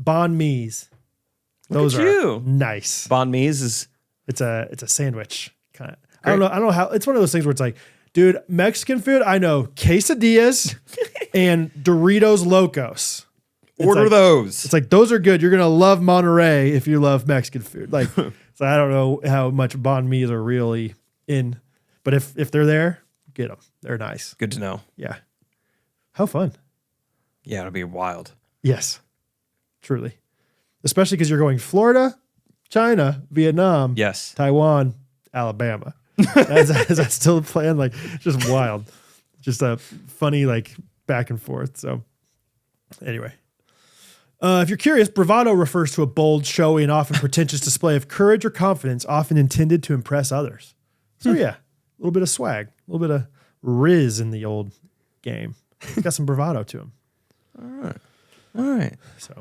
banh mi's. Those at are you. nice. banh mi's is It's a sandwich kind of. I don't know how. It's one of those things where it's like, dude, Mexican food. I know quesadillas and Doritos Locos. order those. It's like those are good. You're gonna love Monterey if you love Mexican food. Like, so I don't know how much banh mi's are really in, but if they're there, get them. They're nice. Good to know. Yeah. How fun. Yeah, it'll be wild. Yes, truly. Especially because you're going Florida, China, Vietnam, Yes. Taiwan, Alabama. Is that still the plan? Like, just wild. Just a funny, like, back and forth. So, anyway. If you're curious, bravado refers to a bold, showy, and often pretentious display of courage or confidence, often intended to impress others. So, yeah, a little bit of swag, a little bit of riz in the old game. He's got some bravado to him. All right. So,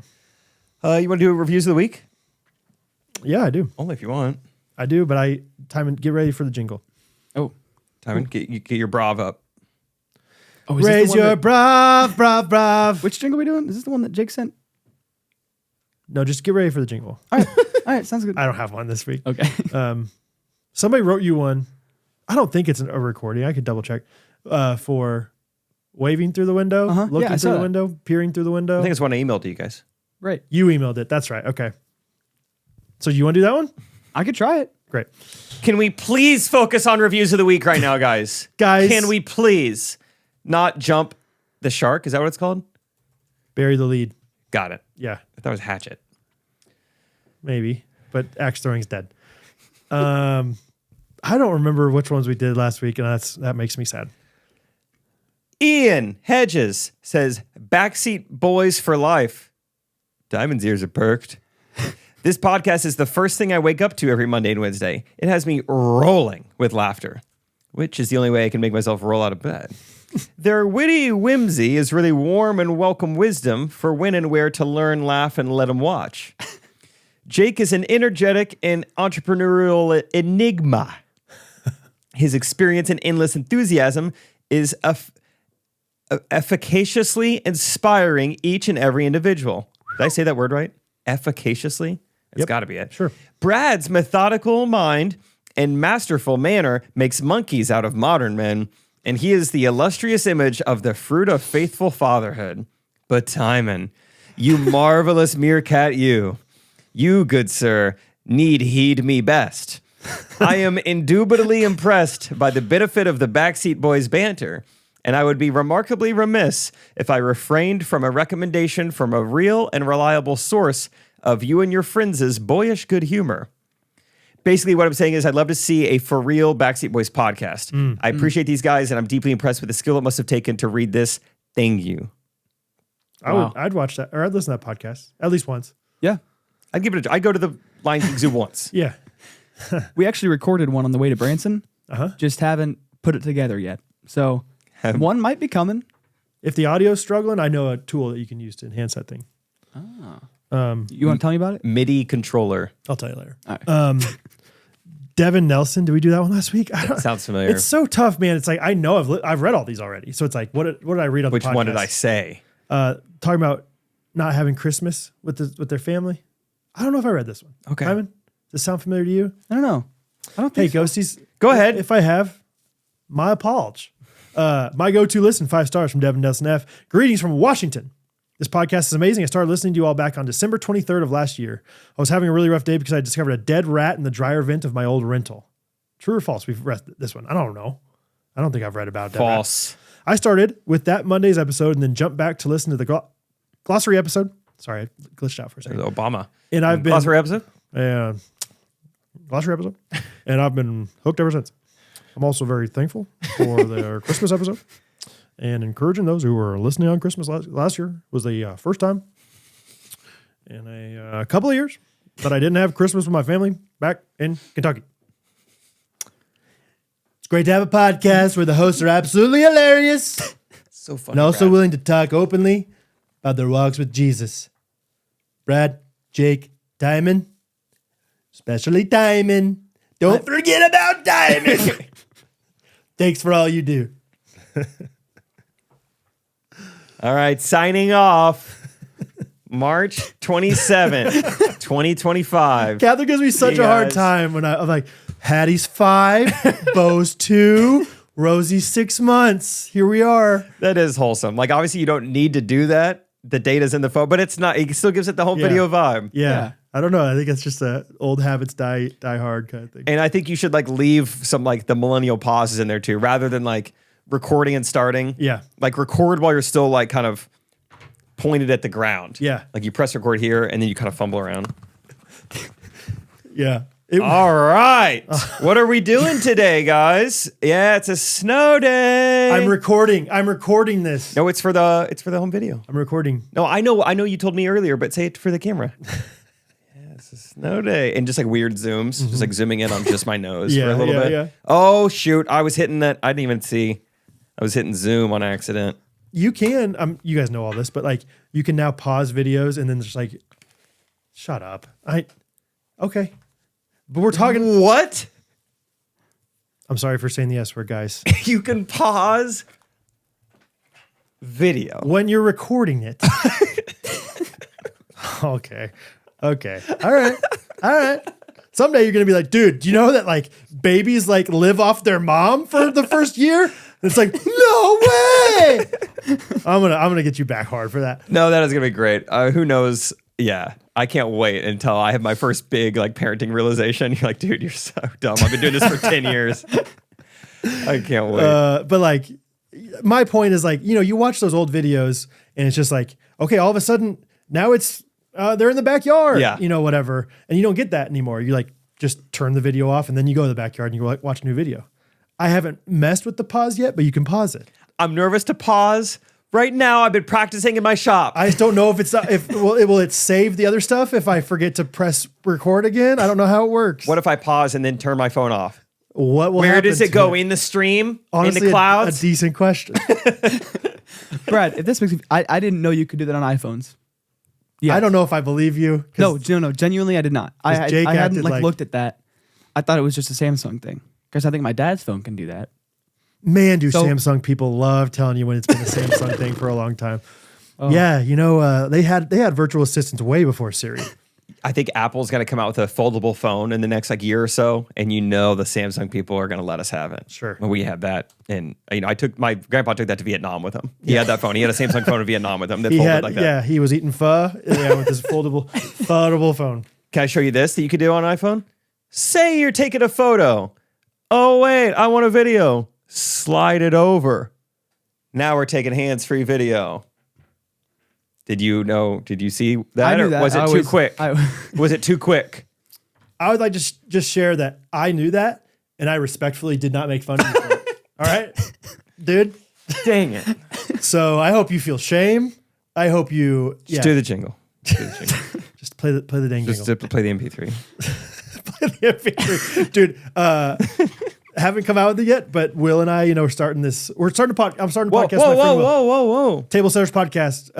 You want to do reviews of the week? yeah, I do. Only if you want. I do, but Timon, get ready for the jingle. Oh. Timon, get your brav up. Oh, is this the Raise one your that- brav. Which jingle are we doing? Is this the one that Jake sent? No, just get ready for the jingle. All right. All right. Sounds good. I don't have one this week. Okay. Somebody wrote you one. I don't think it's a recording. I could double check for waving through the window, Yeah, looking I through saw the that. window, peering through the window. I think it's one I emailed to you guys. Right. You emailed it. That's right. Okay. So you want to do that one? I could try it. Great. Can we please focus on reviews of the week right now, guys? Guys. Can we please not jump the shark? Is that what it's called? Bury the lead. Got it. Yeah, I thought it was hatchet. maybe. But axe throwing's dead. I don't remember which ones we did last week, and that makes me sad. Ian Hedges says, Backseat Boys for life. Diamond's ears are perked. This podcast is the first thing I wake up to every Monday and Wednesday. It has me rolling with laughter, which is the only way I can make myself roll out of bed. Their witty whimsy is really warm and welcome wisdom for when and where to learn, laugh, and let them watch. Jake is an energetic and entrepreneurial enigma. His experience and endless enthusiasm is efficaciously inspiring each and every individual. Did I say that word right? Efficaciously? It's got to be it. Sure. Brad's methodical mind and masterful manner makes monkeys out of modern men, and he is the illustrious image of the fruit of faithful fatherhood. But Timon, you marvelous meerkat, you, good sir, need heed me best. I am indubitably impressed by the benefit of the Backseat Boys banter, and I would be remarkably remiss if I refrained from a recommendation from a real and reliable source of you and your friends' boyish good humor. Basically, what I'm saying is I'd love to see a for real Backseat Boys podcast. I appreciate these guys, and I'm deeply impressed with the skill it must have taken to read this. Thank you. I'd watch that, or I'd listen to that podcast at least once. Yeah. I'd give it I'd go to the Lion King Zoo once. Yeah. We actually recorded one on the way to Branson. Just haven't put it together yet. So one might be coming. If the audio's struggling, I know a tool that you can use to enhance that thing. You want to tell me about it? MIDI controller. I'll tell you later. All right. Devin Nelson, did we do that one last week? I don't, Sounds familiar. it's so tough, man. It's like I know I've read all these already, so it's like what did I read on Which the podcast? one did I say? Talking about not having Christmas with their family. I don't know if I read this one. Okay. Simon, does this sound familiar to you? I don't know. I don't Hey, think so. Ghosties. Go ahead. If I have, my apology. My go-to listen, 5 stars from Devin Nelson F. Greetings from Washington. This podcast is amazing. I started listening to you all back on December 23rd of last year. I was having a really rough day because I discovered a dead rat in the dryer vent of my old rental. True or false? We've read this one. I don't know. I don't think I've read about that. False. I started with that Monday's episode and then jumped back to listen to the glossary episode. Sorry, I glitched out for a second. Obama. And I've been Glossary episode? glossary episode, and I've been hooked ever since. I'm also very thankful for their Christmas episode and encouraging those who were listening on Christmas last year. Was the first time in a couple of years that I didn't have Christmas with my family back in Kentucky. It's great to have a podcast where the hosts are absolutely hilarious So funny. and also Brad. willing to talk openly about their walks with Jesus. Brad, Jake, Timon, especially Timon. Don't forget about Timon. Thanks for all you do. All right, signing off. March 27th, 2025. Catherine gives me such Hey, a hard guys. time when I'm like, Hattie's 5, Bo's 2, Rosie's 6 months. Here we are. That is wholesome. Like, obviously, you don't need to do that. The data's in the phone, but it's not. It still gives it the home Yeah. video vibe. Yeah. I don't know. I think it's just a old habits die hard kind of thing. And I think you should like leave some like the millennial pauses in there too, rather than like recording and starting. Yeah. Like record while you're still like kind of pointed at the ground. Yeah. Like you press record here and then you kind of fumble around. Yeah. All right. What are we doing today, guys? Yeah, it's a snow day. I'm recording this. No, it's for the home video. I'm recording. No, I know you told me earlier, but say it for the camera. Yeah, it's a snow day. And just like weird zooms, just like zooming in on just my nose for a little bit. Yeah. Oh shoot, I was hitting that. I didn't even see. I was hitting zoom on accident. You can, you guys know all this, but like you can now pause videos and then just like, shut up. Okay. But we're talking. What? I'm sorry for saying the S word, guys. You can pause video. When you're recording it. Okay. All right. Someday you're going to be like, dude, do you know that like babies like live off their mom for the first year? And it's like, no Hey, I'm gonna get you back hard for that. No, that is gonna be great. Who knows? Yeah, I can't wait until I have my first big like parenting realization. You're like, dude, you're so dumb. I've been doing this for 10 years. I can't wait. But like, my point is like, you watch those old videos and it's just like, okay, all of a sudden now it's they're in the backyard, whatever, and you don't get that anymore. You like just turn the video off and then you go to the backyard and you like watch a new video. I haven't messed with the pause yet, but you can pause it. I'm nervous to pause. Right now, I've been practicing in my shop. I just don't know if will it save the other stuff if I forget to press record again? I don't know how it works. What if I pause and then turn my phone off? What will Where happen does it go? In the stream? Honestly, in the clouds? A decent question. Brad, if this makes me, I didn't know you could do that on iPhones. Yeah, I don't know if I believe you. No, genuinely, I did not. I hadn't looked at that. I thought it was just a Samsung thing because I think my dad's phone can do that. Man, Samsung people love telling you when it's been a Samsung thing for a long time. Oh. Yeah, they had virtual assistants way before Siri. I think Apple's going to come out with a foldable phone in the next like year or so, and the Samsung people are going to let us have it. Sure. When we had that, and my grandpa took that to Vietnam with him. He had that phone. He had a Samsung phone in Vietnam with him that folded like that. Yeah, he was eating pho with his foldable phone. Can I show you this that you could do on iPhone? Say you're taking a photo. Oh wait, I want a video. Slide it over. Now we're taking hands-free video. Did you see that? Or was it too quick? Was it too quick? I would like to just share that I knew that, and I respectfully did not make fun of you for it. All right? Dude? Dang it. So I hope you feel shame. I hope you... Just do the jingle. Just play the dang jingle. Just play the MP3. Play the MP3. Dude, haven't come out with it yet, but Will and I, we're starting a podcast. I'm starting a podcast. Whoa. Table Setters podcast.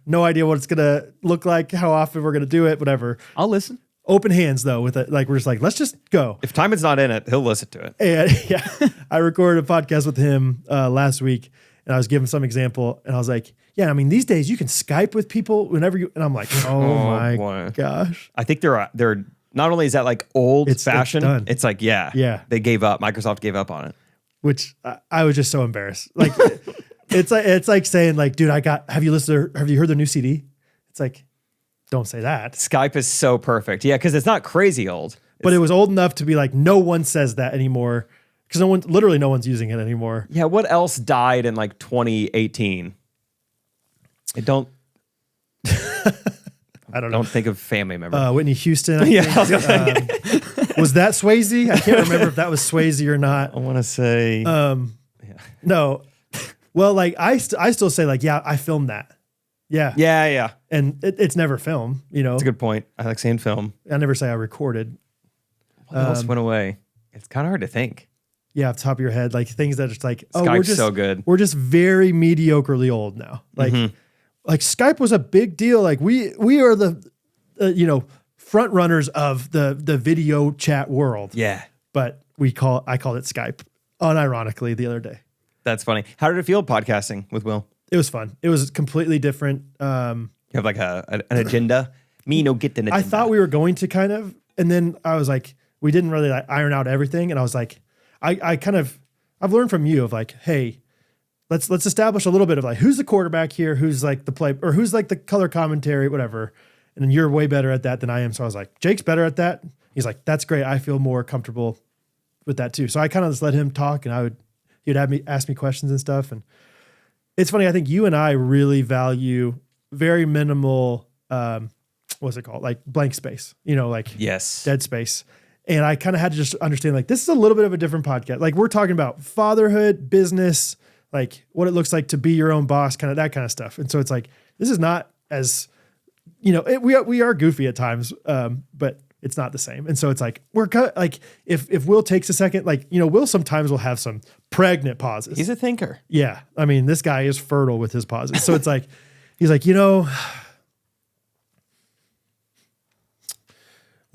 No idea what it's going to look like, how often we're going to do it, whatever. I'll listen. Open hands though, with it. Like, we're just like, let's just go. If Timon's not in it, he'll listen to it. And I recorded a podcast with him last week, and I was giving some example, and I was like, yeah, I mean, these days you can Skype with people whenever you, and I'm like, oh my gosh. I think they're not only is that like old fashioned, it's like, they gave up. Microsoft gave up on it. Which I was just so embarrassed. Like, it's like saying like, dude, have you heard their new CD? It's like, don't say that. Skype is so perfect. Yeah. Cause it's not crazy old. But it was old enough to be like, no one says that anymore. Cause literally no one's using it anymore. Yeah. What else died in like 2018? I don't think of family member. Whitney Houston. I was gonna say. Was that Swayze? I can't remember if that was Swayze or not. I want to say. No. Well, like I still say like, yeah, I filmed that. Yeah. Yeah. And it's never film. It's a good point. I like saying film. I never say I recorded. What else went away? It's kind of hard to think. Yeah, off the top of your head, like things that are just like, Skype's so good. We're just very mediocrely old now. Like. Like Skype was a big deal. Like we are the, front runners of the video chat world. Yeah. But I called it Skype unironically the other day. That's funny. How did it feel podcasting with Will? It was fun. It was completely different. You have like an agenda? Me no get the agenda. I thought we were going to kind of, and then I was like, we didn't really like iron out everything. And I was like, I've learned from you of like, hey, let's establish a little bit of like, who's the quarterback here? Who's like the play, or who's like the color commentary, whatever. And then you're way better at that than I am. So I was like, Jake's better at that. He's like, that's great. I feel more comfortable with that too. So I kind of just let him talk, and he'd ask me questions and stuff. And it's funny. I think you and I really value very minimal, what's it called? Like blank space, yes, dead space. And I kind of had to just understand like, this is a little bit of a different podcast. Like we're talking about fatherhood, business, like what it looks like to be your own boss, kind of that kind of stuff. And so it's like, this is not as, we are goofy at times, but it's not the same. And so it's like, we're kind of like, if Will takes a second, like, Will sometimes will have some pregnant pauses. He's a thinker. Yeah. I mean, this guy is fertile with his pauses. So it's like, he's like, when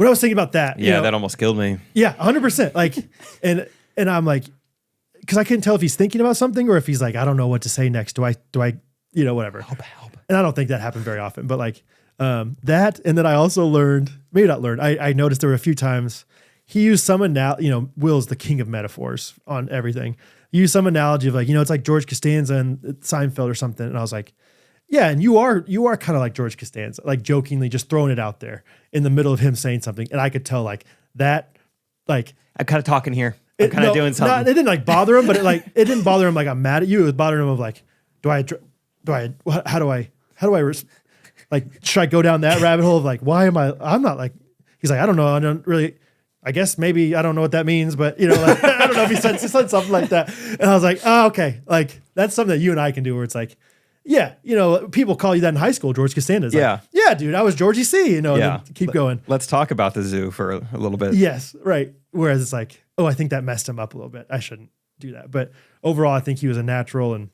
I was thinking about that. That almost killed me. Yeah, 100%. Like, and I'm like, because I couldn't tell if he's thinking about something or if he's like, I don't know what to say next. Do I, whatever. Help. And I don't think that happened very often, but like that. And then I also I noticed there were a few times he used some Will's the king of metaphors on everything. used some analogy of like, it's like George Costanza and Seinfeld or something. And I was like, yeah, and you are kind of like George Costanza, like jokingly just throwing it out there in the middle of him saying something. And I could tell like that, like I'm kind of talking here. I'm kind of doing something. It didn't like bother him, but it didn't bother him like I'm mad at you. It was bothering him of like, how do I like, should I go down that rabbit hole of like, why am I'm not like, he's like, I don't know. I don't really, I guess maybe I don't know what that means, but like, I don't know if he said something like that. And I was like, oh, okay. Like that's something that you and I can do where it's like, yeah, people call you that in high school, George Costanza. Yeah. Like, yeah, dude, I was Georgie C, and then keep going. Let's talk about the zoo for a little bit. Yes, right. Whereas it's like, oh, I think that messed him up a little bit. I shouldn't do that. But overall, I think he was a natural. And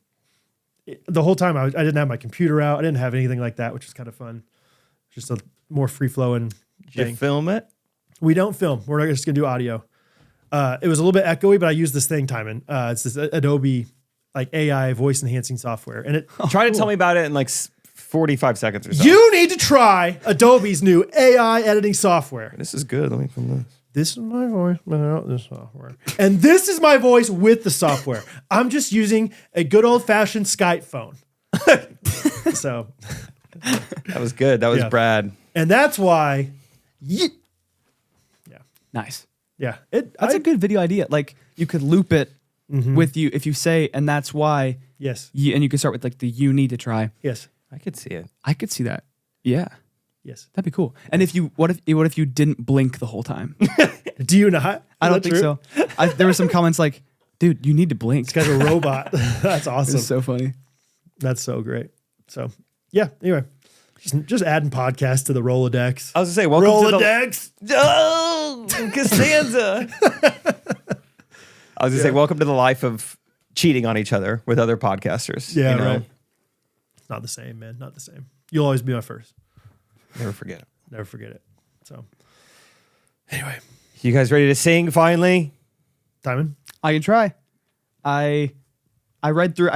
the whole time I didn't have my computer out. I didn't have anything like that, which was kind of fun. Just a more free-flowing Did you film it? We don't film. We're just going to do audio. It was a little bit echoey, but I used this thing, Timon. It's this Adobe like AI voice enhancing software. And it Try to tell me about it in like 45 seconds or so. You need to try Adobe's new AI editing software. This is good. Let me film this. This is my voice without the software. And this is my voice with the software. I'm just using a good old-fashioned Skype phone. So that was good. That was Brad. And that's why Nice. Yeah. That's a good video idea. Like you could loop it with you if you say, and that's why. Yes. And you can start with like the you need to try. Yes. I could see it. I could see that. Yeah. Yes. That'd be cool. And what if you didn't blink the whole time? Do you not? I don't think so. There were some comments like, dude, you need to blink. This guy's a robot. That's awesome. It's so funny. That's so great. So yeah, anyway. Just adding podcasts to the Rolodex. I was gonna say, welcome Rolodex. to the Costanza. I was gonna say, welcome to the life of cheating on each other with other podcasters. Yeah, right. It's not the same, man. Not the same. You'll always be my first. Never forget it. Never forget it. So anyway, you guys ready to sing finally? Timon? I can try. I read through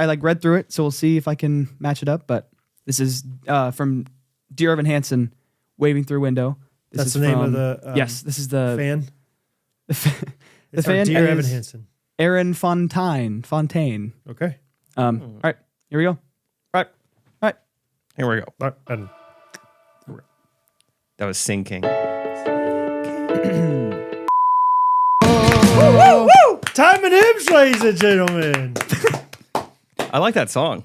it, so we'll see if I can match it up. But this is from Dear Evan Hansen, Waving Through Window. That's the name of the yes. This is the fan. The fan. Dear Evan Hansen. Aaron Fontaine. Okay. All right. Here we go. Right. All right. Here we go. And That was Sing King. Time and Hips, ladies and gentlemen. I like that song.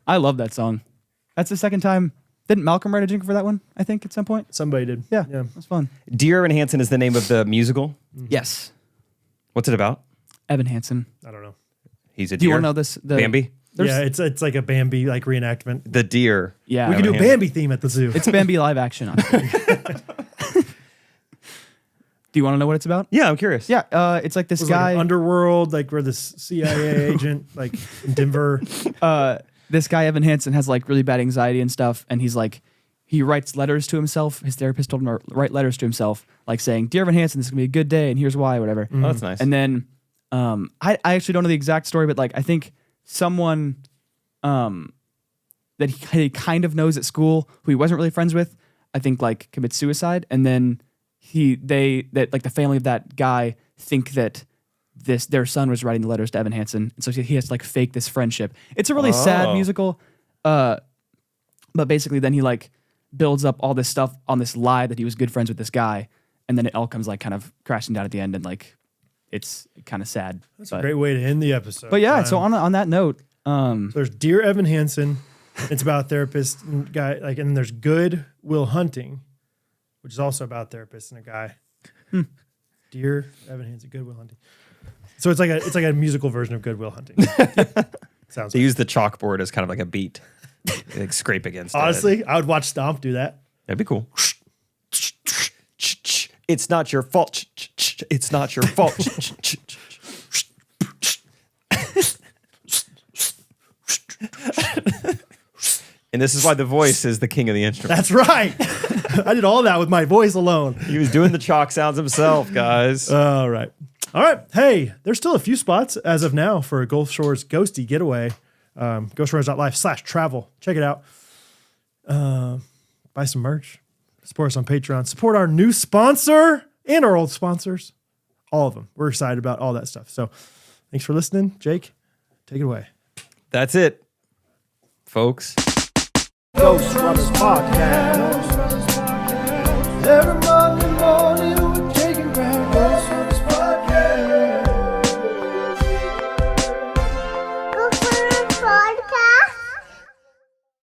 I love that song. That's the second time. Didn't Malcolm write a jingle for that one? I think at some point. Somebody did. Yeah. That's fun. Dear Evan Hansen is the name of the musical. Yes. What's it about? Evan Hansen. I don't know. He's a Do you deer. want to know this? Bambi? Yeah, it's like a Bambi like reenactment. The deer. Yeah. We can do a Bambi theme at the zoo. It's Bambi live action. Honestly. Do you want to know what it's about? Yeah, I'm curious. Yeah. It's like this It was guy. like an underworld, like where this CIA agent, like in Denver. This guy Evan Hansen has like really bad anxiety and stuff, and he's like, he writes letters to himself. His therapist told him to write letters to himself, like saying, "Dear Evan Hansen, this is gonna be a good day, and here's why," whatever. Oh, that's nice. And then, I actually don't know the exact story, but like I think someone, that he kind of knows at school who he wasn't really friends with, I think like commits suicide, and then the family of that guy think that their son was writing the letters to Evan Hansen, and so he has to like fake this friendship. It's a really sad musical, but basically then he like builds up all this stuff on this lie that he was good friends with this guy, and then it all comes like kind of crashing down at the end, and like it's kind of sad. That's a great way to end the episode. But yeah, so on that note, so there's Dear Evan Hansen. It's about a therapist and guy, like, and then there's Good Will Hunting, which is also about a therapist and a guy. Dear Evan Hansen, Good Will Hunting. So it's like a musical version of Good Will Hunting. Sounds. They use the chalkboard as kind of like a beat, like scrape against. Honestly, it. I would watch Stomp do that. That'd be cool. It's not your fault. It's not your fault. And this is why the voice is the king of the instrument. That's right. I did all that with my voice alone. He was doing the chalk sounds himself, guys. All right. Hey, there's still a few spots as of now for a Gulf Shores Ghosty getaway. Ghostrunners.life/travel. Check it out. Buy some merch. Support us on Patreon. Support our new sponsor and our old sponsors. All of them. We're excited about all that stuff. So thanks for listening, Jake. Take it away. That's it, folks. Ghostrunners Podcast. Every Monday morning we're taking back Ghostrunners Podcast. Ghostrunners Podcast.